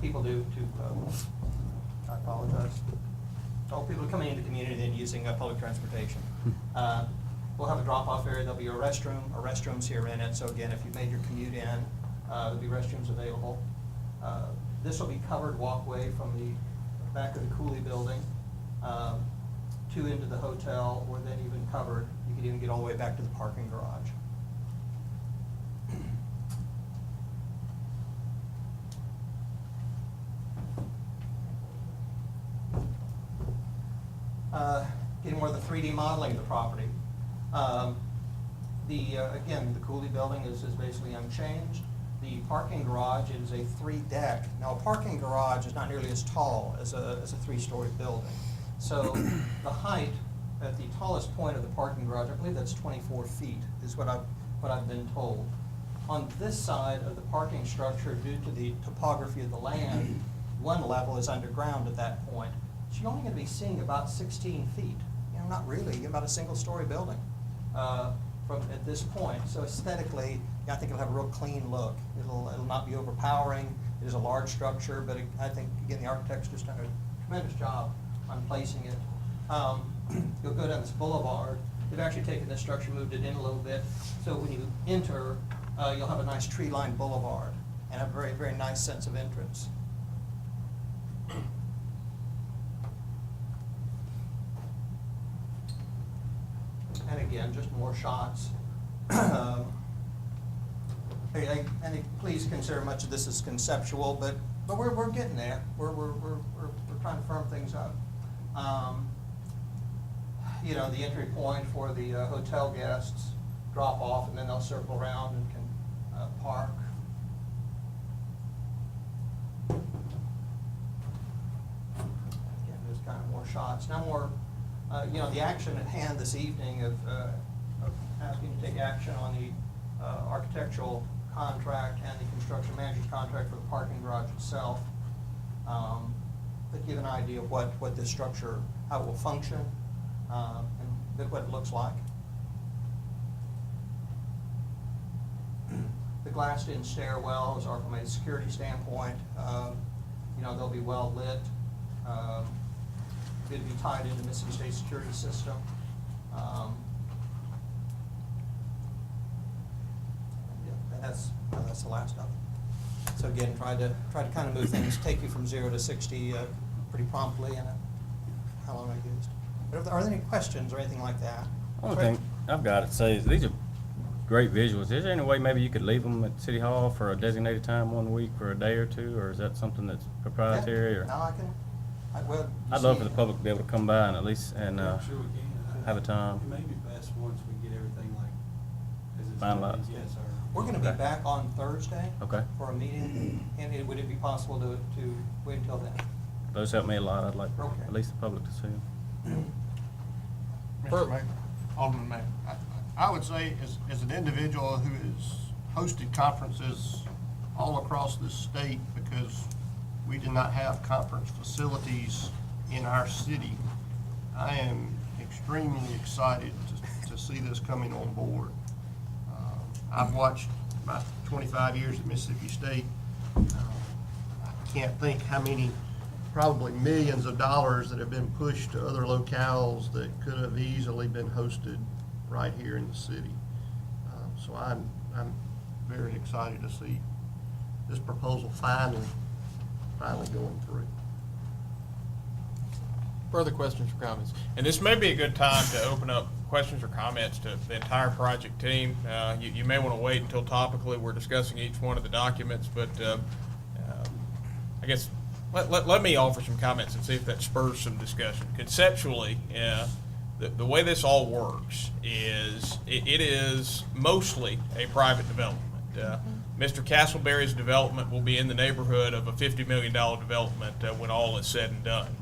people I apologize. People coming into the community and using public transportation. We'll have a drop-off area. There'll be a restroom, or restrooms here in it. So again, if you've made your commute in, there'll be restrooms available. This will be covered walkway from the back of the Cooley building to into the hotel, or then even covered. You could even get all the way back to the parking garage. Getting more of the 3D modeling of the property. Again, the Cooley building is basically unchanged. The parking garage is a 3-deck. Now, a parking garage is not nearly as tall as a 3-story building. So the height at the tallest point of the parking garage, I believe that's 24 feet, is what I've been told. On this side of the parking structure, due to the topography of the land, one level is underground at that point. So you're only going to be seeing about 16 feet. Not really, about a single-story building from at this point. So aesthetically, I think it'll have a real clean look. It'll not be overpowering. It is a large structure, but I think, again, the architect's just done a tremendous job on placing it. You'll go down this boulevard. They've actually taken this structure, moved it in a little bit, so when you enter, you'll have a nice tree-lined boulevard and a very, very nice sense of entrance. And again, just more shots. And please consider much of this is conceptual, but we're getting there. We're trying trying to firm things up. You know, the entry point for the hotel guests drop off, and then they'll circle around and can park. Again, there's kind of more shots. Now more, you know, the action at hand this evening of asking to take action on the architectural contract and the construction manager's contract for the parking garage itself. To give an idea of what this structure, how it will function, and what it looks like. The glassed-in stairwells are, from a security standpoint, you know, they'll be well lit. It'll be tied into Mississippi State security system. And that's the last of it. So again, try to kind of move things, take you from 0 to 60 pretty promptly in how long I used. But are there any questions or anything like that? Only thing I've got to say is these are great visuals. Is there any way maybe you could leave them at City Hall for a designated time 1 week for a day or two, or is that something that's proprietary? Yeah. Or No, I can. I'd love for the public to be able to come by and at least and Sure we can. have a time. It may be best once we get everything like as it's Finalized. Yes, sir. We're going to be back on Thursday Okay. for a meeting, and would it be possible to wait until then? Those help me a lot. I'd like Okay. at least the public to see them. Mr. Mayor, Alderman Mayor, I would say as an individual who has hosted conferences all across this state, because we did not have conference facilities in our city, I am extremely excited to see this coming on board. I've watched my 25 years at Mississippi State. I can't think how many, probably millions of dollars that have been pushed to other locales that could have easily been hosted right here in the city. So I'm very excited to see this proposal finally going through. Further questions or comments? And this may be a good time to open up questions or comments to the entire project team. You may want to wait until topically we're discussing each one of the documents, but I guess let me offer some comments and see if that spurs some discussion. Conceptually, the way this all works is it is mostly a private development. Mr. Castleberry's development will be in the neighborhood of a $50 million development when all is said and done.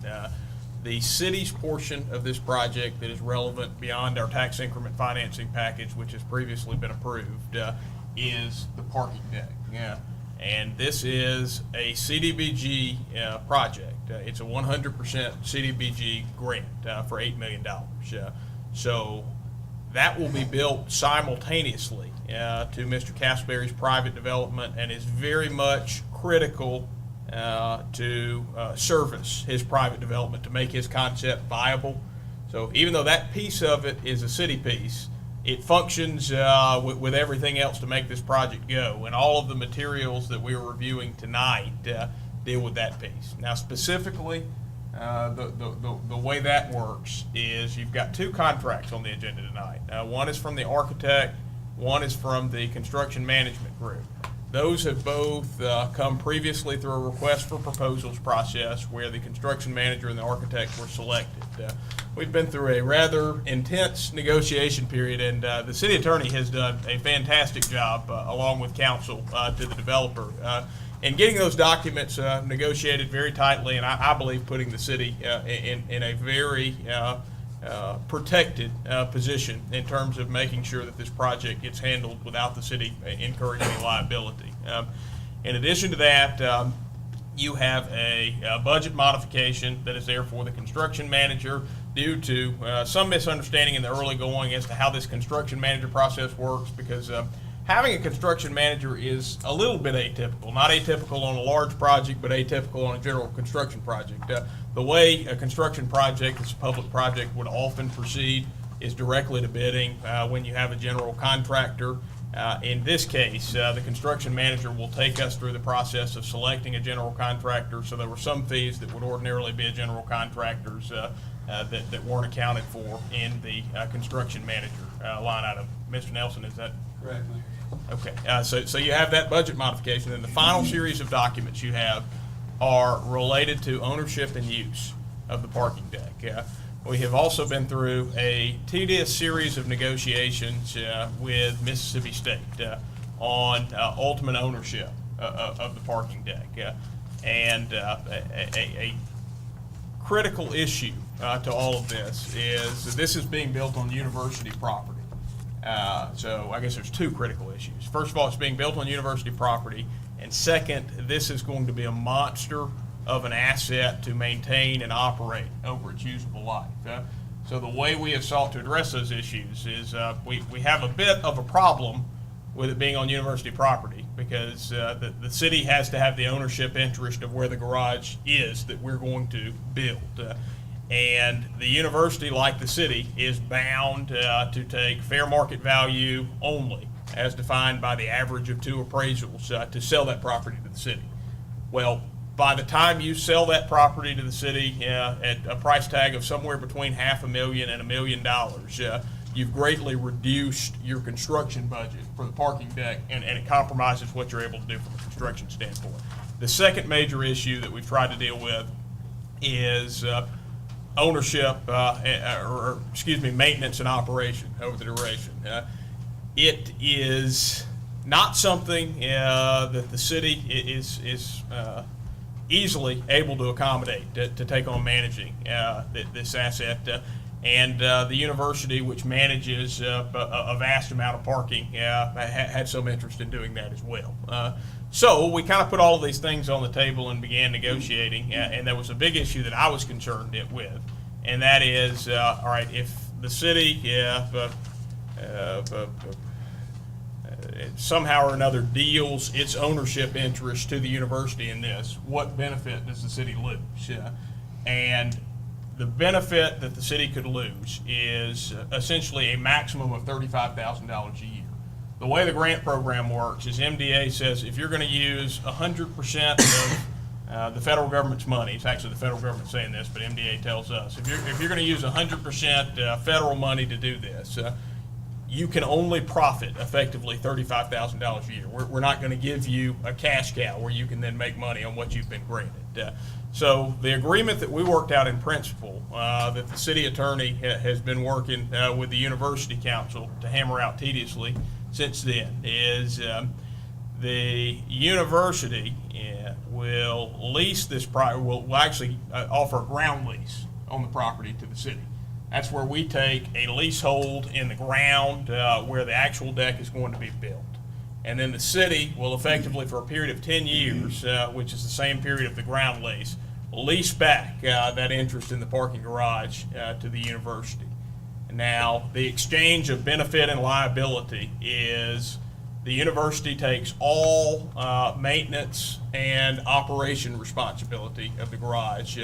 The city's portion of this project that is relevant beyond our tax increment financing package, which has previously been approved, is the parking deck. Yeah. And this is a CDBG project. It's a 100% CDBG grant for $8 million. So that will be built simultaneously to Mr. Castleberry's private development and is very much critical to service his private development to make his concept viable. So even though that piece of it is a city piece, it functions with everything else to make this project go. And all of the materials that we are reviewing tonight deal with that piece. Now specifically, the way that works is you've got two contracts on the agenda tonight. One is from the architect, one is from the construction management group. Those have both come previously through a request for proposals process where the construction manager and the architect were selected. We've been through a rather intense negotiation period, and the city attorney has done a fantastic job, along with counsel to the developer, in getting those documents negotiated very tightly, and I believe putting the city in a very protected position in terms of making sure that this project gets handled without the city incurring any liability. In addition to that, you have a budget modification that is there for the construction manager due to some misunderstanding in the early going as to how this construction manager process works, because having a construction manager is a little bit atypical. Not atypical on a large project, but atypical on a general construction project. The way a construction project, that's a public project, would often proceed is directly to bidding when you have a general contractor. In this case, the construction manager will take us through the process of selecting a general contractor. So there were some fees that would ordinarily be a general contractor's that weren't accounted for in the construction manager line item. Mr. Nelson, is that Correct, Mayor. okay? So you have that budget modification, and the final series of documents you have are related to ownership and use of the parking deck. We have also been through a tedious series of negotiations with Mississippi State on ultimate ownership of the parking deck. And a critical issue to all of this is that this is being built on university property. So I guess there's two critical issues. First of all, it's being built on university property, and second, this is going to be a monster of an asset to maintain and operate over its usable life. So the way we have sought to address those issues is we have a bit of a problem with it being on university property because the city has to have the ownership interest of where the garage is that we're going to build. And the university, like the city, is bound to take fair market value only, as defined by the average of two appraisals, to sell that property to the city. Well, by the time you sell that property to the city at a price tag of somewhere between $500,000 and $1 million, you've greatly reduced your construction budget for the parking deck, and it compromises what you're able to do from a construction standpoint. The second major issue that we've tried to deal with is ownership, maintenance and operation over the duration. It is not something that the city is easily able to accommodate to take on managing this asset. And the university, which manages a vast amount of parking, had some interest in doing that as well. So we kind of put all of these things on the table and began negotiating, and there was a big issue that I was concerned with, and that is, all right, if the city somehow or another deals its ownership interest to the university in this, what benefit does the city lose? And the benefit that the city could lose is essentially a maximum of $35,000 a year. The way the grant program works is MDA says if you're going to use 100% of the federal government's money, it's actually the federal government saying this, but MDA tells us, if you're going to use 100% federal money to do this, you can only profit effectively $35,000 a year. We're not going to give you a cash cow where you can then make money on what you've been granted. So the agreement that we worked out in principle, that the city attorney has been working with the university council to hammer out tediously since then, is the university will lease this property, will actually offer a ground lease on the property to the city. That's where we take a leasehold in the ground where the actual deck is going to be built. And then the city will effectively, for a period of 10 years, which is the same period of the ground lease back that interest in the parking garage to the university. Now, the exchange of benefit and liability is the university takes all maintenance and operation responsibility of the garage,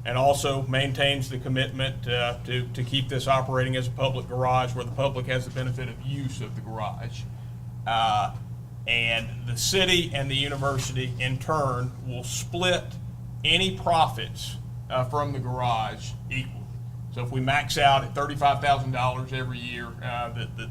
and also maintains the commitment to keep this operating as a public garage where the public has the benefit of use of the garage. And the city and the university, in turn, will split any profits from the garage equally. So if we max out at $35,000 every year,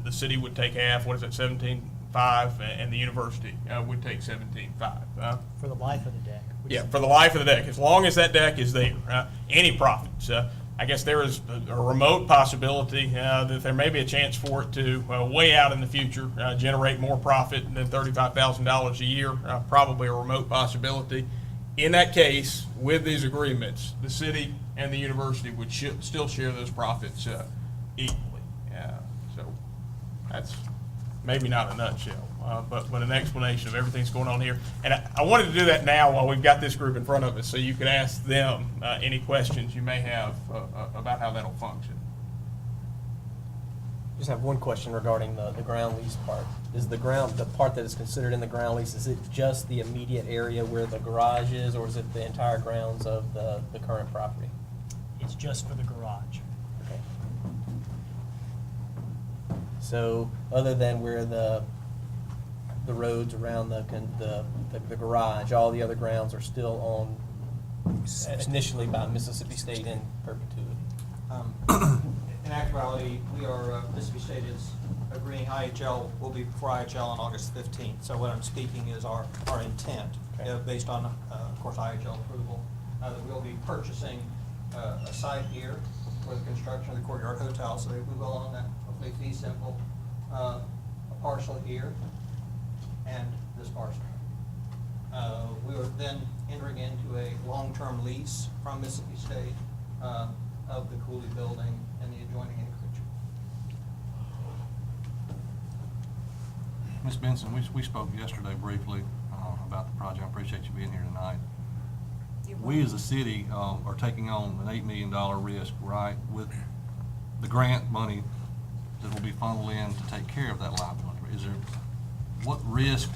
the city would take half. What is it, $17,500, and the university would take $17,500. For the life of the deck. Yeah, for the life of the deck, as long as that deck is there. Any profits. I guess there is a remote possibility that there may be a chance for it to, way out in the future, generate more profit than $35,000 a year, probably a remote possibility. In that case, with these agreements, the city and the university would still share those profits equally. So that's maybe not a nutshell, but an explanation of everything that's going on here. And I wanted to do that now while we've got this group in front of us, so you could ask them any questions you may have about how that'll function. Just have one question regarding the ground lease part. Is the part that is considered in the ground lease, is it just the immediate area where the garage is, or is it the entire grounds of the current property? It's just for the garage. Okay. So other than where the roads around the garage, all the other grounds are still owned initially by Mississippi State in perpetuity? In actuality, we are, Mississippi State is agreeing IHL will be before IHL on August 15th. So what I'm speaking is our intent, based on, of course, IHL approval, that we'll be purchasing a site here for the construction of the Courtyard Hotel. So we will own that, hopefully fee simple, a parcel here and this parcel. We were then entering into a long-term lease from Mississippi State of the Cooley Building and the adjoining acreage. Ms. Benson, we spoke yesterday briefly about the project. I appreciate you being here tonight. We as a city are taking on an $8 million risk, right, with the grant money that will be funneled in to take care of that liability. Is there, what risk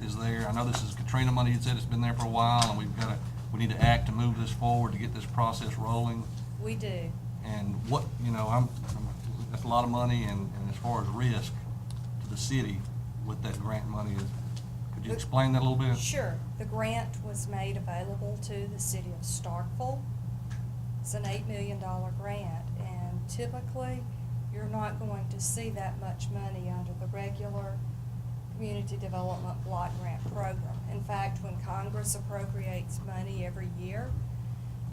is there? I know this is Katrina money. You said it's been there for a while, and we need to act to move this forward to get this process rolling. We do. And what, that's a lot of money, and as far as risk to the city with that grant money, could you explain that a little bit? Sure. The grant was made available to the city of Starkville. It's an $8 million grant, and typically you're not going to see that much money under the regular Community Development Block Grant Program. In fact, when Congress appropriates money every year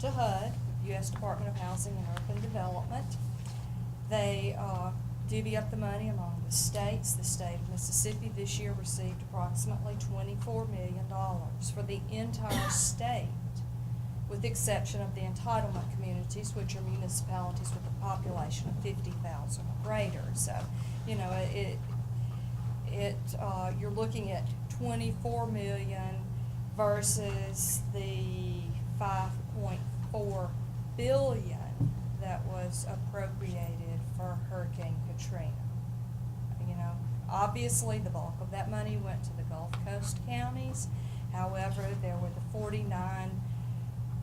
to HUD, U.S. Department of Housing and Urban Development, they divvy up the money among the states. The state of Mississippi this year received approximately $24 million for the entire state, with the exception of the entitlement communities, which are municipalities with a population of 50,000 or greater. So, you're looking at 24 million versus the 5.4 billion that was appropriated for Hurricane Katrina. Obviously the bulk of that money went to the Gulf Coast counties. However, there were the 49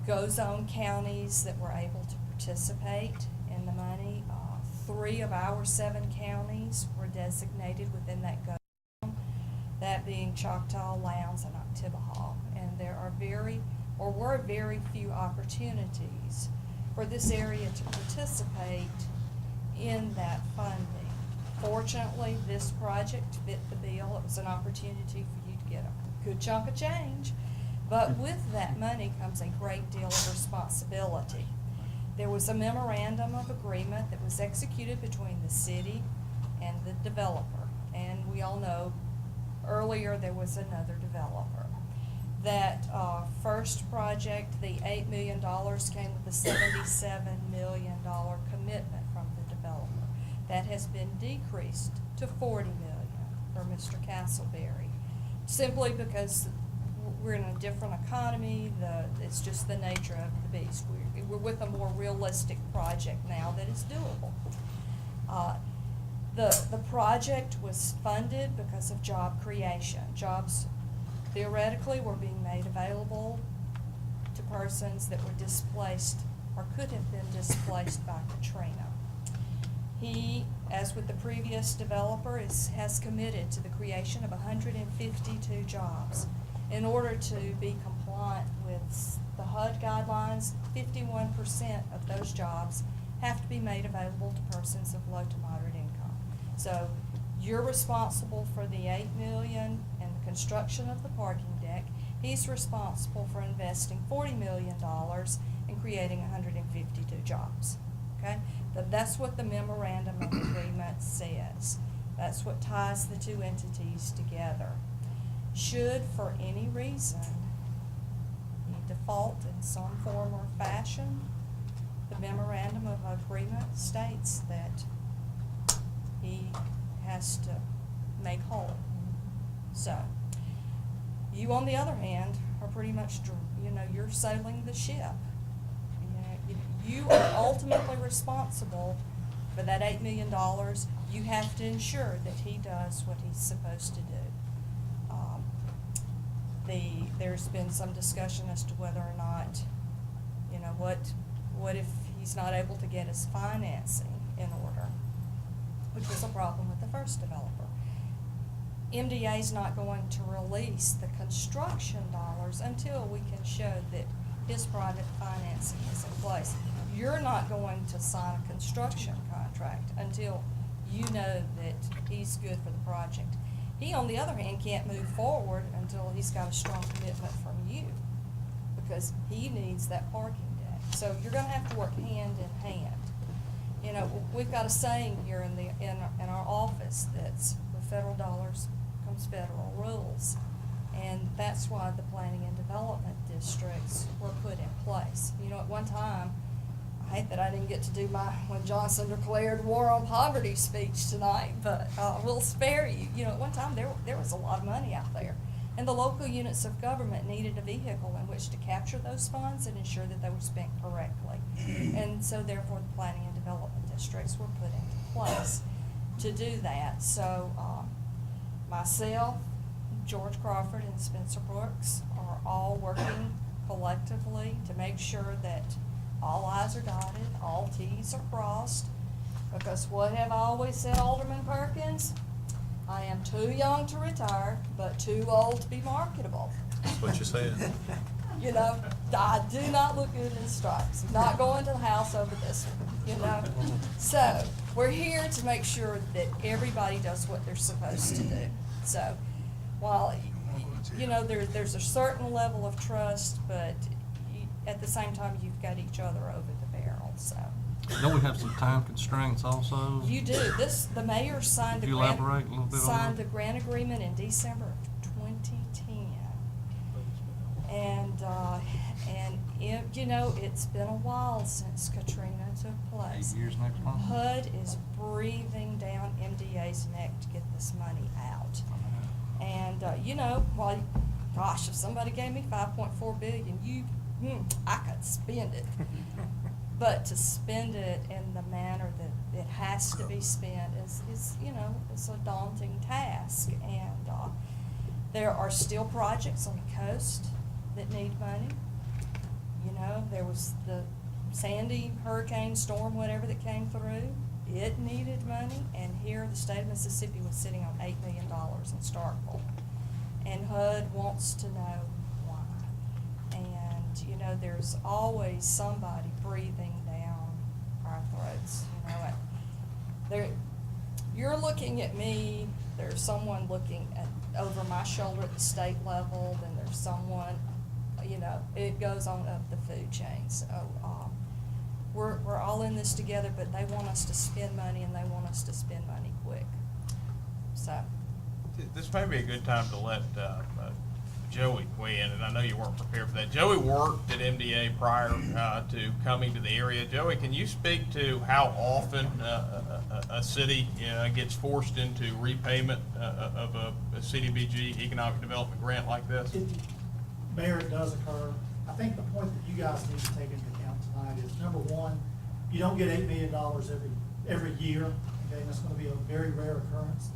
GO-zone counties that were able to participate in the money. 3 of our 7 counties were designated within that GO-zone, that being Choctaw, Lowndes, and Oktibbeha. And there are were very few opportunities for this area to participate in that funding. Fortunately, this project fit the bill. It was an opportunity for you to get a good chunk of change. But with that money comes a great deal of responsibility. There was a memorandum of agreement that was executed between the city and the developer. And we all know earlier there was another developer. That first project, the $8 million, came with a $77 million commitment from the developer. That has been decreased to $40 million for Mr. Castleberry, simply because we're in a different economy. It's just the nature of the beast. We're with a more realistic project now that is doable. The project was funded because of job creation. Jobs theoretically were being made available to persons that were displaced or could have been displaced by Katrina. He, as with the previous developer, has committed to the creation of 152 jobs. In order to be compliant with the HUD guidelines, 51% of those jobs have to be made available to persons of low to moderate income. So you're responsible for the $8 million and the construction of the parking deck. He's responsible for investing $40 million and creating 152 jobs. Okay? That's what the memorandum of agreement says. That's what ties the two entities together. Should, for any reason, he default in some form or fashion, the memorandum of agreement states that he has to make whole. So, you on the other hand are pretty much, you're sailing the ship. You are ultimately responsible for that $8 million. You have to ensure that he does what he's supposed to do. There's been some discussion as to whether or not, what if he's not able to get his financing in order, which was a problem with the first developer. MDA's not going to release the construction dollars until we can show that his private financing is in place. You're not going to sign a construction contract until you know that he's good for the project. He, on the other hand, can't move forward until he's got a strong commitment from you, because he needs that parking deck. So you're gonna have to work hand in hand. You know, we've got a saying here in our office that's with federal dollars comes federal rules. And that's why the planning and development districts were put in place. You know, at one time, I hate that I didn't get to do my, when Johnson declared war on poverty speech tonight, but we'll spare you. You know, at one time, there was a lot of money out there. And the local units of government needed a vehicle in which to capture those funds and ensure that they were spent correctly. And so therefore, the planning and development districts were put into place to do that. So myself, George Crawford, and Spencer Brooks are all working collectively to make sure that all I's are dotted, all T's are crossed. Because what have I always said, Alderman Perkins? I am too young to retire, but too old to be marketable. That's what you said. You know, I do not look good in stripes. I'm not going to the house over this one, you know? So, we're here to make sure that everybody does what they're supposed to do. So, while, you know, there's a certain level of trust, but at the same time, you've got each other over the barrel, so. Don't we have some time constraints also? You do. The mayor signed Could you elaborate a little bit on signed that? the grant agreement in December of 2010. And you know, it's been a while since Katrina took place. 8 years next month? HUD is breathing down MDA's neck to get this money out. And, you know, gosh, if somebody gave me $5.4 billion, I could spend it. But to spend it in the manner that it has to be spent is you know, it's a daunting task. And there are still projects on the coast that need money. You know, there was the Sandy hurricane storm, whatever, that came through. It needed money, and here the state of Mississippi was sitting on $8 million in Starkville. And HUD wants to know why. And, you know, there's always somebody breathing down our throats. You know, you're looking at me, there's someone looking over my shoulder at the state level, then there's someone, you know, it goes on up the food chain. So we're all in this together, but they want us to spend money, and they want us to spend money quick. So. This may be a good time to let Joey weigh in, and I know you weren't prepared for that. Joey worked at MDA prior to coming to the area. Joey, can you speak to how often a city gets forced into repayment of a CDBG economic development grant like this? Mayor, it does occur. I think the point that you guys need to take into account tonight is, number one, you don't get $8 million every year, okay, and that's gonna be a very rare occurrence.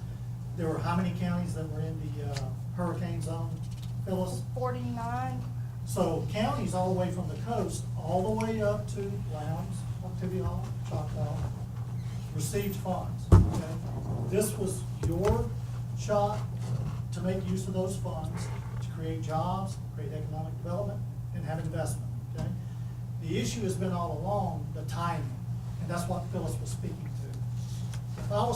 There were how many counties that were in the hurricane zone, Phyllis? 49. So counties all the way from the coast, all the way up to Lowndes, Activity Hall, Choctaw, received funds, okay? This was your shot to make use of those funds to create jobs, create economic development, and have investment, okay? The issue has been all along the timing, and that's what Phyllis was speaking to. If I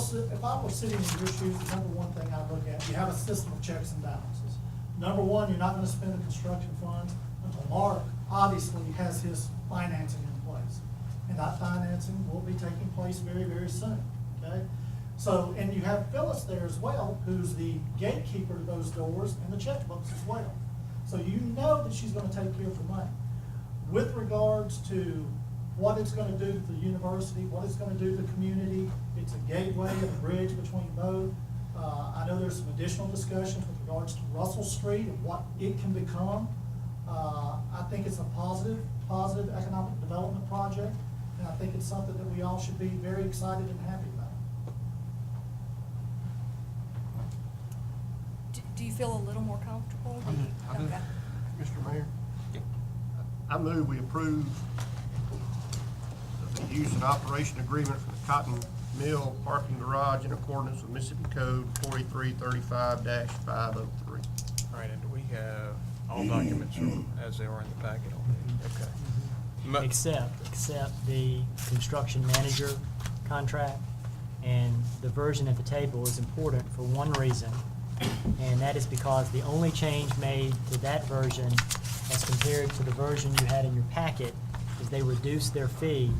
was sitting in your shoes, the number one thing I'd look at, you have a system of checks and balances. Number one, you're not gonna spend the construction funds until Mark obviously has his financing in place. And that financing will be taking place very, very soon, okay? So, and you have Phyllis there as well, who's the gatekeeper to those doors and the checkbooks as well. So you know that she's gonna take care of the money. With regards to what it's gonna do to the university, what it's gonna do to the community, it's a gateway and a bridge between both. I know there's some additional discussions with regards to Russell Street and what it can become. I think it's a positive economic development project, and I think it's something that we all should be very excited and happy about. Do you feel a little more comfortable? I do. Okay. Mr. Mayor? I move we approve the use and operation agreement for the Cotton Mill Parking Garage in accordance with Mississippi Code 4335-503. All right, and do we have all documents as they were in the packet on these? Okay. Except the construction manager contract. And the version at the table is important for one reason, and that is because the only change made to that version as compared to the version you had in your packet is they reduced their fee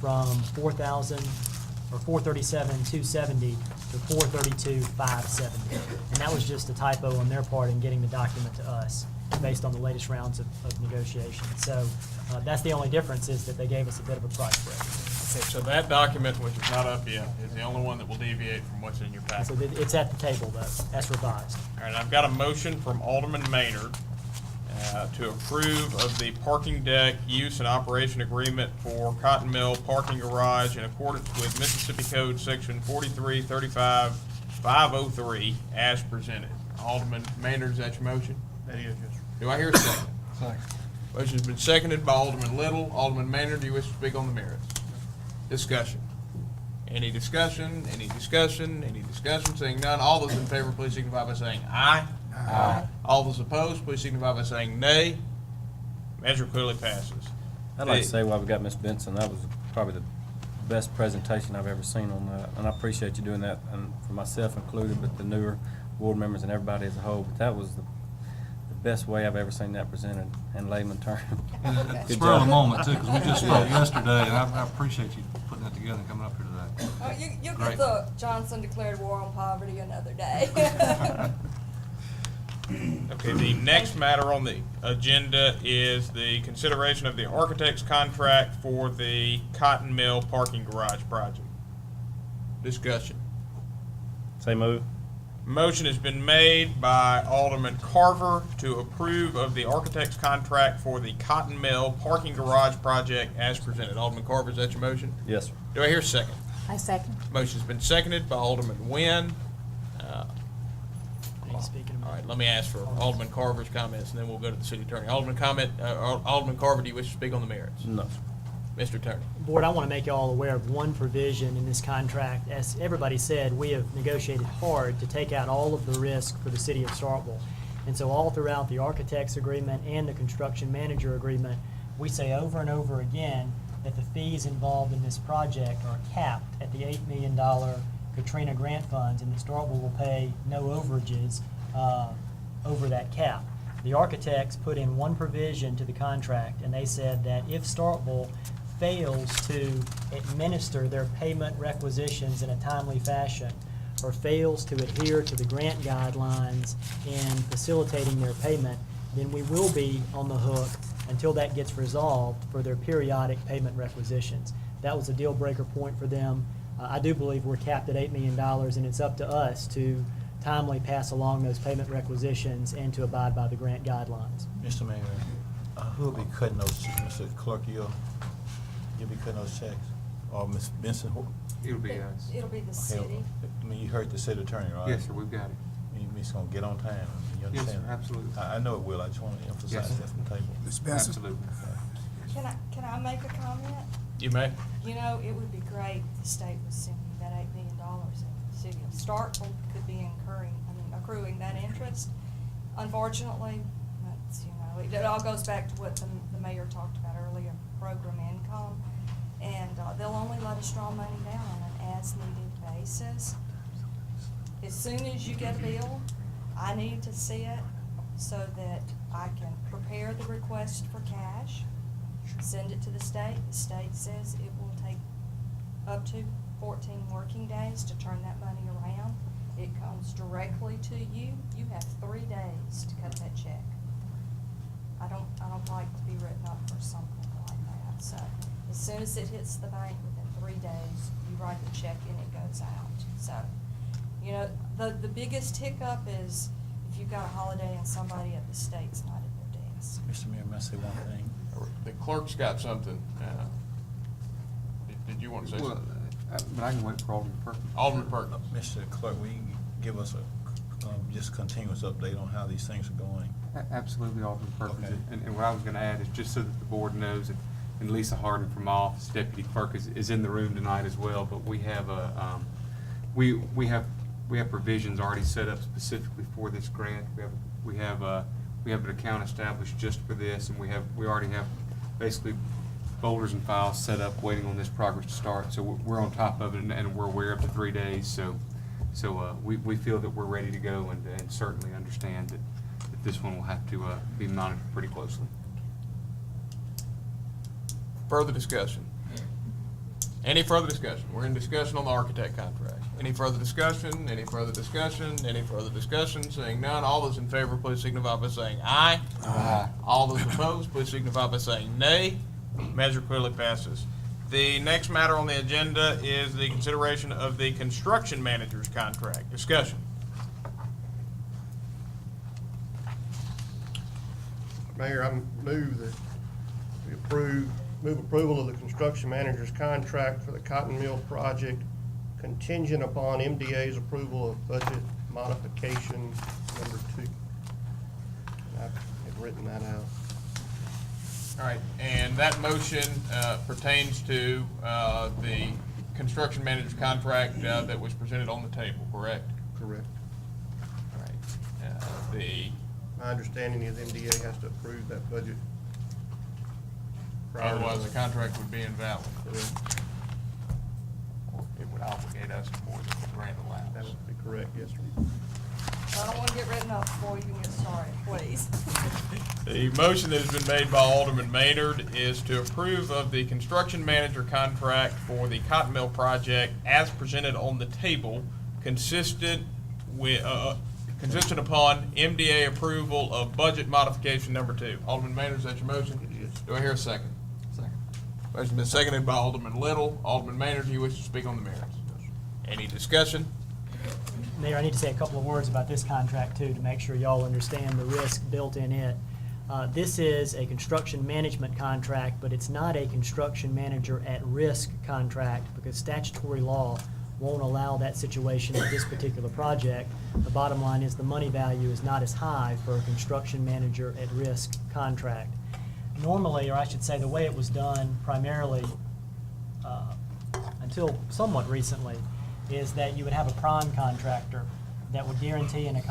from $4,000 or $437,270 to $432,570. And that was just a typo on their part in getting the document to us based on the latest rounds of negotiation. So that's the only difference, is that they gave us a bit of a price break. So that document, which is not up yet, is the only one that will deviate from what's in your packet. So it's at the table, though. That's revised. All right, I've got a motion from Alderman Maynard to approve of the parking deck use and operation agreement for Cotton Mill Parking Garage in accordance with Mississippi Code Section 4335-503 as presented. Alderman Maynard, is that your motion? That is, yes, sir. Do I hear a second? Second. Motion's been seconded by Alderman Little. Alderman Maynard, do you wish to speak on the merits? Discussion. Any discussion? Any discussion? Any discussion? Seeing none, all those in favor, please signify by saying aye. Aye. All those opposed, please signify by saying nay. Measure clearly passes. I'd like to say while we got Ms. Benson, that was probably the best presentation I've ever seen on that. And I appreciate you doing that, and for myself included, but the newer board members and everybody as a whole. But that was the best way I've ever seen that presented in layman terms. Good Spur of the job. moment, too, because we just spoke yesterday, and I appreciate you putting that together and coming up here today. You'll Great. get the Johnson declared war on poverty another day. Okay, the next matter on the agenda is the consideration of the architect's contract for the Cotton Mill Parking Garage project. Discussion. Say move. Motion has been made by Alderman Carver to approve of the architect's contract for the Cotton Mill Parking Garage project as presented. Alderman Carver, is that your motion? Yes, sir. Do I hear a second? I second. Motion's been seconded by Alderman Nguyen. Need to speak in a All minute. right, let me ask for Alderman Carver's comments, and then we'll go to the city attorney. Alderman Carver, do you wish to speak on the merits? No. Mr. Attorney. Board, I want to make you all aware of one provision in this contract. As everybody said, we have negotiated hard to take out all of the risk for the city of Starkville. And so all throughout the architect's agreement and the construction manager agreement, we say over and over again that the fees involved in this project are capped at the $8 million Katrina grant funds, and that Starkville will pay no overages over that cap. The architects put in one provision to the contract, and they said that if Starkville fails to administer their payment requisitions in a timely fashion, or fails to adhere to the grant guidelines in facilitating their payment, then we will be on the hook until that gets resolved for their periodic payment requisitions. That was a deal breaker point for them. I do believe we're capped at $8 million, and it's up to us to timely pass along those payment requisitions and to abide by the grant guidelines. Mr. Mayor, who'll be cutting those, Mr. Clerk, you'll be cutting those checks? Or Ms. Benson? It'll be us. It'll be the Okay, city. I mean, you heard the city attorney, right? Yes, sir, we've got it. It's gonna get on time, you Yes, understand? sir, absolutely. I know it will, I just wanna emphasize Yes. that from the table. Ms. Benson? Absolutely. Can I make a comment? You may. You know, it would be great if the state was sending that $8 million and the city of Starkville could be accruing that interest. Unfortunately, that's, it all goes back to what the mayor talked about earlier, program income. And they'll only let us draw money down on an as-needed basis. As soon as you get a bill, I need to see it so that I can prepare the request for cash, send it to the state. The state says it will take up to 14 working days to turn that money around. It comes directly to you. You have 3 days to cut that check. I don't like to be written up for something like that. So as soon as it hits the bank, within 3 days, you write the check and it goes out. So, the biggest hiccup is if you've got a holiday and somebody at the state's not at their desk. Mr. Mayor, may I say one thing? The clerk's got something. Did you want to say Well, something? but I can wait for Alderman Perkins. Alderman Perkins. Mr. Clerk, will you give us a just continuous update on how these things are going? Absolutely, Alderman Perkins. Okay. And what I was going to add is just so that the board knows, and Lisa Harden from my office, Deputy Clerk, is in the room tonight as well, but we have we have provisions already set up specifically for this grant. We have an account established just for this, and we already have basically folders and files set up, waiting on this progress to start. So we're on top of it, and we're aware of the 3 days. So we feel that we're ready to go, and certainly understand that this one will have to be monitored pretty closely. Further discussion? Any further discussion? We're in discussion on the architect contract. Any further discussion? Any further discussion? Any further discussion? Seeing none, all those in favor, please signify by saying aye. Aye. All those opposed, please signify by saying nay. Measure clearly passes. The next matter on the agenda is the consideration of the construction manager's contract. Discussion. Mayor, I move that we move approval of the construction manager's contract for the Cotton Mill project contingent upon MDA's approval of budget modification number 2. I've written that out. All right, and that motion pertains to the construction manager's contract that was presented on the table, correct? Correct. All right. My understanding is MDA has to approve that budget. prior to Otherwise, the contract would be invalid. Correct. Or it would obligate us more than the grant allows. That would be correct, yes, sir. I don't want to get written up before you can get started, please. The motion that has been made by Alderman Maynard is to approve of the construction manager contract for the Cotton Mill project as presented on the table, consistent upon MDA approval of budget modification number 2. Alderman Maynard, is that your motion? It is. Do I hear a second? Second. Motion's been seconded by Alderman Little. Alderman Maynard, do you wish to speak on the merits? Any discussion? Mayor, I need to say a couple of words about this contract too, to make sure y'all understand the risk built in it. This is a construction management contract, but it's not a construction manager at risk contract because statutory law won't allow that situation with this particular project. The bottom line is the money value is not as high for a construction manager at risk contract. Normally, or I should say the way it was done primarily until somewhat recently, is that you would have a prime contractor that would guarantee in a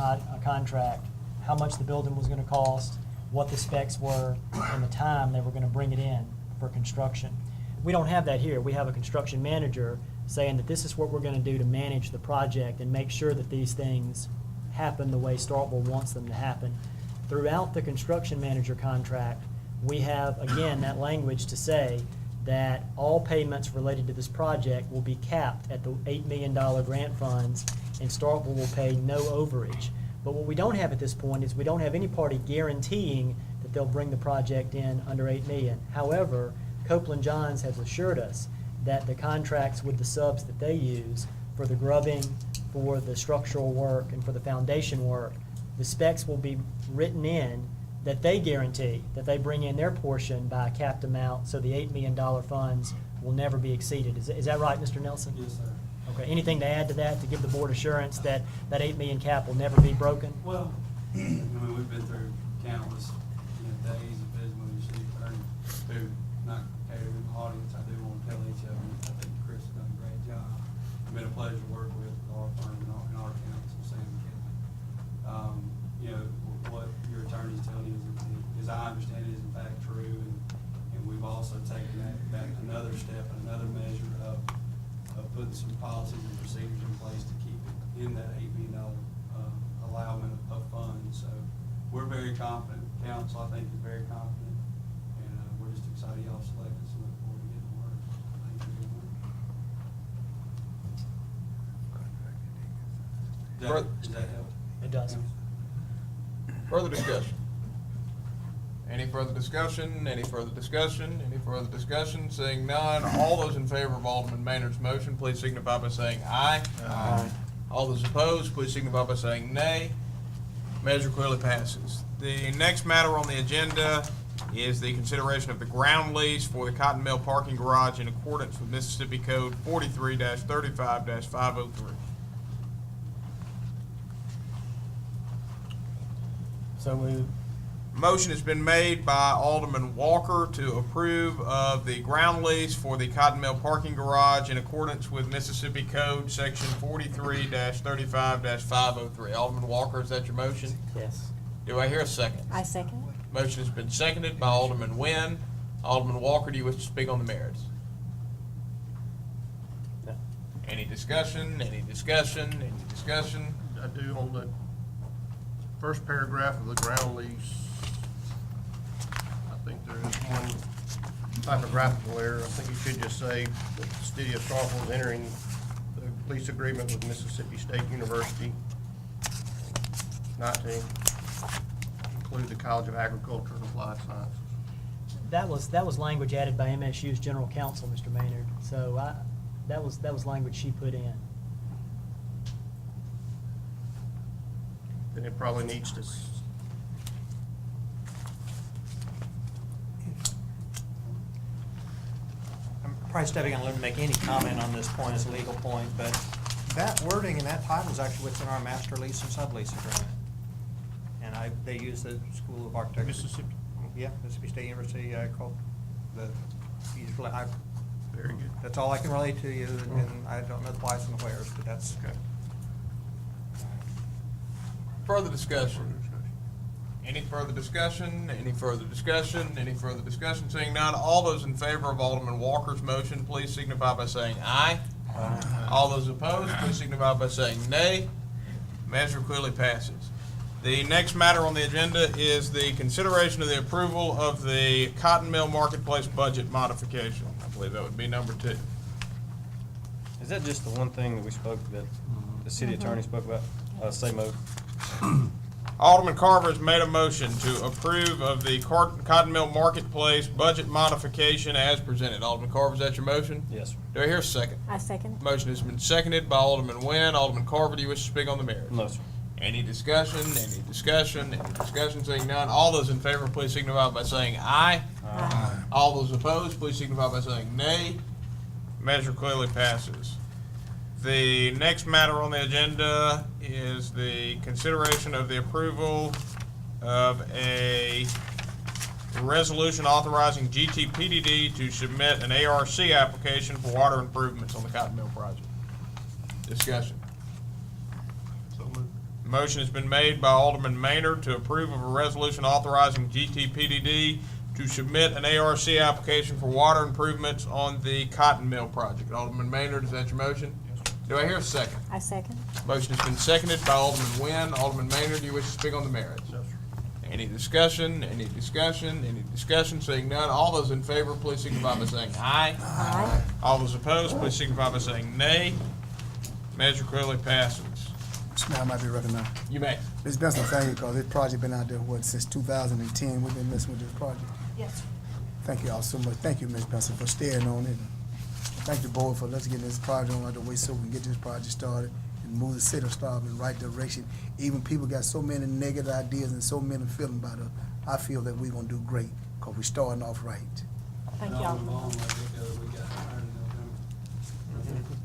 contract how much the building was going to cost, what the specs were, and the time they were going to bring it in for construction. We don't have that here. We have a construction manager saying that this is what we're going to do to manage the project and make sure that these things happen the way Starkville wants them to happen. Throughout the construction manager contract, we have, again, that language to say that all payments related to this project will be capped at the $8 million grant funds, and Starkville will pay no overage. But what we don't have at this point is we don't have any party guaranteeing that they'll bring the project in under $8 million. However, Copeland Johns has assured us that the contracts with the subs that they use for the grubbing, for the structural work, and for the foundation work, the specs will be written in that they guarantee that they bring in their portion by a capped amount, so the $8 million funds will never be exceeded. Is that right, Mr. Nelson? Yes, sir. Okay, anything to add to that, to give the board assurance that that $8 million cap will never be broken? Well, I mean, we've been through countless, days of visiting with the city attorney who, not catering in the audience, I do want to tell each of them, I think Chris has done a great job. It's been a pleasure to work with our firm and our counsel, Sam McKinley. What your attorney's telling you is I understand is in fact true, and we've also taken that back another step, another measure of putting some policies and procedures in place to keep it in that $8 million allowance of funds. So we're very confident. Council, I think, is very confident, and we're just excited y'all selected us and look forward to getting to work. Thank you. Does that help? It does. Further discussion? Any further discussion? Any further discussion? Any further discussion? Seeing none, all those in favor of Alderman Maynard's motion, please signify by saying aye. Aye. All those opposed, please signify by saying nay. Measure clearly passes. The next matter on the agenda is the consideration of the ground lease for the Cotton Mill parking garage in accordance with Mississippi Code 43-35-503. So we, Motion has been made by Alderman Walker to approve of the ground lease for the Cotton Mill parking garage in accordance with Mississippi Code Section 43-35-503. Alderman Walker, is that your motion? yes. Do I hear a second? I second. Motion has been seconded by Alderman Nguyen. Alderman Walker, do you wish to speak on the merits? No. Any discussion, any discussion, any discussion? I do on the first paragraph of the ground lease. I think there is one typographical error. I think you should just say that the city of Starkville is entering the lease agreement with Mississippi State University, not to include the College of Agriculture and Applied Sciences. That was language added by MSU's general counsel, Mr. Maynard. So that was language she put in. Then it probably needs to, I'm probably stepping on a limb to make any comment on this point as a legal point, but that wording and that title is actually what's in our master lease and sublease agreement. And they use the School of Architecture. Mississippi. Yeah, Mississippi State University, called very good. that's all I can relate to you, and I don't know the whys and the wheres, but that's. Okay. Further discussion? Any further discussion? Any further discussion? Any further discussion? Seeing none, all those in favor of Alderman Walker's motion, please signify by saying aye. Aye. All those opposed, please signify by saying nay. Measure clearly passes. The next matter on the agenda is the consideration of the approval of the Cotton Mill Marketplace budget modification. I believe that would be number 2. Is that just the one thing that we spoke, that the city attorney spoke about? Say move. Alderman Carver has made a motion to approve of the Cotton Mill Marketplace budget modification as presented. Alderman Carver, is that your motion? Yes, sir. Do I hear a second? I second. Motion has been seconded by Alderman Nguyen. Alderman Carver, do you wish to speak on the merits? No, sir. Any discussion, any discussion, any discussion? Seeing none, all those in favor, please signify by saying aye. Aye. All those opposed, please signify by saying nay. Measure clearly passes. The next matter on the agenda is the consideration of the approval of a resolution authorizing GTPDD to submit an ARC application for water improvements on the Cotton Mill project. Discussion. So moved. Motion has been made by Alderman Maynard to approve of a resolution authorizing GTPDD to submit an ARC application for water improvements on the Cotton Mill project. Alderman Maynard, is that your motion? Do I hear a second? I second. Motion has been seconded by Alderman Nguyen. Alderman Maynard, do you wish to speak on the merits? No, sir. Any discussion, any discussion, any discussion? Seeing none, all those in favor, please signify by saying aye. Aye. All those opposed, please signify by saying nay. Measure clearly passes. Mr. Mayor, I might be recognized. You may. Ms. Benson, thank you, because this project been out there, since 2010, we've been messing with this project. Yes, sir. Thank you all so much. Thank you, Ms. Benson, for staying on it. Thank the board for let's get this project on the way so we can get this project started and move the city of Starkville in the right direction. Even people got so many negative ideas and so many feelings about us, I feel that we're gonna do great, because we're starting off right. Thank you, And on Alderman. the long way, we got iron in November.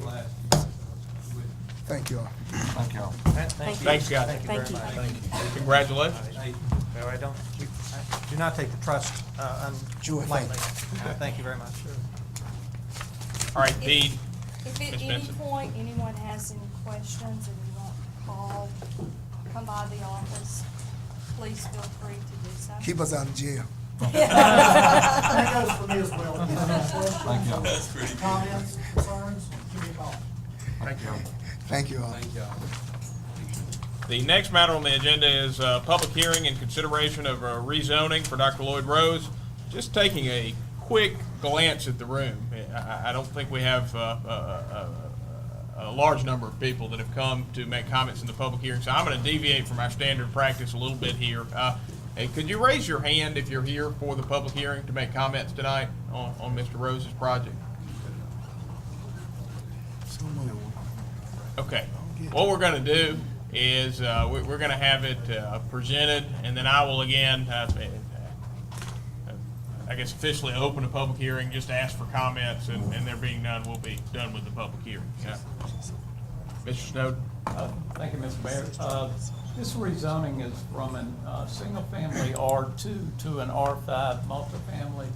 Last year. Thank you all. Thank y'all. Thank you. Thanks, guys. Thank you very Thank you. much. Thank you. Congratulations. No, I don't, do not take the trust Sure, lightly. Thank you very much. All right, the, If at Ms. any Benson. point anyone has any questions and you want to call, come by the office, please feel free to do so. Keep us out of jail. That goes for me as well. If you have any Thank y'all. questions, comments, concerns, give me a call. thank you. Thank you all. Thank y'all. The next matter on the agenda is a public hearing and consideration of rezoning for Dr. Lloyd Rose. Just taking a quick glance at the room, I don't think we have a large number of people that have come to make comments in the public hearing, so I'm going to deviate from our standard practice a little bit here. Hey, could you raise your hand if you're here for the public hearing to make comments tonight on Mr. Rose's project? Okay. What we're going to do is we're going to have it presented, and then I will again, I guess, officially open a public hearing, just ask for comments, and there being none, we'll be done with the public hearing. Mr. Snowden? Thank you, Mr. Mayor. This rezoning is from a single-family R2 to an R5 multifamily.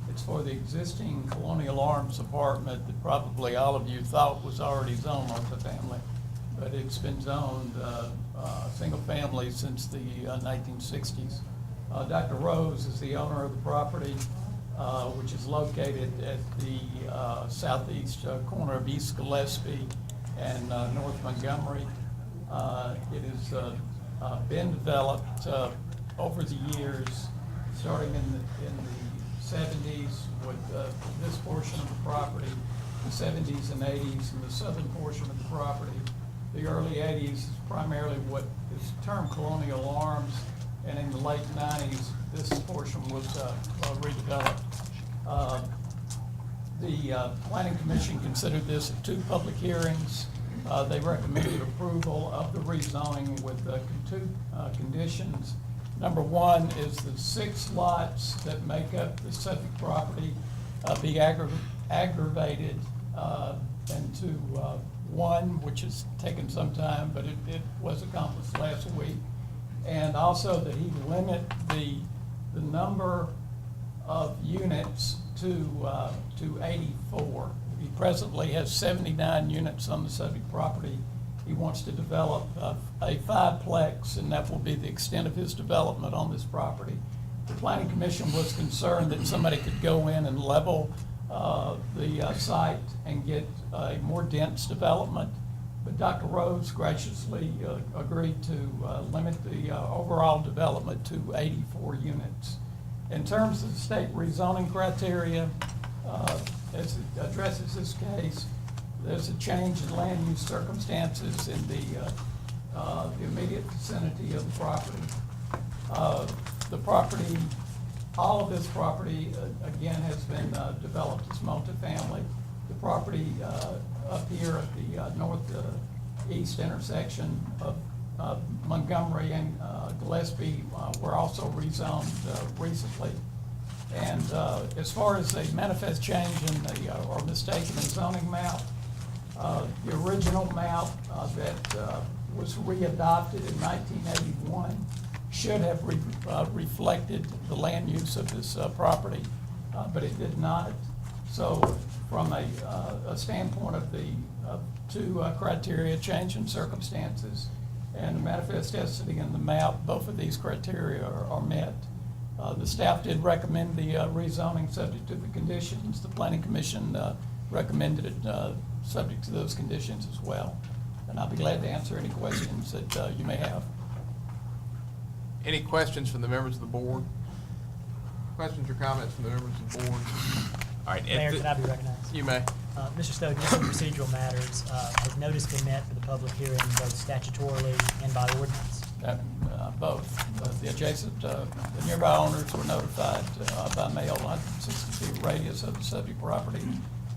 It's for the existing Colonial Arms apartment that probably all of you thought was already zoned multifamily, but it's been zoned single-family since the 1960s. Dr. Rose is the owner of the property. which is located at the southeast corner of East Gillespie and North Montgomery. It has been developed over the years, starting in the 70s with this portion of the property, the 70s and 80s, and the southern portion of the property. The early 80s is primarily what is termed colonial arms, and in the late 90s, this portion was redeveloped. The Planning Commission considered this at 2 public hearings. They recommended approval of the rezoning with 2 conditions. Number 1 is the 6 lots that make up the subject property be aggravated into 1, which has taken some time, but it was accomplished last week. And also that he limit the number of units to 84. He presently has 79 units on the subject property. He wants to develop a 5-plex, and that will be the extent of his development on this property. The Planning Commission was concerned that somebody could go in and level the site and get a more dense development, but Dr. Rose graciously agreed to limit the overall development to 84 units. In terms of the state rezoning criteria, as it addresses this case, there's a change in land use circumstances in the immediate vicinity of the property. The property, all of this property, again, has been developed as multifamily. The property up here at the northeast intersection of Montgomery and Gillespie were also rezoned recently. And as far as a manifest change in the, or mistake in the zoning map, the original map that was readopted in 1981 should have reflected the land use of this property, but it did not. So from a standpoint of the 2 criteria, change in circumstances and manifest density in the map, both of these criteria are met. The staff did recommend the rezoning subject to the conditions. The Planning Commission recommended it subject to those conditions as well. And I'll be glad to answer any questions that you may have. Any questions from the members of the board? Questions or comments from the members of the board? All right. Mayor, can I be recognized? You may. Mr. Stokes, just some procedural matters. Has notice been met for the public hearing both statutorily and by ordinance? Both. The adjacent, the nearby owners were notified by mail, 160 feet radius of the subject property,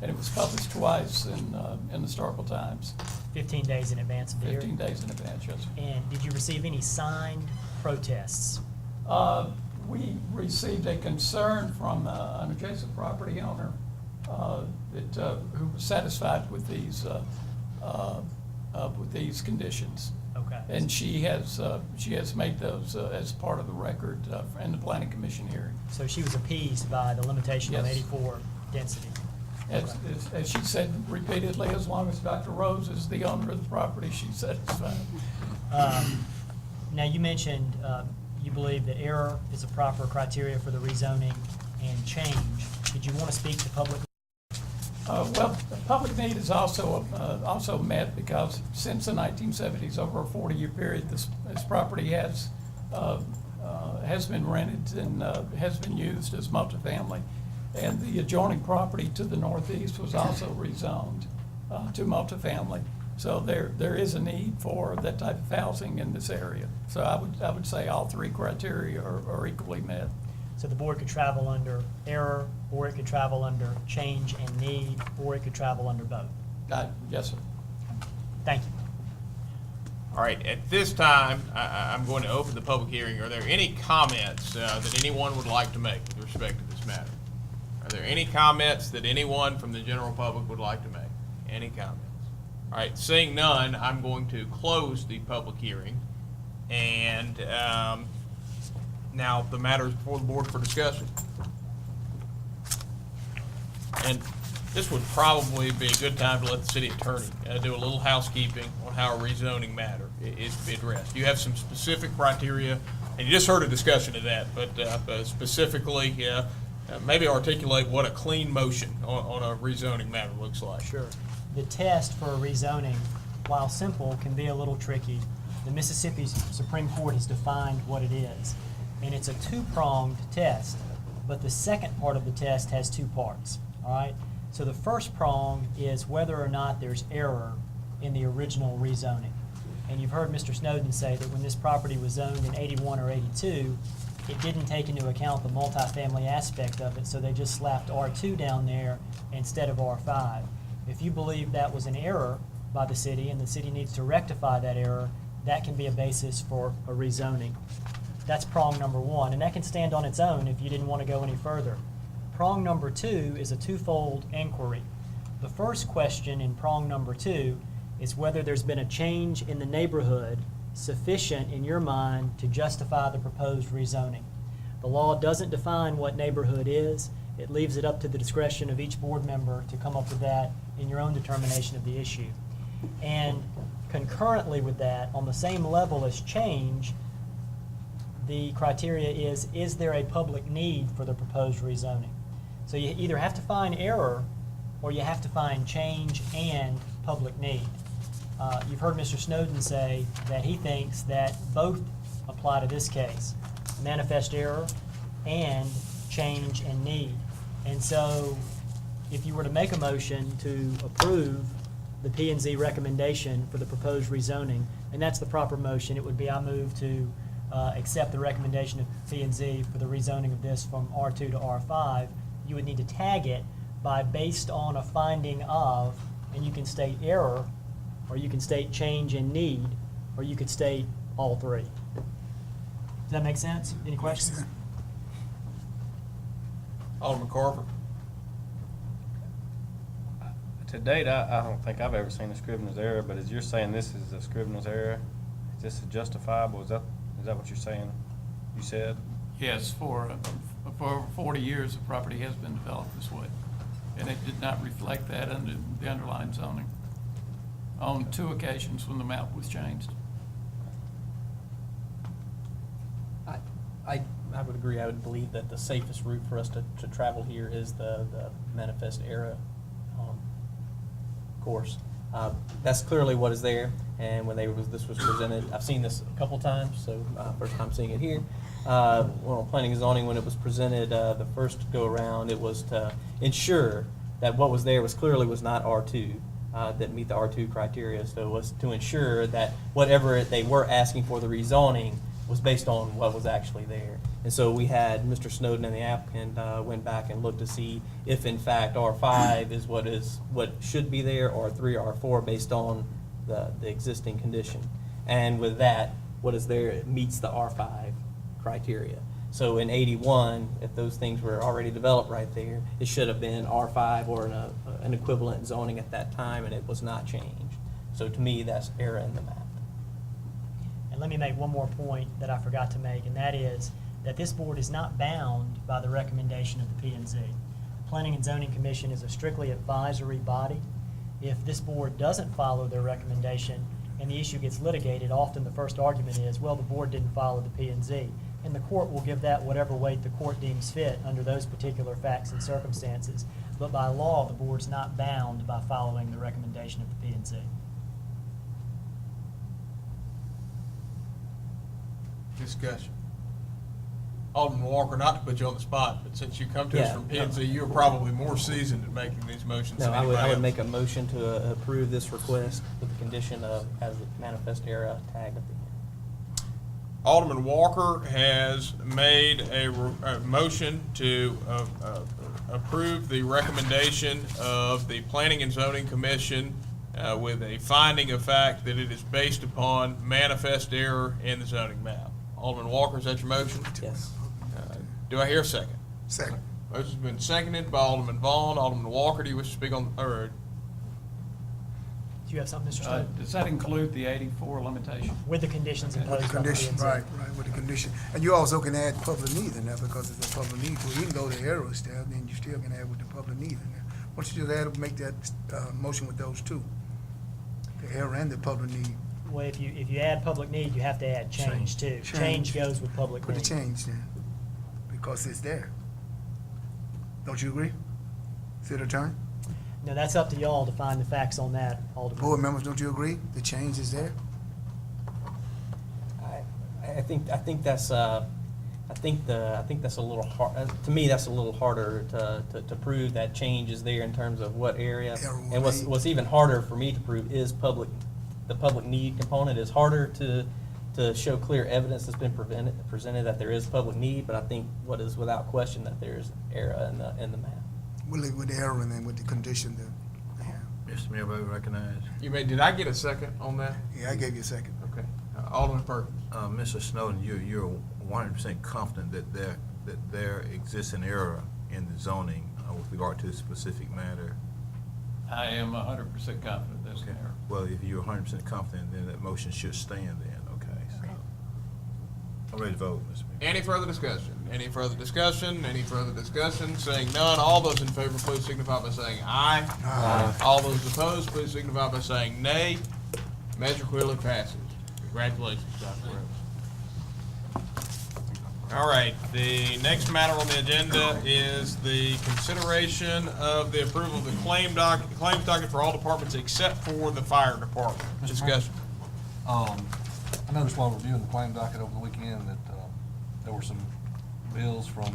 and it was published twice in the Starkville Times. 15 days in advance of the hearing? 15 days in advance, yes. And did you receive any signed protests? We received a concern from an adjacent property owner who was satisfied with these conditions. Okay. And she has made those as part of the record in the Planning Commission hearing. So she was appeased by the limitation of Yes. 84 density? As she said repeatedly, as long as Dr. Rose is the owner of the property, she's satisfied. Now, you mentioned you believe that error is a proper criteria for the rezoning and change. Did you want to speak to public? Well, the public need is also met because since the 1970s, over a 40-year period, this property has been rented and has been used as multifamily. And the adjoining property to the northeast was also rezoned to multifamily. So there is a need for that type of housing in this area. So I would say all 3 criteria are equally met. So the board could travel under error, or it could travel under change and need, or it could travel under both? Yes, sir. Thank you. All right, at this time, I'm going to open the public hearing. Are there any comments that anyone would like to make with respect to this matter? Are there any comments that anyone from the general public would like to make? Any comments? All right, seeing none, I'm going to close the public hearing. And now the matter is before the board for discussion. And this would probably be a good time to let the city attorney do a little housekeeping on how a rezoning matter is to be addressed. You have some specific criteria, and you just heard a discussion of that, but specifically, maybe articulate what a clean motion on a rezoning matter looks like. Sure. The test for rezoning, while simple, can be a little tricky. The Mississippi Supreme Court has defined what it is, and it's a two-pronged test, but the second part of the test has two parts, all right? So the first prong is whether or not there's error in the original rezoning. And you've heard Mr. Snowden say that when this property was zoned in 81 or 82, it didn't take into account the multifamily aspect of it, so they just slapped R2 down there instead of R5. If you believe that was an error by the city and the city needs to rectify that error, that can be a basis for a rezoning. That's prong number one, and that can stand on its own if you didn't want to go any further. Prong number two is a twofold inquiry. The first question in prong number two is whether there's been a change in the neighborhood sufficient in your mind to justify the proposed rezoning. The law doesn't define what neighborhood is. It leaves it up to the discretion of each board member to come up with that in your own determination of the issue. And concurrently with that, on the same level as change, the criteria is there a public need for the proposed rezoning? So you either have to find error or you have to find change and public need. You've heard Mr. Snowden say that he thinks that both apply to this case, manifest error and change and need. And so if you were to make a motion to approve the P&Z recommendation for the proposed rezoning, and that's the proper motion, it would be I move to accept the recommendation of P&Z for the rezoning of this from R2 to R5, you would need to tag it by based on a finding of, and you can state error, or you can state change and need, or you could state all three. Does that make sense? Any questions? Alderman Carver. To date, I don't think I've ever seen a Scrivener's error, but as you're saying this is a Scrivener's error, is this justifiable? Is that what you're saying? You said? Yes, for over 40 years, the property has been developed this way, and it did not reflect that under the underlying zoning on 2 occasions when the map was changed. I would agree. I would believe that the safest route for us to travel here is the manifest error course. That's clearly what is there, and when this was presented, I've seen this a couple times, so first time seeing it here. Well, planning and zoning, when it was presented the first go around, it was to ensure that what was there was not R2, that meet the R2 criteria. So it was to ensure that whatever they were asking for the rezoning was based on what was actually there. And so we had Mr. Snowden and the applicant went back and looked to see if in fact R5 is what should be there, or R3 or R4 based on the existing condition. And with that, what is there, it meets the R5 criteria. So in 81, if those things were already developed right there, it should have been R5 or an equivalent zoning at that time, and it was not changed. So to me, that's error in the map. And let me make one more point that I forgot to make, and that is that this board is not bound by the recommendation of the P&Z. Planning and Zoning Commission is a strictly advisory body. If this board doesn't follow their recommendation and the issue gets litigated, often the first argument is, well, the board didn't follow the P&Z. And the court will give that whatever weight the court deems fit under those particular facts and circumstances. But by law, the board's not bound by following the recommendation of the P&Z. Discussion. Alderman Walker, not to put you on the spot, but since you come to us Yeah. from P&Z, you're probably more seasoned in making these motions No, than I anybody would else. make a motion to approve this request with the condition of as the manifest error tag at the end. Alderman Walker has made a motion to approve the recommendation of the Planning and Zoning Commission with a finding of fact that it is based upon manifest error in the zoning map. Alderman Walker, is that your motion? Yes. Do I hear a second? Second. Motion's been seconded by Alderman Vaughn. Alderman Walker, do you wish to speak on, or Do you have something, Mr. Snowden? Does that include the 84 limitation? With the conditions With imposed the by the condition, P&Z. right, with the condition. And you also can add public need in there because it's a public need. So you can go to error step, then you still can add with the public need in there. Why don't you just add, make that motion with those two? The error and the public need. Well, if you add public need, you have to add change too. Change goes with public Put the need. change then, because it's there. Don't you agree? City Attorney? No, that's up to y'all to find the facts on that, Alderman. Board members, don't you agree? The change is there? I think that's a little hard, to me, that's a little harder to prove that change is there in terms of what area. And what's even harder for me to prove is the public need component is harder to show clear evidence that's been presented that there is public need, but I think what is without question that there is error in the map. With the error and then with the condition that they have. Mr. Mayor, vote recognized. Did I get a second on that? Yeah, I gave you a second. Okay. Alderman Perkins. Mr. Snowden, you're 100% confident that there exists an error in the zoning with regard to a specific matter. I am 100% confident there's an error. Well, if you're 100% confident, then that motion should stand then, okay? So, I'm ready to vote, Mr. Mayor. Any further discussion? Any further discussion? Any further discussion? Saying none, all those in favor, please signify by saying aye. Aye. All those opposed, please signify by saying nay. Measure clearly passes. Congratulations, Dr. Rose. All right, the next matter on the agenda is the consideration of the approval of the claims docket for all departments except for the fire department. Discussion. I noticed while reviewing the claim docket over the weekend that there were some bills from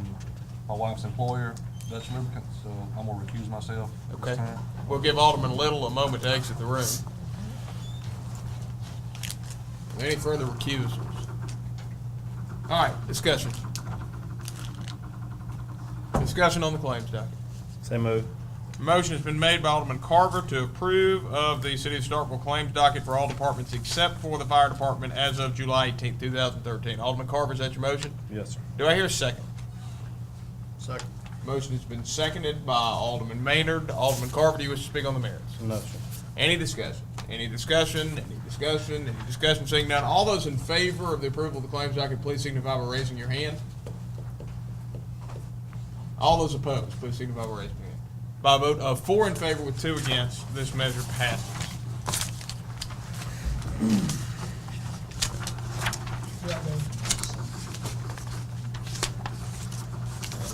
my wife's employer, Dutch Lubricants, so I'm gonna recuse myself at this Okay. time. We'll give Alderman Little a moment to exit the room. Any further recusals? All right, discussion. Discussion on the claims docket. Say move. Motion has been made by Alderman Carver to approve of the City of Starkville claims docket for all departments except for the fire department as of July 18th, 2013. Alderman Carver, is that your motion? Yes, sir. Do I hear a second? Second. Motion has been seconded by Alderman Maynard. Alderman Carver, do you wish to speak on the merits? No, sir. Any discussion? Any discussion? Any discussion? Any discussion? Seeing none, all those in favor of the approval of the claims docket, please signify by raising your hand. All those opposed, please signify by raising your hand. By a vote of 4 in favor with 2 against, this measure passes.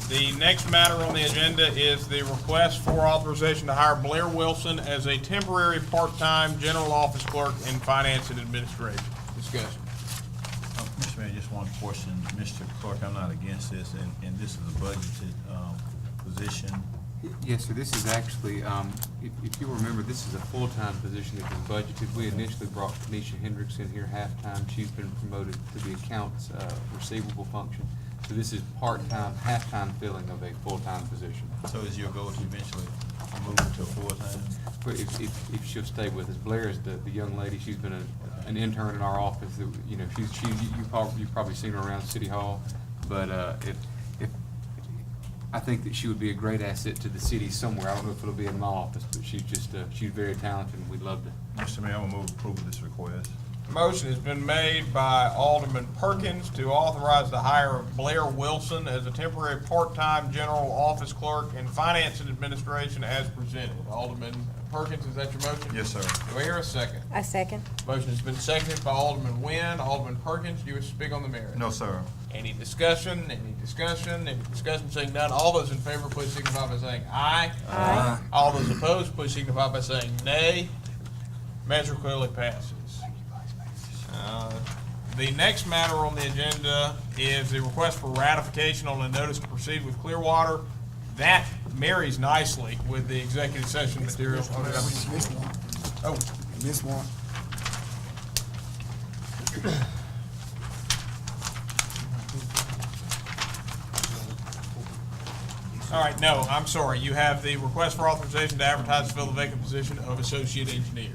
The next matter on the agenda is the request for authorization to hire Blair Wilson as a temporary part-time general office clerk in finance and administration. Discussion. Mr. Mayor, just one question. Mr. Clerk, I'm not against this, and this is a budgeted position. Yes, sir, this is actually, if you remember, this is a full-time position that was budgeted. We initially brought Tanisha Hendricks in here half-time. She's been promoted to the accounts receivable function. So this is part-time, half-time filling of a full-time position. So is your goal to eventually move to a full-time? But if she'll stay with us. Blair is the young lady. She's been an intern in our office. You know, you've probably seen her around City Hall. But I think that she would be a great asset to the city somewhere. I don't know if it'll be in my office, but she's very talented, and we'd love to. Mr. Mayor, I'm gonna move approval of this request. Motion has been made by Alderman Perkins to authorize the hire of Blair Wilson as a temporary part-time general office clerk in finance and administration as presented. Alderman Perkins, is that your motion? Yes, sir. Do I hear a second? I second. Motion has been seconded by Alderman Nguyen. Alderman Perkins, do you wish to speak on the merits? No, sir. Any discussion? Any discussion? Any discussion? Seeing none, all those in favor, please signify by saying aye. Aye. All those opposed, please signify by saying nay. Measure clearly passes. The next matter on the agenda is the request for ratification on a notice to proceed with Clearwater. That marries nicely with the executive session materials. Missed one. Oh, Missed one. all right, no, I'm sorry. You have the request for authorization to advertise to fill the vacant position of associate engineer.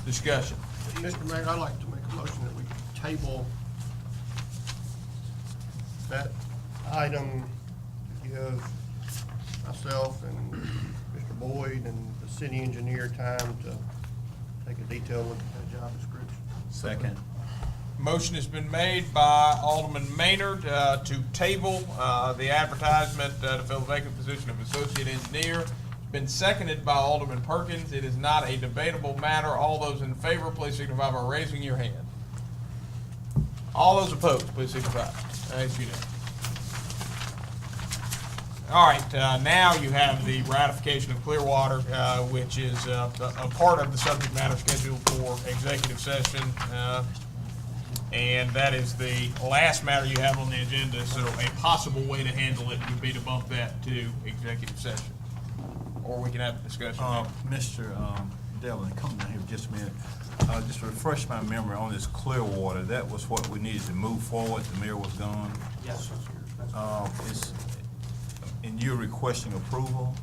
Discussion. Mr. Mayor, I'd like to make a motion that we table that item to give myself and Mr. Boyd and the city engineer time to take a detailed look at that job description. Second. Motion has been made by Alderman Maynard to table the advertisement to fill the vacant position of associate engineer. Been seconded by Alderman Perkins. It is not a debatable matter. All those in favor, please signify by raising your hand. All those opposed, please signify. As you know. All right, now you have the ratification of Clearwater, which is a part of the subject matter scheduled for executive session. And that is the last matter you have on the agenda, so a possible way to handle it would be to bump that to executive session. Or we can have a discussion. Mr. Devlin, come down here just a minute. Just refresh my memory on this Clearwater. That was what we needed to move forward. The mayor was gone. Yes, sir. And you're requesting approval?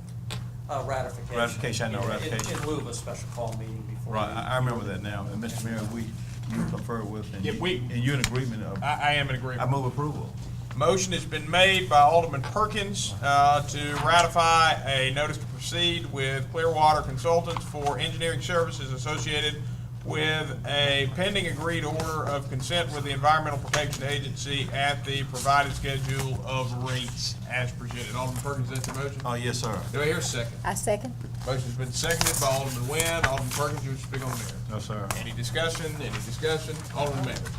Ratification. Ratification, I know, Yeah, ratification. In lieu of a special call meeting before. Right, I remember that now. And Mr. Mayor, you confer with, and Yeah, and you're in agreement of? I am in agreement. I move approval. Motion has been made by Alderman Perkins to ratify a notice to proceed with Clearwater Consultants for engineering services associated with a pending agreed order of consent with the Environmental Protection Agency at the provided schedule of rates as presented. Alderman Perkins, is that your motion? Oh, yes, sir. Do I hear a second? I second. Motion's been seconded by Alderman Nguyen. Alderman Perkins, you wish to speak on the matter? No, sir. Any discussion? Any discussion? Alderman Maynard.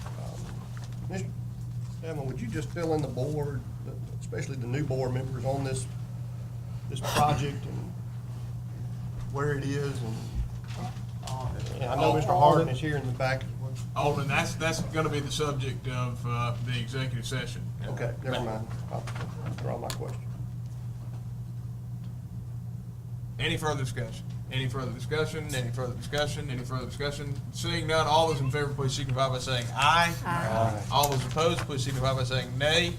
Mr. Devlin, would you just fill in the board, especially the new board members, on this project and where it is? And I know Mr. Harden is here in the back. Alderman, that's gonna be the subject of the executive session. Okay, never mind. I'll withdraw my question. Any further discussion? Any further discussion? Any further discussion? Any further discussion? Seeing none, all those in favor, please signify by saying aye. Aye. All those opposed, please signify by saying nay.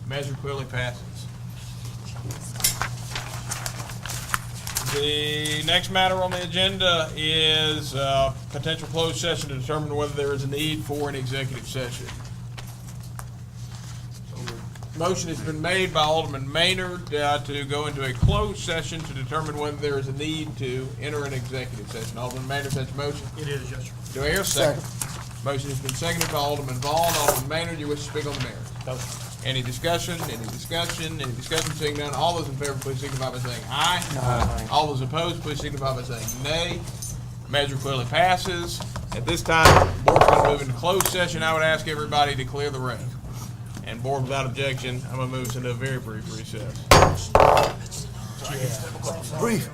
Measure clearly passes. The next matter on the agenda is potential closed session to determine whether there is a need for an executive session. Motion has been made by Alderman Maynard to go into a closed session to determine whether there is a need to enter an executive session. Alderman Maynard, that's your motion? It is, yes, sir. Do I hear a second? Motion has been seconded by Alderman Vaughn. Alderman Maynard, you wish to speak on the merits? No, sir. Any discussion? Any discussion? Any discussion? Seeing none, all those in favor, please signify by saying aye. Aye. All those opposed, please signify by saying nay. Measure clearly passes. At this time, the board's going to move into closed session. I would ask everybody to clear the room. And board, without objection, I'm going to move us into a very brief recess. Brief.